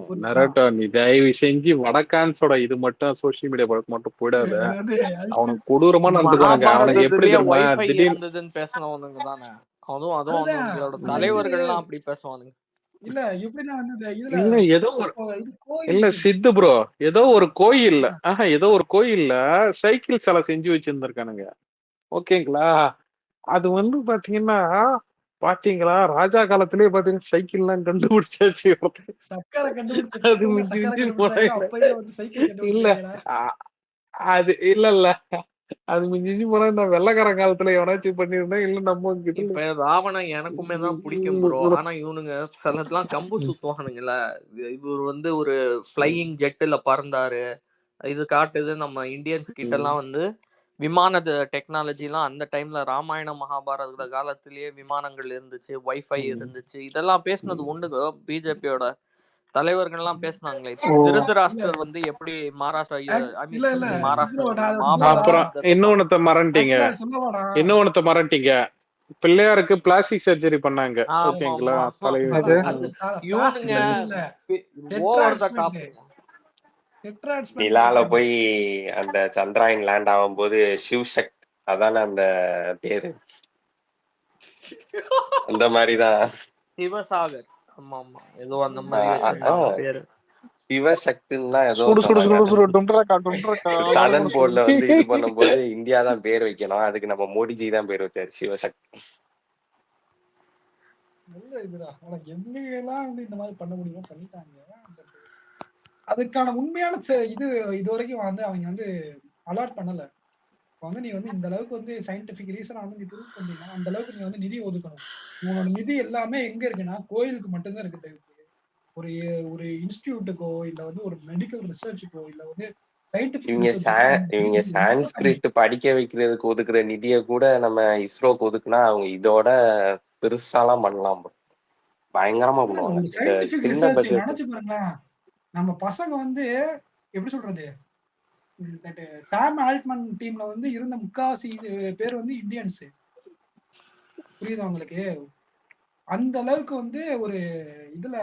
ஒரு நரட்டோ, நீ தயவு செஞ்சு வடக்கான்ஸோட இது மட்டும் சோசியல் மீடியா பழக்கம் மட்டும் போயிடாத. அது வந்து அவனுக்கு கொடூரமா நடந்துக்குவானுங்க. அவனுக்கு எப்படி மகாபாரதத்திலேயே தெரியுமா வைஃபை திடீர்னு இருந்ததுன்னு பேசினவனுங்க தானே. அதுவும் அதுதான் அவங்களோட அந்த இது தலைவர்கள்லாம் அப்படி பேசுவானுங்க. இல்ல எப்படின்னா வந்து இந்த இதுல இல்ல ஏதோ ஒரு இது கோயில் இல்ல இது சித்து ப்ரோ, ஏதோ ஒரு கோயில்ல ஏதோ ஒரு கோயில்ல சைக்கிள் சிலை செஞ்சு வச்சிருந்திருக்கானுங்க. ஓகேங்களா? அது வந்து பாத்தீங்களா ராஜா காலத்திலேயே பாத்தீங்கன்னா சைக்கிள் எல்லாம் கண்டுபிடிச்சாச்சு. சக்கரை அது கண்டுபிடிச்சிருக்கவங்க மிஞ்சி சக்கரை மிஞ்சி கண்டுபிடிச்சாங்க. போனா அப்பயே வந்து சைக்கிள் இல்ல கண்டுபிடிச்சிருக்கீங்களா? அது இல்ல அது மிஞ்சி போனா நான் வெள்ளக்காரன் காலத்துல எவனாச்சும் பண்ணிருந்தேன். இல்ல நம்ம இதுல இப்ப ராவணன் எனக்குமே தான் பிடிக்கும் ப்ரோ. ஆனா இவனுங்க சிலதெல்லாம் கம்பு சுத்துவானுங்கல்ல. இவர் வந்து ஒரு ஃபிளையிங் ஜெட்டுல பறந்தாரு. இது காட்டுது நம்ம இந்தியன்ஸ் கிட்ட எல்லாம் வந்து விமான டெக்னாலஜி எல்லாம் அந்த டைம்ல ராமாயண மகாபாரத காலத்திலேயே விமானங்கள் இருந்துச்சு, வைஃபை இருந்துச்சு. இதெல்லாம் பேசினது உண்டுங்க. பிஜேபியோட தலைவர்கள் எல்லாம் பேசினாங்களே. இப்போ திருதராஷ்டிரர் வந்து எப்படி மகாராஷ்டிரா ஐ மீன் இல்ல மகாராஷ்டிரா நான் அதை அப்புறம் இன்னொன்னத்த மறந்துட்டீங்க. சொல்லவாடா இன்னொன்னத்த மறந்துட்டீங்க. பிள்ளையாருக்கு பிளாஸ்டிக் சர்ஜரி பண்ணாங்க. ஆமா ஓகேங்களா? ஆமா தலைவர் அது பிளாஸ்டிக் இவனுங்க சர்ஜரி இல்ல ஓவர் த டாப். நிலால போய் அந்த சந்திராயன் லேண்ட் ஆகும்போது சிவ்சக்த் அதானே அந்த பேரு. அந்த மாதிரிதான் சிவசாகர். ஆமா ஆமா ஏதோ அந்த மாதிரி வச்சிருந்தாங்க பேரு. சிவசக்தின்னு தான் ஏதோ சுடு சுடு சுடு சொன்னாங்க. சுடு டும்ரக்கா சதன் போர்ட்ல வந்து இது பண்ணும்போது இந்தியா தான் பேர் வைக்கணும். அதுக்கு நம்ம மோடிஜி தான் பேர் வச்சாரு சிவசக்தி. நல்ல இதுடா. ஆனா எங்கெல்லாம் வந்து இந்த மாதிரி பண்ண முடியுமோ பண்ணிட்டாங்க. அதுக்கான உண்மையான இது வரைக்கும் வந்து அவங்க வந்து அலாட் பண்ணல. வந்து நீ வந்து இந்த அளவுக்கு வந்து சயின்டிபிக் ரீசனா வந்து நீ ப்ரூவ் பண்ணீங்கன்னா அந்த அளவுக்கு நீ வந்து நிதி ஒதுக்கணும். உன்னோட நிதி எல்லாமே எங்க இருக்குன்னா கோயிலுக்கு மட்டும்தான் இருக்கு தவிர்த்து ஒரு ஒரு இன்ஸ்டிடியூட்டுக்கோ இல்ல வந்து ஒரு மெடிக்கல் ரிசர்ச்சுக்கோ இல்ல வந்து சயின்டிபிக் இவங்க இவங்க சான்ஸ்கிரிட் படிக்க வைக்கிறதுக்கு ஒதுக்குற நிதியை கூட நம்ம இஸ்ரோக்கு ஒதுக்குனா அவங்க இதோட பெருசாலாம் பண்ணலாம் bro. பயங்கரமா பண்ணுவாங்க. ஒரு இந்த சயின்டிபிக் சின்ன ரிசர்ச் பட்ஜெட் நினைச்சு பாருங்களேன். நம்ம பசங்க வந்து எப்படி சொல்றது சாம் ஆல்ட்மன் டீம்ல வந்து இருந்த முக்காவாசி பேர் வந்து இந்தியன்ஸ். புரியுதா உங்களுக்கு? அந்த அளவுக்கு வந்து ஒரு இதுல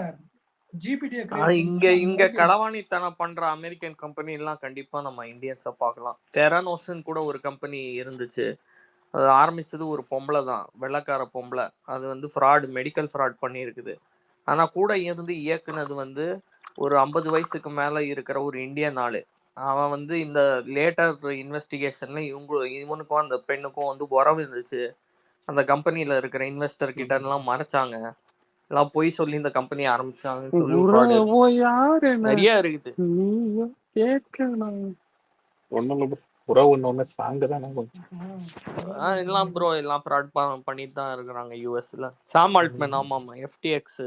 ஜிபிடியை கிரியேட் இங்க பண்ணி களவாணித்தனம் பண்ற அமெரிக்கன் கம்பெனி எல்லாம் கண்டிப்பா நம்ம இந்தியன்ஸ பார்க்கலாம். தெரானோஸ்ன்னு கூட ஒரு கம்பெனி இருந்துச்சு. அது ஆரம்பிச்சது ஒரு பொம்பளை தான், வெள்ளைக்கார பொம்பளை. அது வந்து ஃப்ராட், மெடிக்கல் ஃப்ராட் பண்ணியிருக்குது. ஆனா கூட இருந்து இயக்குனது வந்து ஒரு 50 வயசுக்கு மேல இருக்கிற ஒரு இந்தியன் ஆளு. அவன் வந்து இந்த லேட்டர் இன்வெஸ்டிகேஷன்ல இவனுக்கும் அந்த பெண்ணுக்கும் வந்து உறவு இருந்துச்சு. அந்த கம்பெனில இருக்கிற இன்வெஸ்டர் கிட்ட எல்லாம் மறைச்சாங்க. எல்லாம் பொய் சொல்லி இந்த கம்பெனி ஆரம்பிச்சாங்கன்னு சொல்லி ஃப்ராட் உறவோ யாரு நிறைய இருக்குது. நீயும் கேட்கணும். ஒண்ணும் இல்ல bro. உறவுன்னு சாங்கு தான் கொஞ்சம். எல்லாம் ப்ரோ எல்லாம் ஃப்ராட் பண்ணிட்டு தான் இருக்கிறாங்க யூஎஸ்ல. சாம் ஆல்ட்மேன், ஆமா எஃப்டிஎக்ஸ்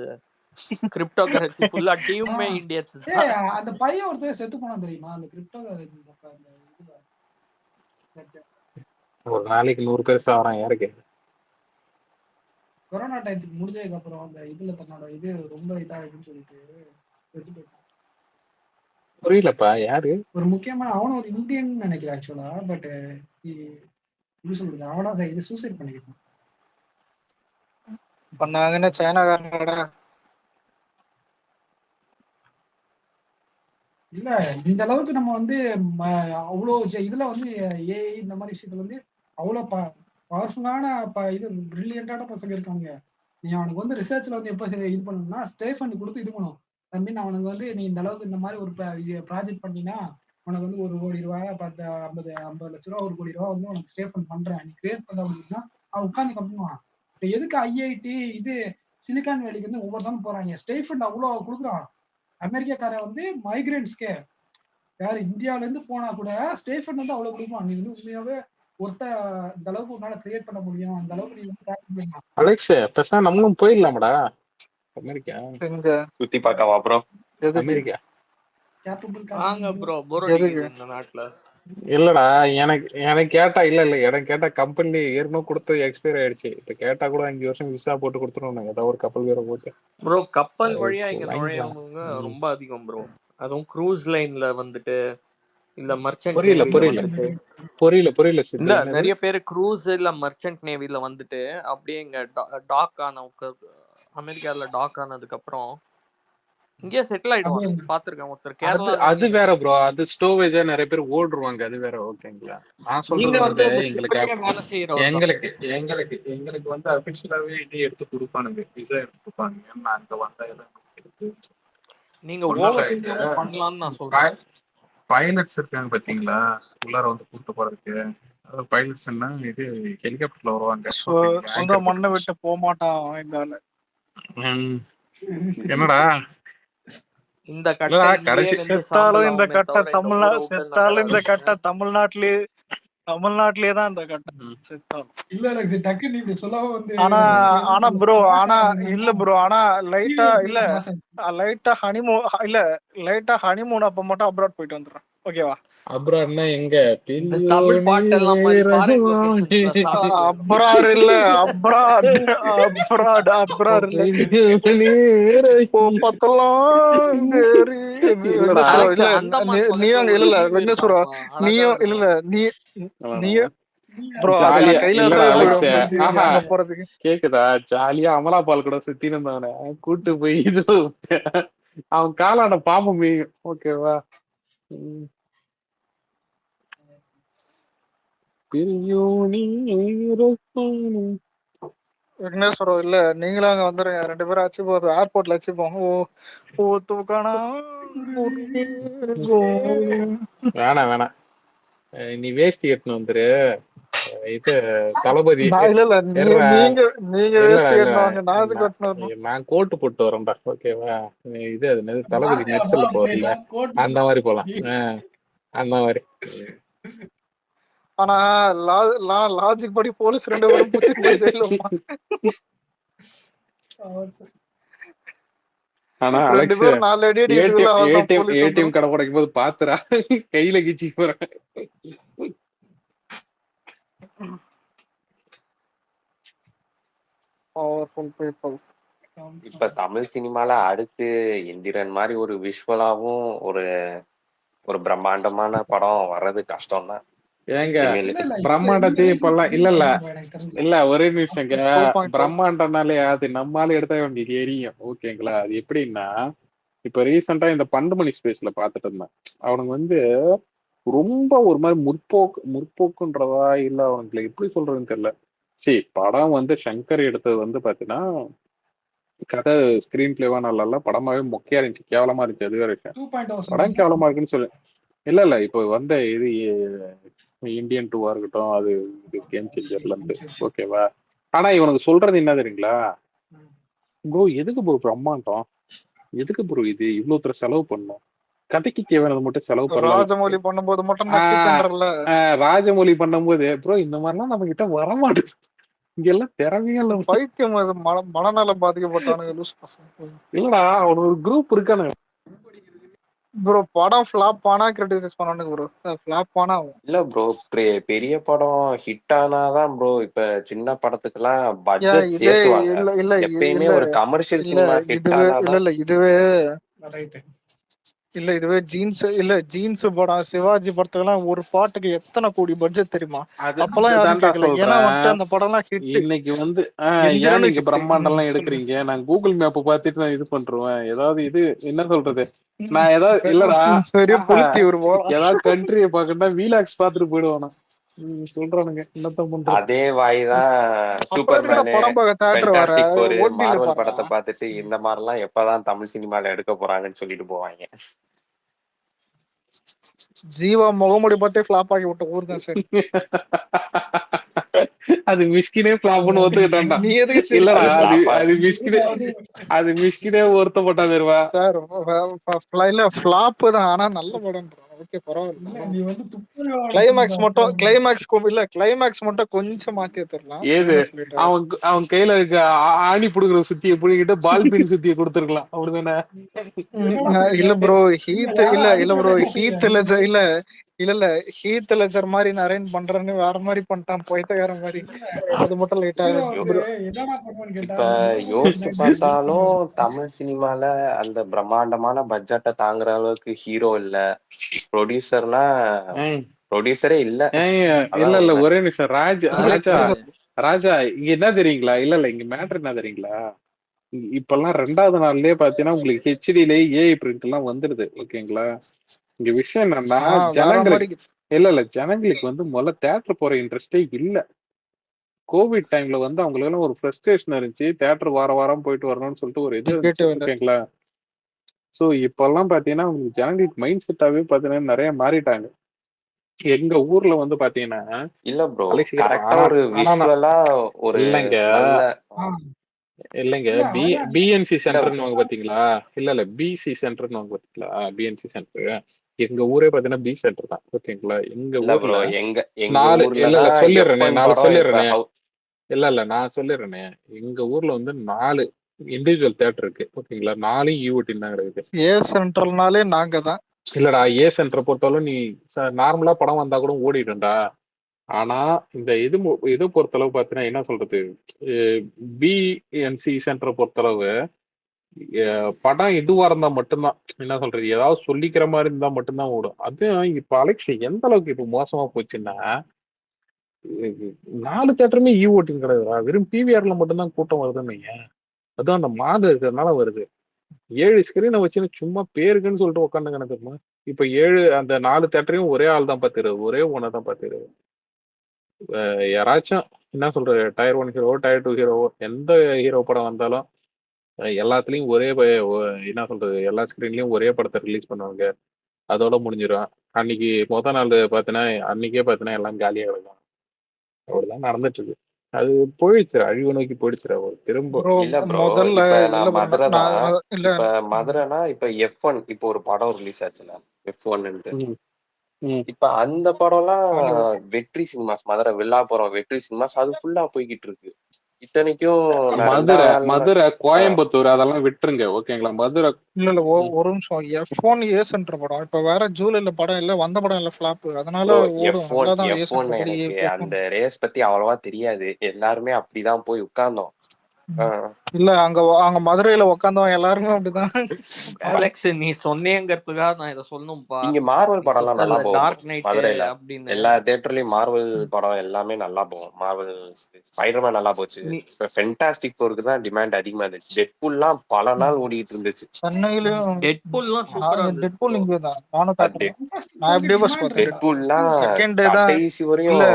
கிரிப்டோ கரன்சி ஃபுல்லா டீமே இந்தியன்ஸ் தான். அந்த பையன் ஒருத்தர் செத்து போனா தெரியுமா? அந்த கிரிப்டோ ஒரு நாளைக்கு 100 பேர் சாவறான் யாருக்கு? கொரோனா டைத்துக்கு முடிஞ்சதுக்கு அப்புறம் அந்த இதுல தன்னோட இது ரொம்ப இதாகுன்னு சொல்லிட்டு செத்து போயிட்டான். புரியலப்பா யாரு? ஒரு முக்கியமான அவனும் ஒரு இந்தியன் நினைக்கிறேன் ஆக்சுவலா. பட் எப்படி சொல்றது, அவனா இது சூசைட் பண்ணிக்கிட்டான். பண்ணாங்கன்னா சைனாக்காரங்களோட இல்ல இந்த அளவுக்கு நம்ம வந்து அவ்வளோ இதுல வந்து ஏஐ இந்த மாதிரி விஷயத்துல வந்து அவ்வளோ பவர்ஃபுல்லான இது பிரில்லியண்டான பசங்க இருக்காங்க. நீ அவனுக்கு வந்து ரிசர்ச்ல வந்து எப்போ இது பண்ணணும்னா ஸ்டேஃபன் கொடுத்து இது பண்ணும். ஐ மீன் அவனுக்கு வந்து நீ இந்த அளவுக்கு இந்த மாதிரி ஒரு ப்ராஜெக்ட் பண்ணினா உனக்கு வந்து 1 கோடி ரூபாய் 50 லட்ச ரூபா 1 கோடி ரூபா வந்து உனக்கு ஸ்டேஃபன் பண்றேன் நீ கிரியேட் பண்ண அப்படின்னா அவன் உட்காந்து கம்பெனிவான். இப்போ எதுக்கு ஐஐடி இது சிலிகான் வேலிக்கு வந்து ஒவ்வொருத்தரும் போறாங்க. ஸ்டேஃபன் அவ்வளோ கொடுக்குறான். அமெரிக்காக்காரன் வந்து மைக்ரேன்ஸ்க்கே யார் இந்தியால இருந்து போனா கூட ஸ்டேஃபன் வந்து அவ்வளவு கொடுப்பான். நீ வந்து உண்மையாவே ஒருத்த இந்த அளவுக்கு உன்னால கிரியேட் பண்ண முடியும், அந்த அளவுக்கு நீ வந்து அலெக்ஸ் பேச நம்மளும் போயிடலாமடா அமெரிக்கா. எங்க சுத்தி பார்க்கவா அப்புறம் எதுக்கு அமெரிக்கா வாங்க ப்ரோ, போர் அடிக்குது இந்த நாட்டுல. இல்லடா எனக்கு கேட்டா இல்ல எனக்கு கேட்டா கம்பெனி ஏற்கனவே கொடுத்து எக்ஸ்பயர் ஆயிடுச்சு. இப்ப கேட்டா கூட 5 வருஷம் விசா போட்டு கொடுத்துருவாங்க. ஏதாவது ஒரு கப்பல் பேரை போட்டு ப்ரோ கப்பல் வழியா இங்க வாங்கிக்கலாம். நுழையவங்க ரொம்ப அதிகம் ப்ரோ. அதுவும் க்ரூஸ் லைன்ல வந்துட்டு இல்ல மர்ச்சன்ட் புரியல நேவில புரியல வந்துட்டு புரியல சித்து. இல்ல என்னது? நிறைய பேர் க்ரூஸ் இல்ல மர்ச்சன்ட் நேவில வந்துட்டு அப்படியே இங்க டாக் ஆன அமெரிக்கால டாக் ஆனதுக்கு அப்புறம் இங்கேயே செட்டில் ஆயிடுவாங்க. பாத்துருக்கேன் ஒருத்தர் அது கேரளால அது இருந்து வேற ப்ரோ. அது ஸ்டோவேஜா நிறைய பேர் ஓடுருவாங்க. அது வேற ஓகேங்களா. நான் நீங்க சொல்றது வந்து வந்து அந்த எங்களுக்கு ஷிப்லயே வேலை செய்யறவர் தான். எங்களுக்கு எங்களுக்கு எங்களுக்கு வந்து அபிஷியலாவே இது எடுத்து கொடுப்பானுங்க. விசா எடுத்து கொடுப்பானுங்க. நான் அங்க வந்த இடம் நீங்க ஓவர்சீஸும் பண்ணலாம்னு நான் சொல்றேன். பைலட்ஸ் இருக்காங்க பாத்தீங்களா, உள்ளார வந்து கூப்பிட்டு போறதுக்கு. அதாவது பைலட்ஸ்னா இது ஹெலிகாப்டர்ல வருவாங்க. சொந்த மண்ணை விட்டு போக மாட்டான் இந்த ஆளு. என்னடா இந்த கட்டை இங்கேயே வந்து செத்தாலும் இந்த சாம்பல் கட்டை ஆகுமே செத்தாலும் இந்த கட்டை தமிழ்நாடு. தமிழ்நாட்டிலேயே தான் இந்த கட்டை செத்தாலும். இல்ல எனக்கு டக்குன்னு இப்படி சொல்லவும் வந்து ஆனா ப்ரோ இல்ல ப்ரோ லைட்டா ஹனிமூன் அப்ப மட்டும் அப்ராட் போயிட்டு வந்துடுறேன். ஓகேவா? அப்ராட்னா எங்க? தமிழ் பாட்டெல்லாம் மாதிரி ஃபாரின் லொகேஷன்ஸ்ல சாங் அப்ராட் இல்ல அப்ராட் இல்ல பத்தலாம் நீயும் இல்ல விக்னேஸ்வரா நீயும் இல்ல நீ ப்ரோ கைலாசம் அங்க போறதுக்கு கேக்குதா? ஜாலியா அமலாபால் கூட சுத்தி இருந்தானே கூட்டு போய் இது அவன் காலான பாம்பு மீயும். ஓகேவா? விக்னேஸ்வரம் இல்ல நீங்களும் அங்க வந்துருங்க. 2 பேரும் அச்சு போகுது ஏர்போர்ட்ல வச்சு போங்க. வேணாம் நீ வேஷ்டி எடுத்துன்னு வந்துரு. இது தளபதி நான் கோட்டு போட்டு வரேன்டா. ஓகேவா? இது அது தளபதி நெரிசல்ல போறல அந்த மாதிரி போலாம். அந்த மாதிரி ஆனா லாஜிக் படி போலீஸ் 2 பேரும் புடிச்சிட்டு போய் ஜெயில வைப்பாங்க. ஆனா 2 அலெக்ஸ் பேரும் 4 அடி அடிக்கிறதுக்குள்ள அவர்தான் போலீஸ் ஏடிஎம் வந்துரும். கடை உடைக்கும் போது பாத்துறா கையில கிச்சி போறேன். Powerful people. இப்ப தமிழ் சினிமால அடுத்து எந்திரன் மாதிரி ஒரு விஷுவலாவும் ஒரு ஒரு பிரம்மாண்டமான படம் வர்றது கஷ்டம் தான். ஏங்க இல்ல இல்ல பிரம்மாண்டத்தையும் இப்பெல்லாம் இல்ல இல்ல எனக்கு தெரிஞ்சு இல்ல ஒரே நிமிஷங்க 4.0 பிரம்மாண்டம்னாலே அது நம்மால எடுத்தா உங்களுக்கு எரியும். ஓகேங்களா? அது எப்படின்னா இப்ப ரீசெண்டா இந்த பண்டுமணி ஸ்பேஸ்ல பாத்துட்டு இருந்தேன். அவனுங்க வந்து ரொம்ப ஒரு மாதிரி முற்போக்குன்றதா இல்ல அவனுக்கு எப்படி சொல்றதுன்னு தெரியல. சரி படம் வந்து சங்கர் எடுத்தது வந்து பாத்தீங்கன்னா கதை ஸ்கிரீன் பிளேவா நல்லா இல்ல, படமாவே மொக்கையா இருந்துச்சு, கேவலமா இருந்துச்சு. அது வேற விஷயம். 2.0 படம் சொன்னீங்க. கேவலமா இருக்குன்னு சொல்லு. இல்ல இல்ல இப்போ வந்த இது இந்தியன் 2 இருக்கட்டும், அது கேம் சேஞ்சர்ல இருந்து ஓகேவா. ஆனா இவனுக்கு சொல்றது என்ன தெரியுங்களா, ப்ரோ எதுக்கு ப்ரோ பிரம்மாண்டம், எதுக்கு ப்ரோ இது இவ்வளவு தூரம் செலவு பண்ணும், கதைக்கு தேவையானது மட்டும் செலவு பண்ணலாம். ராஜமௌலி பண்ணும்போது மட்டும் நக்கி பண்றல. ராஜமௌலி பண்ணும்போது ப்ரோ இந்த மாதிரிலாம் நம்ம கிட்ட வரமாட்டேது, இங்க எல்லாம் திறமையா இல்ல. பைத்தியம் அது மனநலம் பாதிக்கப்பட்டவனுங்க லூஸ் பசங்க. இல்லடா அவன் ஒரு குரூப் இருக்கானு ப்ரோ படம் ஃபிளாப் ஆனா கிரிட்டிசைஸ் பண்ணனுங்க ப்ரோ. ஃபிளாப் ஆனா இல்ல ப்ரோ பெரிய படம் ஹிட் ஆனாதான் ப்ரோ. இப்ப சின்ன படத்துக்கெல்லாம் பட்ஜெட் இதே ஏத்துவாங்க. இல்ல இல்ல எப்பயுமே இல்ல ஒரு கமர்ஷியல் இல்ல சினிமா ஹிட் இதுவே இல்ல ஆனாதான். இல்ல இதுவே ரைட். இல்ல இதுவே ஜீன்ஸ் படம் சிவாஜி படத்துக்கெல்லாம் ஒரு பாட்டுக்கு எத்தனை கோடி பட்ஜெட் தெரியுமா? அப்பெல்லாம் யாரும் அதுதான்டா கேட்கல. ஏன்னா சொல்றேன். வந்துட்டு அந்த படம் எல்லாம் ஹிட். இன்னைக்கு வந்து ஏன் எந்திரனும் நீங்க ஹிட். பிரம்மாண்டம் எல்லாம் சொல்லுங்க. எடுக்கிறீங்க, நான் கூகுள் மேப் பார்த்துட்டு நான் இது பண்றேன். ஏதாவது இது என்ன சொல்றது, நான் ஏதாவது இல்லடா பெரிய புளுத்தி ஒரு ஏதாவது கண்ட்ரிய பாக்கண்டா வீலாக்ஸ் பாத்துட்டு போயிடுவானா சொல்றானுங்க, என்னத்தான் பண்றது. அதே வாய் தான் அப்புறம் எதுக்குடா சூப்பர்மேனு படம் பார்க்க தேட்டர் வர ஃபென்டாஸ்டிக் ஒரு ஓடில மார்வல் பாரு. படத்தை பார்த்துட்டு இந்த மாதிரிலாம் எப்பதான் தமிழ் சினிமால எடுக்க போறாங்கன்னு சொல்லிட்டு போவாங்க. ஜீவா முகமுடி பார்த்தே ஃபிளாப் ஆகி விட்ட ஊர் தான் சார். அது மிஸ்கினே ஃபிளாப்னு ஒத்துக்கிட்டான்டா. நீ எதுக்கு இல்லடா சரி அது மிஸ்கினே வருத்தப்பட்டா தெரிவா சார்? இல்ல ஃபிளாப் தான், ஆனா நல்ல படம். ஓகே பரவாயில்ல. நீ வந்து துப்புரவாளர் கிளைமேக்ஸ் சினிமா மட்டும் கிளைமேக்ஸ் மட்டும் கொஞ்சம் மாத்தி தரலாம். ஏது அவன் கையில இருக்க ஆணி புடுங்குற சுத்திய புடிங்கிட்டு பால் பின் சுத்திய கொடுத்துருக்கலாம், அப்படிதானே? இல்ல ப்ரோ ஹீத் இல்ல ப்ரோ ஹீத் லெஜர் இல்ல இல்ல இல்ல ஹீத் லெஜர் மாதிரி நான் அரேஞ்ச் பண்றேன்னு வேற மாதிரி பண்ணிட்டான் பைத்தியக்கார மாதிரி. அது மட்டும் லைட்டா என்னடா பண்ணுவான்னு கேட்டா இப்ப யோசிச்சு பார்த்தாலும் தமிழ் சினிமால அந்த பிரம்மாண்டமான பட்ஜெட்டை தாங்குற அளவுக்கு ஹீரோ இல்ல, ப்ரொடியூசரே இல்ல. இல்ல இல்ல ஒரே நிமிஷம் ராஜா இங்க என்ன தெரியுங்களா, இல்ல இல்ல இங்க மேட்டர் என்ன தெரியுங்களா, இப்பெல்லாம் 2வது நாள்லயே பாத்தீங்கன்னா உங்களுக்கு ஹெச்டில ஏஐ பிரிண்ட் எல்லாம் வந்துருது. ஓகேங்களா? இங்க விஷயம் என்னன்னா ஜனங்களுக்கு ஜனங்களுக்கு வந்து முதல்ல தியேட்டர் போற இன்ட்ரெஸ்டே இல்ல. கோவிட் டைம்ல வந்து அவங்களுக்கு ஒரு ஃப்ரஸ்ட்ரேஷன் இருந்துச்சு, தியேட்டர் வாரம் போயிட்டு வரணும்னு சொல்லிட்டு ஒரு இது இருந்துச்சு. ஓகேங்களா? சோ இப்பெல்லாம் பாத்தீங்கன்னா உங்களுக்கு ஜனங்களுக்கு மைண்ட் செட்டாவே பாத்தீங்கன்னா நிறைய மாறிட்டாங்க. எங்க ஊர்ல வந்து பாத்தீங்கன்னா இல்ல ப்ரோ கரெக்டா ஒரு விஷுவலா ஒரு இல்லைங்க பிஎன்சி சென்டர்னு வாங்க பாத்தீங்களா, இல்ல பிசி சென்டர்னு வாங்க பாத்தீங்களா, பிஎன்சி சென்டர் எங்க ஊரே பாத்தீங்கன்னா பி சென்டர் தான். ஓகேங்களா? எங்க ஊர்ல நான் சொல்லிடுறேனே எங்க ஊர்ல வந்து 4 இண்டிவிஜுவல் தியேட்டர் இருக்கு. ஓகேங்களா? 4 ஈஓடி தான் இருக்குது. ஏ சென்ட்ரல்னாலே நாங்க தான். இல்லடா ஏ சென்டர் பொறுத்தவரை நீ நார்மலா படம் வந்தா கூட ஓடிடும்டா. ஆனா இந்த இது பொறுத்தளவு பாத்தீங்கன்னா என்ன சொல்றது, பிஎன்சி சென்டரை பொறுத்தளவு படம் இதுவா இருந்தா மட்டும்தான், என்ன சொல்றது, ஏதாவது சொல்லிக்கிற மாதிரி இருந்தா மட்டும்தான் ஓடும். அது இப்ப அலெக்ஸ் எந்த அளவுக்கு இப்ப மோசமா போச்சுன்னா 4 தியேட்டருமே ஈஓட்டிங் கிடையாதுடா, வெறும் பிவிஆர்ல மட்டும்தான் கூட்டம் வருதுன்னு. அதுவும் அந்த மாதம் இருக்கிறதுனால வருது. 7 ஸ்கிரீனை வச்சுன்னு சும்மா பேருக்குன்னு சொல்லிட்டு உட்காந்து கணக்குமா. இப்ப அந்த 4 தியேட்டரையும் ஒரே ஆள் தான் பாத்துரு, ஒரே ஓனர் தான் பாத்துரு. யாராச்சும் என்ன சொல்றது, டயர் 1 ஹீரோ டயர் 2 ஹீரோ எந்த ஹீரோ படம் வந்தாலும் எல்லாத்துலயும் என்ன சொல்றது, எல்லா ஸ்கிரீன்லயும் ஒரே படத்தை ரிலீஸ் பண்ணுவாங்க, அதோட முடிஞ்சிடும். அன்னைக்கு நாள் பாத்தீங்கன்னா அன்னைக்கே பாத்தீங்கன்னா எல்லாம் காலியா கிடக்கும். அப்படிதான் நடந்துட்டு இருக்கு. அது போயிடுச்சு, அழிவு நோக்கி போயிடுச்சு. ஒரு திரும்ப இல்ல ப்ரோ இப்ப நான் மதுரை தான். இப்ப மதுரைனா இப்ப F1 இப்போ ஒரு படம் ரிலீஸ் ஆச்சுல F1. ம். இப்ப அந்த படம்லாம் ஹாலிவுட் வெற்றி சினிமாஸ், மதுரை வில்லாப்புரம் வெற்றி சினிமாஸ் அது ஃபுல்லா போய்கிட்டு இருக்கு. இத்தனைக்கும் நான் மதுரை 2வது நாள் மதுரை கோயம்புத்தூர் அதெல்லாம் விட்டுருங்க ஓகேங்களா. மதுரை இல்ல ம். ஒரு நிமிஷம். F1 ஏ சென்டர் படம் இப்ப வேற ஜூலைல படம் இல்ல, வந்த படம் இல்ல, ஃபிளாப். அதனால ப்ரோ ஓடும், F1 நல்லாதான் ஏ F1 சென்டர் படி. எனக்கு F1 அந்த ரேஸ் பத்தி அவ்வளவா தெரியாது. எல்லாருமே அப்படிதான் போய் உட்கார்ந்தோம். இல்ல அங்க மதுரையில உக்காந்தவன் எல்லாருமே அப்படிதான். அலெக்ஸ் நீ சொன்னேங்கிறதுக்காக நான் இதை சொல்லணும்ப்பா. இங்க மார்வல் நீ படம்லாம் நல்லா சொன்னல போகும் bro. டார்க் நைட்டு மதுரையில அப்படின்னு. எல்லா தியேட்டர்லயும் மார்வல் படம் எல்லாமே நல்லா போகும். மார்வல் ஸ்பைடர்மேன் நல்லா போச்சு. நீ இப்ப ஃபென்டாஸ்டிக் ஃபோருக்கு தான் டிமாண்ட் அதிகமா இருந்துச்சு. டெட்பூல்லாம் பல நாள் ஓடிட்டு இருந்துச்சு. சென்னையிலயும் டெட்பூல்லாம் சூப்பரா இருந்துச்சு டெட்பூல் bro. இங்க தான், நானும் தேட்டர் தான். Fantastic நான் Four-க்கு எப்படியோ பஸ் demand பார்த்தேன். இருக்குடா. டெட்பூல்லாம் செகண்ட் டே தான். கடைசி இல்ல வரையும் ஒரு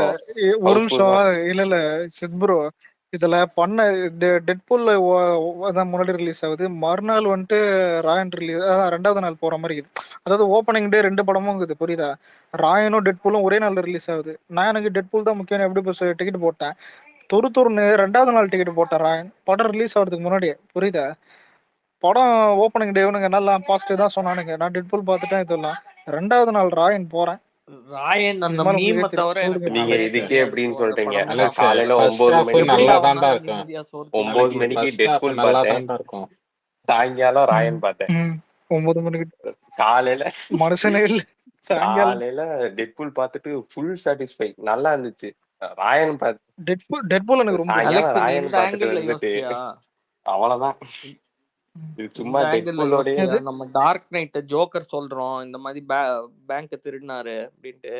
ஹவுஸ்ஃபுல் நிமிஷம். தான். இல்ல சித் ப்ரோ, இதுல பண்ண டெட்பூல்ல அதான் முன்னாடி ரிலீஸ் ஆகுது, மறுநாள் வந்துட்டு ராயன் ரிலீஸ், 2வது நாள் போற மாதிரி இருக்குது. அதாவது ஓப்பனிங் டே 2 படமும் இருக்குது, புரியுதா? ராயனும் டெட்பூலும் ஒரே நாள்ல ரிலீஸ் ஆகுது. நான் எனக்கு டெட்பூல் தான் முக்கியம், எப்படி பஸ் டிக்கெட் போட்டேன். துருன்னு 2வது நாள் டிக்கெட் போட்டேன். ராயன் படம் ரிலீஸ் ஆகிறதுக்கு முன்னாடியே, புரியுதா? படம் ஓப்பனிங் டே இவனுங்க நல்லா பாசிட்டிவ் தான் சொன்னானுங்க. நான் டெட்பூல் பார்த்துட்டேன். இதெல்லாம் 2வது நாள் ராயன் போறேன். ராயன் அந்த மேல மீமை உங்களுக்கு தவிர தெரியும், எனக்கு நீங்க கதையே இதுக்கே தெரியாது எப்படின்னு bro. அந்த சொல்றீங்க. படம் அலெக்ஸ் காலையில ஃபர்ஸ்ட் 9 ஹாஃப் மணிக்கு எப்படி நல்லா தான்டா அவனால இருக்கும். நிம்மதியா சோறு 9 திங்க மணிக்கு ஃபர்ஸ்ட் ஹாஃப் டெட்பூல் நல்லா பார்த்தேன். தான்டா இருக்கும். சாயங்காலம் ராயன் பார்த்தேன். 9 மணிக்கு காலையில மனுஷனே இல்ல. சாயங்காலம் காலையில டெட்பூல் பார்த்துட்டு ஃபுல் சாட்டிஸ்ஃபை நல்லா இருந்துச்சு. ராயன் டெட்பூல் எனக்கு ரொம்ப பிடிக்கும். அலெக்ஸ் நீ ராயன் இந்த பார்த்துட்டு ஆங்கிள் வந்துட்டு யோசிச்சியா? அவ்வளவுதான். இது சும்மா இந்த ஆங்கிள் டெட்பூலோடய யோசிச்சியா? எது? நம்ம டார்க் நைட் ஜோக்கர் சொல்றோம் இந்த மாதிரி பேங்க் திருடினாரு அப்படின்ட்டு.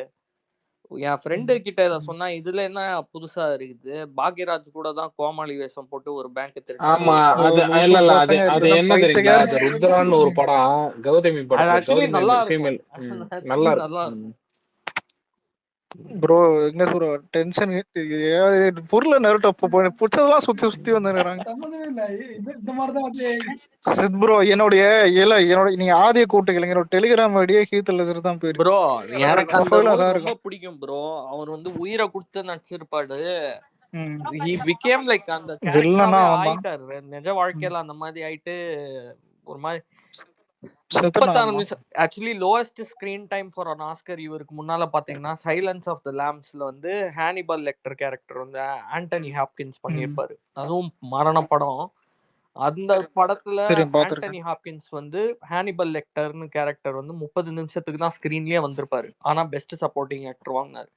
என் ஃப்ரெண்டு கிட்ட இதை சொன்னா இதுல என்ன புதுசா இருக்குது, பாக்யராஜ் கூட தான் கோமாளி வேஷம் போட்டு ஒரு பேங்க் திருடினாரு. ஆமா அது லூசு இல்ல அது பசங்க அது இப்படிதான் என்ன தெரியுங்களா, பைத்தியக்கார. அது ருத்ரான்னு ஒரு படம் கௌதமி அது படத்துல ஆக்சுவலி நல்லா கௌதமி இருக்கும். ஃபீமேல் ஆக்சுவலி நல்லா நல்லா இருக்கும். ப்ரோ என்ன ப்ரோ டென்ஷன், பொருளை நருட்ட பிடிச்சதெல்லாம் சுத்தி சுத்தி வந்துருக்காங்க. சம்மந்தமே இல்ல. இந்த மாதிரிதான் வந்து சித் ப்ரோ என்னோட நீங்க ஆதிய கூட்டுக்கலைங்க, என்னோட டெலிகிராம் ஐடியா ஹீத் லெசர் தான் பேரு. ப்ரோ எனக்கு அந்த ப்ரொஃபைல் ரோல் அதான் ரொம்ப இருக்கும். பிடிக்கும் ப்ரோ. அவர் வந்து உயிரை கொடுத்து நடிச்சிருப்பாரு. ம். ஹி பிகேம் லைக் அந்த வில்லனா கேரக்டராவே அவன் தான். ஆயிட்டாரு. நிஜ வாழ்க்கையில அந்த மாதிரி ஆயிட்டு ஒரு மாதிரி செத்துட்டான் 36 அவன். நிமிஷம். Actually lowest screen time for an Oscar இவருக்கு முன்னால பாத்தீங்கன்னா சைலன்ஸ் ஆஃப் த லேம்ஸ்ல வந்து ஹானிபல் லெக்டர் கேரக்டர் வந்து ஆண்டனி ஹாப்கின்ஸ் பண்ணியிருப்பாரு. அதுவும் மரண படம். அந்த படத்துல தெரியும், பாத்துருக்கேன். ஆண்டனி ஹாப்கின்ஸ் வந்து ஹானிபல் லெக்டர்னு கேரக்டர் வந்து 30 நிமிஷத்துக்கு தான் ஸ்கிரீன்லயே வந்திருப்பாரு. ஆனா பெஸ்ட் சப்போர்ட்டிங் ஆக்டர் வாங்கினாரு.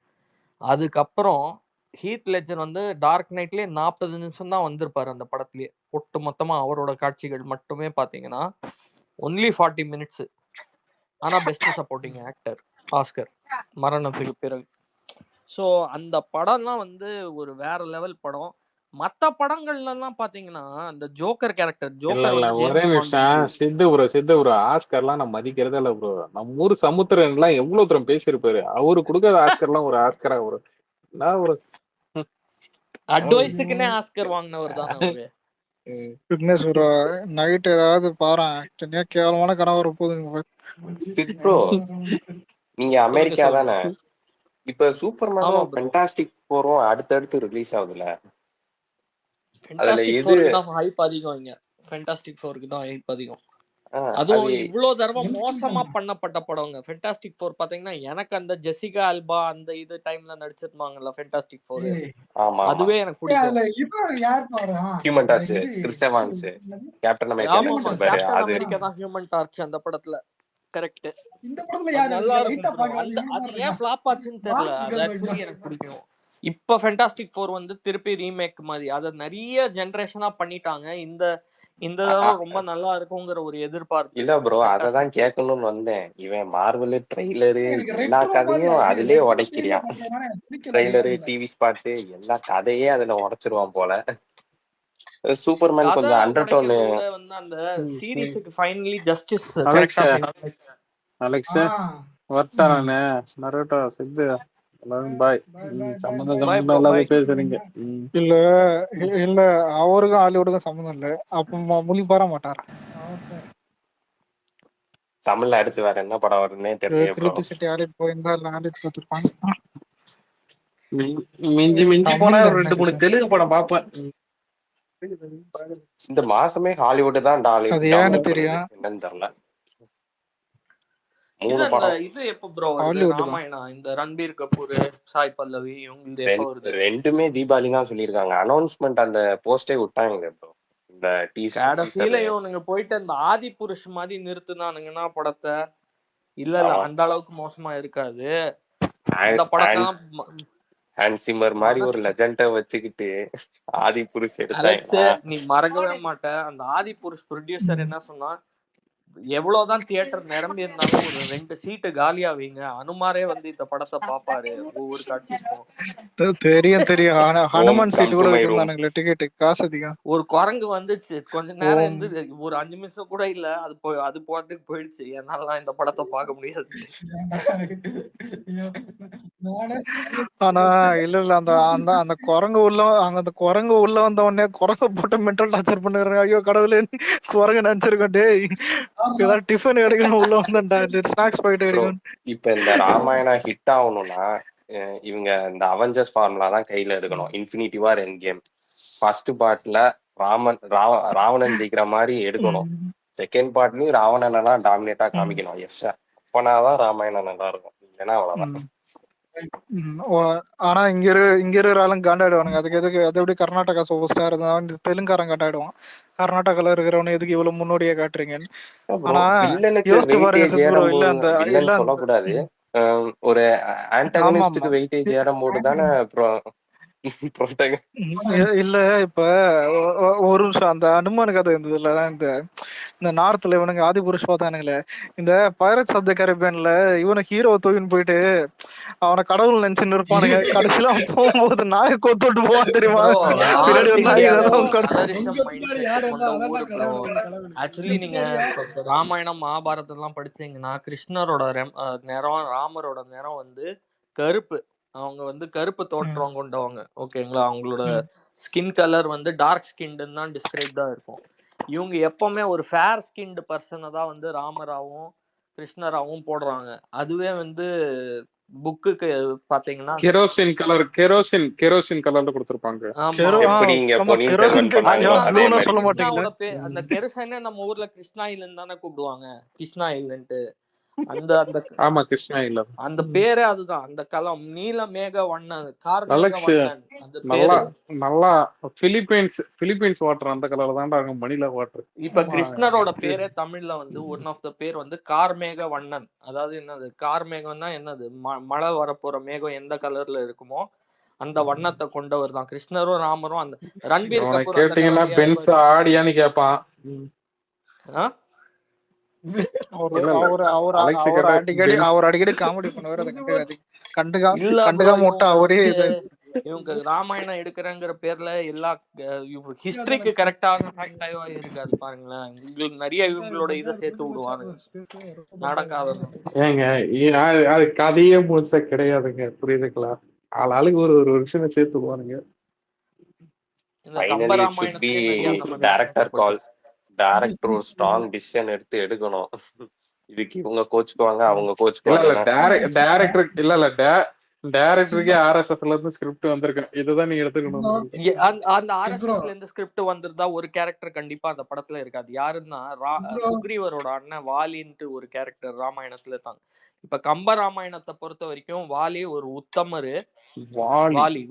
அதுக்கப்புறம் ஹீத் லெஜர் வந்து டார்க் நைட்லயே 40 நிமிஷம் தான் வந்திருப்பாரு அந்த படத்திலேயே. ஒட்டு மொத்தமா அவரோட காட்சிகள் மட்டுமே பாத்தீங்கன்னா ஒன்லி 40 மினிட்ஸ். ஆனா பெஸ்ட் சப்போர்ட்டிங் ஆக்டர் ஆஸ்கர் மரணத்துக்கு பிறகு. ஸோ அந்த படம்லாம் வந்து ஒரு வேற லெவல் படம். மற்ற படங்கள்ல எல்லாம் பாத்தீங்கன்னா அந்த ஜோக்கர் கேரக்டர், இல்ல ஜோக்கர் இல்ல வந்து ஒரே ஜேம்ஸ் நிமிஷம். பாண்ட் சித்து ப்ரோ ஆஸ்கர்லாம் நான் மதிக்கிறதே இல்ல ப்ரோ. நம்ம ஊர் சமுத்திரன் எல்லாம் எவ்வளவு தூரம் பேசியிருப்பாரு. அவரு கொடுக்காத ஆஸ்கர்லாம் ஒரு ஆஸ்கரா ஒரு என்ன ஒரு அட்வைஸுக்குன்னே ஆஸ்கர் வாங்கினவர் தானே அவரு. விக்னேஷ் ப்ரோ நைட் ஏதாவது பாறேன், கேவலமான கனவு வர போகுதுங்க. சித் ப்ரோ நீங்க அமெரிக்கா தானே? இப்ப ஆமா சூப்பர்மேனும் ப்ரோ. ஃபென்டாஸ்டிக் ஃபோரும் அடுத்தடுத்து ரிலீஸ் ஆகுதுல, அதுல ஃபென்டாஸ்டிக் எது ஃபோருக்கு தான் ஹைப் அதிகம் இங்க. ஃபென்டாஸ்டிக் ஃபோருக்கு தான் ஹைப் அதிகம். அதுவும் அது இவ்வளவு தடவை MC மோசமா தானே. பண்ணப்பட்ட படங்க ஃபென்டாஸ்டிக் ஃபோர். பாத்தீங்கன்னா எனக்கு அந்த ஜெசிகா ஆல்பா அந்த இது டைம்ல நடிச்சிருப்பாங்கல்ல ஃபென்டாஸ்டிக் ஃபோர், ஏய், ஆமா ஆமா அதுவே எனக்கு பிடிக்கும். அதுல இவன் யார் பாரு ஹியூமன் அந்த டார்ச், இது கிறிஸ் எவான்ஸ், என்னது? கேப்டன் அமெரிக்கா ஆமா நடிச்சிருப்பாரு கேப்டன் அது. அமெரிக்கா தான் ஹியூமன் டார்ச் அந்த படத்துல. கரெக்ட். இந்த படத்துல அது யார் நல்லா இருக்கா? இருக்கும் லைட்டா ப்ரோ. பாக்கலாம் அந்த இவன் அது மாதிரி ஏன் இருக்கா? ஃபிளாப் ஆச்சுன்னு தெரியல. மாஸ் அது கன் ஆக்சுவலி இருக்கா? எனக்கு பிடிக்கும். இப்ப ஃபென்டாஸ்டிக் ஃபோர் வந்து திருப்பி ரீமேக் மாதிரி அதை நிறைய ஜெனரேஷனா பண்ணிட்டாங்க. இந்த இந்த அ- தடவை அ- ரொம்ப நல்லா இருக்குங்கிற ஒரு எதிர்பார்ப்பு இல்ல இருக்கு ப்ரோ, அததான் ஃபென்டாஸ்டிக் ஃபோர். கேட்கணும்னு வந்தேன். இவன் மார்வல் ட்ரெய்லரு எனக்கு எல்லா ரெட்ரோ மாதிரி கதையும் அதிலே ரெட்ரோ ஸ்டைல்ல உடைக்கிறியான். பண்றதுனால எனக்கு பிடிக்கல. ட்ரெய்லரு, என்னன்னு டிவி ஸ்பாட்டு எல்லா கதையே அதுல உடைச்சிருவான் போல. சூப்பர்மேன் கதை கொஞ்சம் அண்டர்டோனு. உடைக்கிறத விட வந்து அந்த சீரிஸுக்கு ஃபைனலி ஜஸ்டிஸ் அலெக்ஸ் கரெக்டா. அலெக்ஸ் ஆஹ் வரட்டா நானு நரோட்டா சித்து எல்லாரும் பாய். பாய் பாய் பாய் சம்மந்தம் பாய். பாய் சம்மந்தம் ப்ரோ இல்லாத பாய். பேசுறீங்க. இல்ல இல்ல அவருக்கும் ஹாலிவுட்டுக்கும் சம்மந்தம் இல்ல. அப்ப மொழி பார மாட்டார். தமிழ்ல அடுத்து வேற என்ன படம் வருதுன்னே தெரியல ப்ரோ. கிருத்தி செட்டி ஹாலிவுட் போயிருந்தா இல்ல ஹாலிவுட் பார்த்துருப்பாங்க. மிஞ்சி மிஞ்சி போனா தமிழ்ல ஒரு 2-3 தெலுங்கு படம் பாப்பேன். இந்த மாசமே ஹாலிவுட் தான் அது ஏன்னு டாமினேட் பண்ணுது, தெரியும். என்னன்னு தெரியல. 3 இந்த படம் இது எப்ப ப்ரோ வருது ஹாலிவுட் தான். ராமாயணா? இந்த ரன்பீர் கபூர், சாய் பல்லவி இவங்களுக்கு எப்ப வருது? ரெண்டுமே தீபாவளி தான் சொல்லியிருக்காங்க. அனௌன்ஸ்மெண்ட் அந்த போஸ்டே விட்டாங்க ப்ரோ. இந்த கடைசியில இவனுங்க போயிட்டு அந்த ஆதி புருஷ் மாதிரி நிறுத்துனானுங்கன்னா படத்தை, இல்ல அந்த அளவுக்கு மோசமா இருக்காது அந்த படத்தான். ஹான்ஸ் சிம்மர் மாதிரி ஒரு லெஜெண்ட வச்சுக்கிட்டு ஆதி புருஷ் அலெக்ஸ், எடுத்தாங்க. நீ மறக்கவே மாட்ட அந்த ஆதி புருஷ் ப்ரொடியூசர் என்ன சொன்னா, எவ்வளவுதான் தியேட்டர் நிரம்பி இருந்தாலும் ஒரு 2 சீட்டு காலியா வைங்க, அனுமாரே வந்து இந்த படத்தை பாப்பாரு ஒவ்வொரு காட்சிக்கும். தெரியும் ஹனுமான் சீட் கூட வச்சிருந்தானுங்களே டிக்கெட் காசு அதிகம். ஒரு குரங்கு வந்துச்சு கொஞ்ச நேரம் இருந்து ஒரு 5 நிமிஷம் கூட இல்ல, அது போறதுக்கு போயிடுச்சு. என்னால இந்த படத்தை பார்க்க முடியாது. ஆனா இல்ல அந்த அந்த அந்த குரங்கு உள்ள அந்த குரங்கு உள்ள வந்த உடனே குரங்கு போட்டு மென்டல் டார்ச்சர் பண்ணுறாங்க. ஐயோ கடவுளே குரங்கு நினைச்சிருக்கோம் டேய் ஏதாவது டிஃபன் கிடைக்கணும் உள்ள வந்தா ஸ்நாக்ஸ் பாக்கெட் கிடைக்கும். இப்ப இந்த ராமாயணா ஹிட் ஆகணும்னா இவங்க இந்த அவெஞ்சர்ஸ் ஃபார்முலா தான் கையில எடுக்கணும். இன்ஃபினிட்டி வார் எண்ட் கேம் ஃபர்ஸ்ட் பார்ட்ல ராவணன் ஜெயிக்கிற மாதிரி எடுக்கணும். செகண்ட் பார்ட்லயும் ராவணனெல்லாம் டாமினேட்டா காமிக்கணும். எஸ் அப்பனாதான் ராமாயணம் நல்லா இருக்கும், இல்லைன்னா அவ்வளவுதான். ஆனா இங்க இருக்கிற ஆளுங்க காண்டாயிடுவானுங்க. அதுக்கு எதுக்கு அது எப்படி கர்நாடகா சூப்பர் ஸ்டார் தெலுங்காரன் காண்டாயிடுவான். கர்நாடகால இருக்கிறவனு எதுக்கு இவ்வளவு முன்னோடியா காட்டுறீங்கன்னு. ஆனா யோசிச்சு பாருங்க சொல்லக்கூடாது. ஒரு ஆன்டகனிஸ்டுக்கு வெயிட்டேஜ் ஏறும்போது தானே அப்புறம் இல்ல இப்ப ஒரு நிமிஷம் அந்த அனுமான் கதை இருந்ததுலதான் இந்த நார்த்ல இவனுங்க ஆதி புருஷ் பார்த்தானுங்களே, இந்த பைரட்ஸ் ஆஃப் தி கரீபியன்ல இவனை ஹீரோ தூக்கின்னு போயிட்டு அவனை கடவுள் நினைச்சுன்னு இருப்பானுங்க. கடைசியில அவன் போகும்போது நாயை கொத்துட்டு போவான் தெரியுமா? ஆக்சுவலி நீங்க ராமாயணம் மகாபாரதம் எல்லாம் படிச்சீங்கன்னா கிருஷ்ணரோட நேரம் ராமரோட நேரம் வந்து கருப்பு. அவங்க வந்து கருப்பு தோற்றம் கொண்டவங்க, ஓகேங்களா? அவங்களோட ஸ்கின் கலர் வந்து டார்க் ஸ்கின்னு தான் டிஸ்கிரைப்டா இருக்கும். இவங்க எப்பவுமே ஒரு ஃபேர் ஸ்கின்டு பர்சனை தான் வந்து ராமராவும் கிருஷ்ணராவும் போடுறாங்க. அதுவே வந்து புக்குக்கு பாத்தீங்கன்னா கெரோசின் கலர்ல கொடுத்திருப்பாங்க. அந்த கெரோசினே நம்ம ஊர்ல கிருஷ்ணாயில்னு தானே கூப்பிடுவாங்க, கிருஷ்ணாயில்ன்ட்டு. அந்த ஆமா கிருஷ்ணாயில அந்த பேரே அதுதான். அந்த கலம் நீல மேக வண்ணன், கார்மேக வண்ணன். அந்த பேரு நல்லா பிலிப்பைன்ஸ் வாட்டர் அந்த கலர்ல தான்டா இருக்கும், மணிலா வாட்டர். இப்ப கிருஷ்ணரோட பேரே தமிழ்ல வந்து ஒன் ஆஃப் த பேர் வந்து கார்மேக வண்ணன். அதாவது என்னது கார்மேகம்னா என்னது, மழை வரப்போற மேகம் எந்த கலர்ல இருக்குமோ அந்த வண்ணத்தை கொண்டவர் தான் கிருஷ்ணரும் ராமரும். அந்த ரன்பீர் கபூர் கேட்டீங்கன்னா பென்ஸ் ஆடியான்னு கேட்பான். அவர் அடிக்கடி காமெடி பண்ணுவார். அதை கண்டுக்காம விட்டா அவரே இவங்க ராமாயணம் எடுக்கிறங்கிற பேர்ல எல்லா ஹிஸ்டரிக்கு கரெக்டான ஃபேக்டாவா இருக்காது பாருங்களேன். உங்களுக்கு நிறைய இவங்களோட இதை சேர்த்து விடுவானுங்க, நடக்காத. ஏங்க அது கதையே முழுசா கிடையாதுங்க, புரியுதுங்களா? ஆளுக்கு ஒரு விஷயம் சேர்த்து விடுவானுங்க. இந்த கம்பராமாயணத்துல டைரக்டர் கால், டைரக்டர் ஒரு ஸ்ட்ராங் டிசிஷன் எடுக்கணும். இதுக்கு இவங்க கோச்சுக்குவாங்க, அவங்க கோச்சுக்குவாங்க. டைரக்டருக்கே ஆர்எஸ்எஸ்ல இருந்து ஸ்கிரிப்ட் வந்திருக்கு, இதுதான் நீ எடுத்துக்கணும். அந்த ஆர்எஸ்எஸ்ல இருந்து ஸ்கிரிப்ட் வந்திருந்தா ஒரு கேரக்டர் கண்டிப்பா அந்த படத்துல இருக்காது. யாருன்னா சுக்ரீவரோட அண்ணன் வாலின்ட்டு ஒரு கேரக்டர் ராமாயணத்துல தான். இப்ப கம்ப ராமாயணத்தை பொறுத்த வரைக்கும் வாலி ஒரு உத்தமரு, வாலி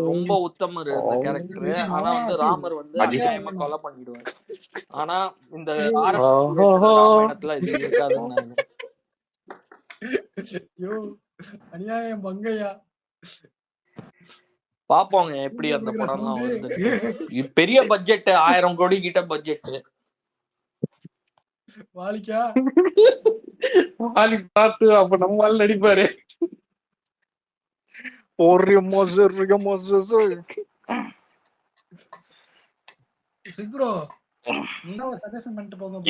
ரொம்ப உத்தமரு அந்த கேரக்டர். ஆனா வந்து ராமர் வந்து அநியாயமா கொலை பண்ணிடுவாரு. ஆனா இந்த ராமாயணத்துல இது இருக்காதுன்னு அநியாயம் பங்கையா பாப்போங்க எப்படி அந்த படம்லாம் வருது. பெரிய பட்ஜெட், 1000 கோடி கிட்ட பட்ஜெட். வாலிக்கா வாலி பார்த்து அப்ப நம்மால நடிப்பாரு.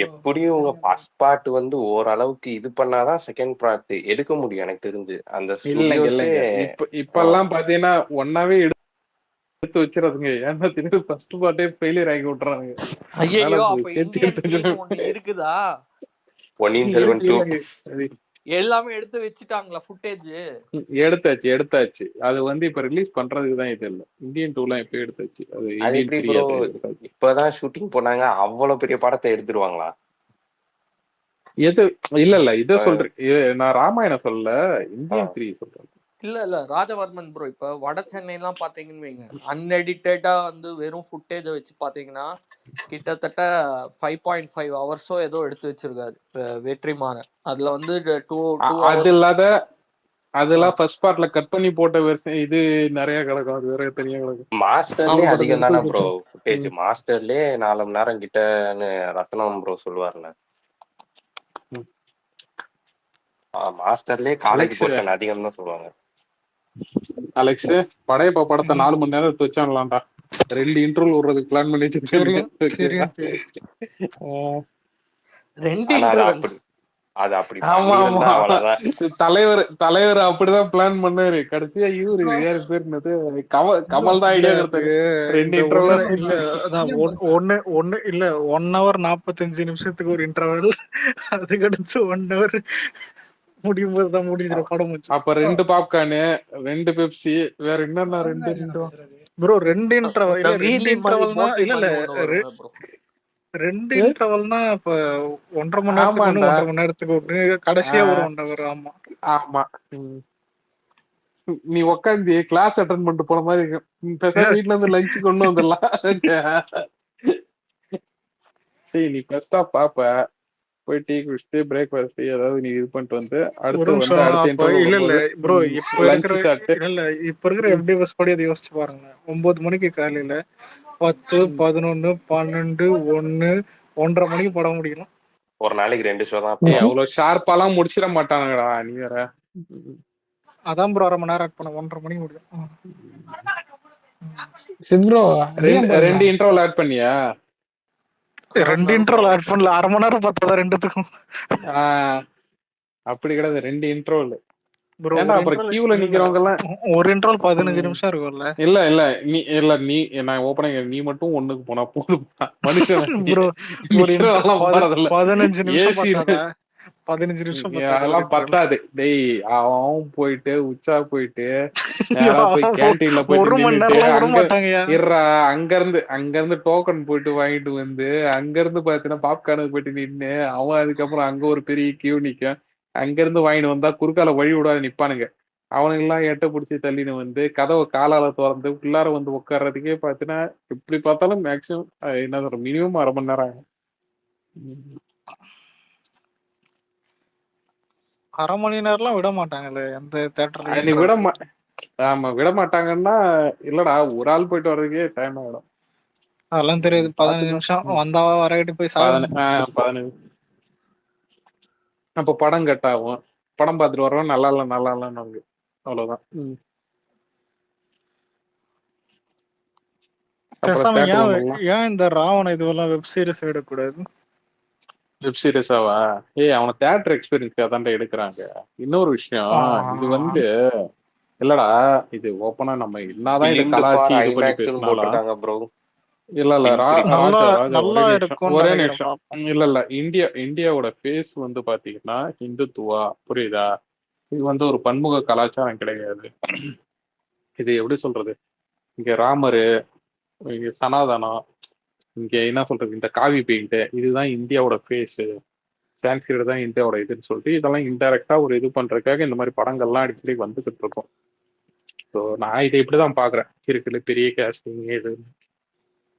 எப்படியும் உங்க ஃபர்ஸ்ட் பார்ட் வந்து ஓரளவுக்கு இது பண்ணாதான் செகண்ட் பார்ட் எடுக்க முடியும் எனக்கு தெரிஞ்சு. அந்த இப்ப எல்லாம் பாத்தீங்கன்னா ஒன்னாவே எடுத்து வச்சிருதுங்க. ஏன்னா திருப்பி ஃபர்ஸ்ட் பார்ட்டே ஃபெயிலியர் ஆகி விட்டுறாங்க. ஐயோ அப்ப இந்தியன் ஒன்னு இருக்குதா? பொன்னியின் செல்வன் 2 எல்லாமே எடுத்து வச்சிட்டாங்களா? ஃபுட்டேஜ் எடுத்தாச்சு. அது வந்து இப்ப ரிலீஸ் பண்றதுக்கு தான் இது இல்ல. இந்தியன் 2லாம் இப்ப எடுத்தாச்சு. அது எப்படி ப்ரோ இப்பதான் ஷூட்டிங் போனாங்க, அவ்வளவு பெரிய படத்தை எடுத்துருவாங்களா? எது இல்ல இத அஹ் சொல்றேன். நான் ராமாயணம் சொல்லல, இந்தியன் ஆஹ் 3 சொல்றேன். இல்ல ராஜவர்மன் ப்ரோ இப்ப வட சென்னைலாம் பாத்தீங்கன்னு வைங்க, அன்எடிட்டடா வந்து வெறும் ஃபுட்டேஜை வச்சு பாத்தீங்கன்னா கிட்டத்தட்ட 5.5 ஹவர்ஸோ ஏதோ எடுத்து வச்சிருக்காரு வெற்றிமாறன். அதுல வந்து டூ அது ஹவர்ஸ் இல்லாத அதெல்லாம் ஃபர்ஸ்ட் பார்ட்ல கட் பண்ணி போட்ட வெர்ஷன் இது நிறைய கிடக்கும். அது வேற தனியா கிடக்கும். மாஸ்டர்லயே அவங்கப்பட்டது அதிகம் தானே எடுத்து ப்ரோ வச்சிருப்பாங்க. ஃபுட்டேஜ். மாஸ்டர்லயே 4 மணி நேரம் கிட்டன்னு ரத்னம் ப்ரோ சொல்லுவார்ல. ம். மாஸ்டர்லயே காலேஜ் அலெக்ஸ் போர்ஷன் அதிகம் தான் சொல்லுவாங்க. அலெக்ஸ் படையப்பா படத்தை 4 மணி நேரம் எடுத்து வச்சாங்களாம்டா. 2 இன்டர்வல் விடுறதுக்கு பிளான் பண்ணி வச்சிருக்காங்க. தெரியும் தெரியும். 2 ஆனா அது இன்டர்வல். அப்படி அது அப்படி ஆமா ஆமா பண்ணியிருந்தா அவ்வளவுதான். தலைவர் அப்படிதான் பிளான் பண்ணாரு. கடைசியா இவரு யாரு பேர் என்னது கமல் தான் இல்ல ஐடியா அது கொடுத்தாரு. 2 இந்த இன்டர்வல் ஒண்ணு இல்ல அதான் ஒண்ணு இல்ல 1 hour 45 நிமிஷத்துக்கு ஒரு இன்டர்வல். அதுக்கடுத்து 1 hour முடியும் போதுதான் முடிஞ்சிடும் படம் முடிச்சு. அப்ப 2 பாப்கார்னு 2 பெப்சி வேற என்னன்னா அதுதான் 2 நான் பேசுறது. ப்ரோ 2 இன்டர்வல் இந்த இல்ல 2 வீலி மாதிரி இன்டர்வல்னா போட்டி இல்ல மாதிரி ஒண்ணு வரும்ல ப்ரோ. 2 இன்டர்வல்னா இப்ப 1.5 மணி நேரத்துக்கு ஒண்ணு ஆமாண்டா. 1.5 மணி நேரத்துக்கு ஒண்ணு கடைசியா ஒரு 1 hour. ஆமா ஆமா. நீ உக்காந்து கிளாஸ் அட்டன் பண்ணிட்டு போன மாதிரி இருக்கும். பேசாம வீட்டுல இருந்து லஞ்ச் கொண்டு வந்துடலாம். சரி நீ ஃபர்ஸ்டா பாப்ப போய் டீ குடிச்சிட்டு பிரேக்ஃபாஸ்ட் ஏதாவது நீ இது பண்ணிட்டு வந்து ஒரு அடுத்து வந்து நிமிஷம். அடுத்த அப்ப இன்டர்வல் இல்ல வரும்போது ப்ரோ இப்ப லஞ்ச் இருக்கிற சாப்பிட்டு இப்ப இருக்கிற எஃப்டிஎஸ் படி அதை யோசிச்சு பாருங்க. 9 மணிக்கு காலையில 10, 11, 12, 1, 1:30 மணிக்கு படம் முடியணும். ஒரு நாளைக்கு 2 ஷோ தான் ஏய் ப்ரோ. அவ்வளவு ஷார்ப்பாலாம் முடிச்சிட மாட்டானுங்கடா நீ வேற. அதான் ப்ரோ 1/2 மணி நேரம் ஆட் பண்ண 1:30 மணிக்கு முடியும். சித்ரோ 2 இன்டர்வல் ஆட் பண்ணியா? 2 இன்டர்வல் ஆட் பண்ணல. 1/2 மணி நேரம் பார்த்தா ரெண்டுத்துக்கும். அப்படி கிடையாது 2 இன்டர்வல். ப்ரோ ஏன்டா அப்புறம் கியூல நிக்கிறவங்க எல்லாம் ஒரு இன்டர்வல் 15 நிமிஷம் இருக்கும்ல. இல்ல நீ நான் ஓப்பனா நீ மட்டும் 1க்கு போனா போதும். மனுஷன் ப்ரோ ஒரு போறதில்ல. 15 நிமிஷம் ஏசி பார்த்தாதா 15 நிமிஷம் அதெல்லாம் பார்த்தா பத்தாது. டேய் அவன் போயிட்டு உச்சா போயிட்டு நேரா போய் கேன்டீன்ல 1 போயிட்டு மணி நின்னுட்டு நேரம் விட அங்க மாட்டாங்கயா. அங்க இருந்து டோக்கன் போயிட்டு வாங்கிட்டு வந்து அங்க இருந்து பாத்தீங்கன்னா பாப்கார்னுக்கு போயிட்டு நின்னு அவன் அதுக்கப்புறம் அங்க ஒரு பெரிய கியூ நிக்கும். அங்க இருந்து வாங்கிட்டு வந்தா குறுக்கால வழி விடாது நிப்பானுங்க. அவனுங்க எல்லாம் எட்ட பிடிச்சி தள்ளின்னு வந்து கதவை காலால திறந்து உள்ளார வந்து உட்கார்றதுக்கே பாத்தீங்கன்னா எப்படி பார்த்தாலும் மேக்சிமம் என்ன சொல்ற மினிமம் 1/2 மணி நேரம் ஆகும். 1/2 மணி நேரம்லாம் விட மாட்டாங்கல்ல எந்த நீ தியேட்டர்லயும். ஆமா விட மாட்டாங்கன்னா இல்லடா ஒரு ஆள் போயிட்டு வர்றதுக்கே டைம் ஆகிடும். அதெல்லாம் தெரியாது. 15 நிமிஷம் வந்தாவா வரகிட்டு போய் சாப்பிட. 15 அப்ப படம் கட் ஆகும். படம் பார்த்துட்டு வர்றோம் நல்லா இல்ல அவ்வளவுதான். பேசாம ஏன் இந்த ராவண இதுவெல்லாம் வெப் சீரிஸ் விடக்கூடாது? வெப் சீரிஸாவா? அவன தியேட்டர் எக்ஸ்பீரியன்ஸ்க்காக தான்டா எடுக்கிறாங்க. இன்னொரு விஷயம் இது வந்து இல்லடா இது ஓப்பனா நம்ம என்னதான் இதை கலாச்சி இது பண்ணி பேசினாலும் ப்ரோ இல்ல நல்லா இருக்கும் ஒரே நிமிஷம். இல்ல இந்தியாவோட ஃபேஸ் வந்து பாத்தீங்கன்னா இந்துத்துவா புரியுதா? இது வந்து ஒரு பன்முக கலாச்சாரம் கிடையாது. இது எப்படி சொல்றது, இங்க ராமரு இங்க சனாதனம் இங்க என்ன சொல்றது இந்த காவி பெயிண்ட் இதுதான் இந்தியாவோட ஃபேஸ். சான்ஸ்கிரிட் தான் இந்தியாவோட இதுன்னு சொல்லிட்டு இதெல்லாம் இன்டைரக்டா ஒரு இது பண்றதுக்காக இந்த மாதிரி படங்கள்லாம் அடிக்கடி வந்துகிட்டு இருக்கும். ஸோ நான் இதை இப்படிதான் பாக்குறேன். இருக்குல்ல பெரிய கேஸ்டிங்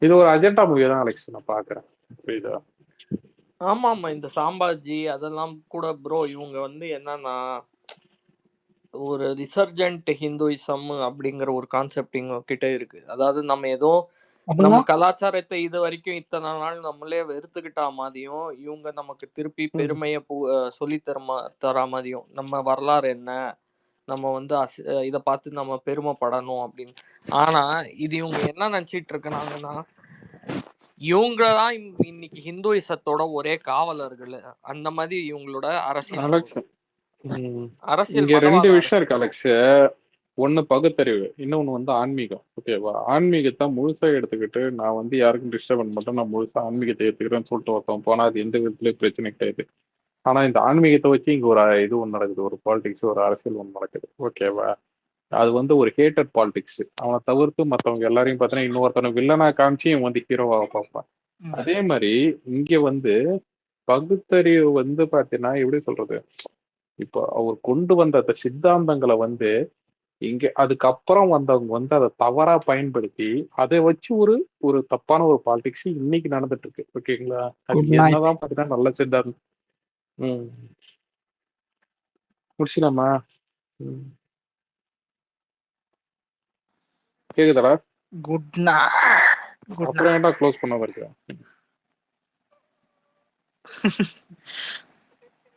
இது ஒரு அஜெண்டா மூவியா தான் அலெக்ஸ் நான் பாக்குறேன். புரியுதா? ஆமா இந்த சாம்பாஜி அதெல்லாம் கூட ப்ரோ இவங்க வந்து என்னன்னா ஒரு ரிசர்ஜென்ட் ஹிந்துயிசம் அப்படிங்கிற ஒரு கான்செப்ட் இங்க கிட்ட இருக்கு. அதாவது நம்ம ஏதோ நம்ம கலாச்சாரத்தை இது வரைக்கும் இத்தனை நாள் நம்மளே வெறுத்துக்கிட்டா மாதிரியும் இவங்க நமக்கு திருப்பி பெருமையை சொல்லி தரா மாதிரியும் நம்ம வரலாறு என்ன நம்ம வந்து இதை பார்த்து நம்ம பெருமைப்படணும் அப்படின்னு. ஆனா இது இவங்க என்ன நினைச்சிட்டு இருக்கிறாங்கன்னா இவங்கதான் இன்னைக்கு ஹிந்துயிசத்தோட ஒரே காவலர்கள். அந்த மாதிரி இவங்களோட அரசியல் 2 விஷயம் இருக்கு அலெக்ஸ். ஒண்ணு பகுத்தறிவு, இன்னொன்னு வந்து ஆன்மீகம். ஓகேவா? ஆன்மீகத்தை முழுசா எடுத்துக்கிட்டு நான் வந்து யாருக்கும் டிஸ்டர்ப் பண்ண மாட்டேன், நான் முழுசா ஆன்மீகத்தை எடுத்துக்கிறேன்னு சொல்லிட்டு ஒருத்தவங்க போனா அது எந்த விதத்துலயும் பிரச்சனை கிடையாது. ஆனா இந்த ஆன்மீகத்தை வச்சு இங்க ஒரு இது ஒன்று நடக்குது, ஒரு பாலிடிக்ஸ் ஒரு அரசியல் ஒன்று நடக்குது. ஓகேவா? அது வந்து ஒரு ஹேட்டட் பாலிடிக்ஸ். அவனை தவிர்த்து மற்றவங்க எல்லாரையும் பார்த்தீங்கன்னா இன்னொருத்தனை வில்லனா காமிச்சு இவன் வந்து ஹீரோவாக பார்ப்பான். அதே மாதிரி இங்க வந்து பகுத்தறிவு வந்து பாத்தீங்கன்னா எப்படி சொல்றது, இப்போ அவர் கொண்டு வந்த அந்த சித்தாந்தங்களை வந்து இங்க அதுக்கப்புறம் வந்தவங்க வந்து அதை தவறா பயன்படுத்தி அதை வச்சு ஒரு ஒரு தப்பான ஒரு பாலிடிக்ஸ் இன்னைக்கு நடந்துட்டு இருக்கு. ஓகேங்களா? அது குட் நைட். என்னதான் பாத்தீங்கன்னா நல்ல சித்தாந்தம். ம் முடிச்சுலாமா? ம் கேக்குதாடா? Good night. குட் அப்புறம் நைட். ஏன்டா க்ளோஸ் பண்ண வரைக்கும்?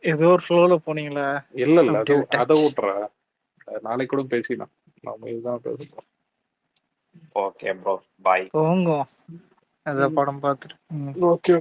ஏதோ ஒரு ஃப்ளோல போனீங்களா? இல்ல இல்ல, அப்படி அதை விட்டாச்சு. விட்டுற. நாளைக்கு கூட பேசிடலாம். நம்ம இதுதான் பேசுறோம். ஓகே ப்ரோ, பாய். தூங்கும். ஏதோ படம் பார்த்துட்டு. ஓகே.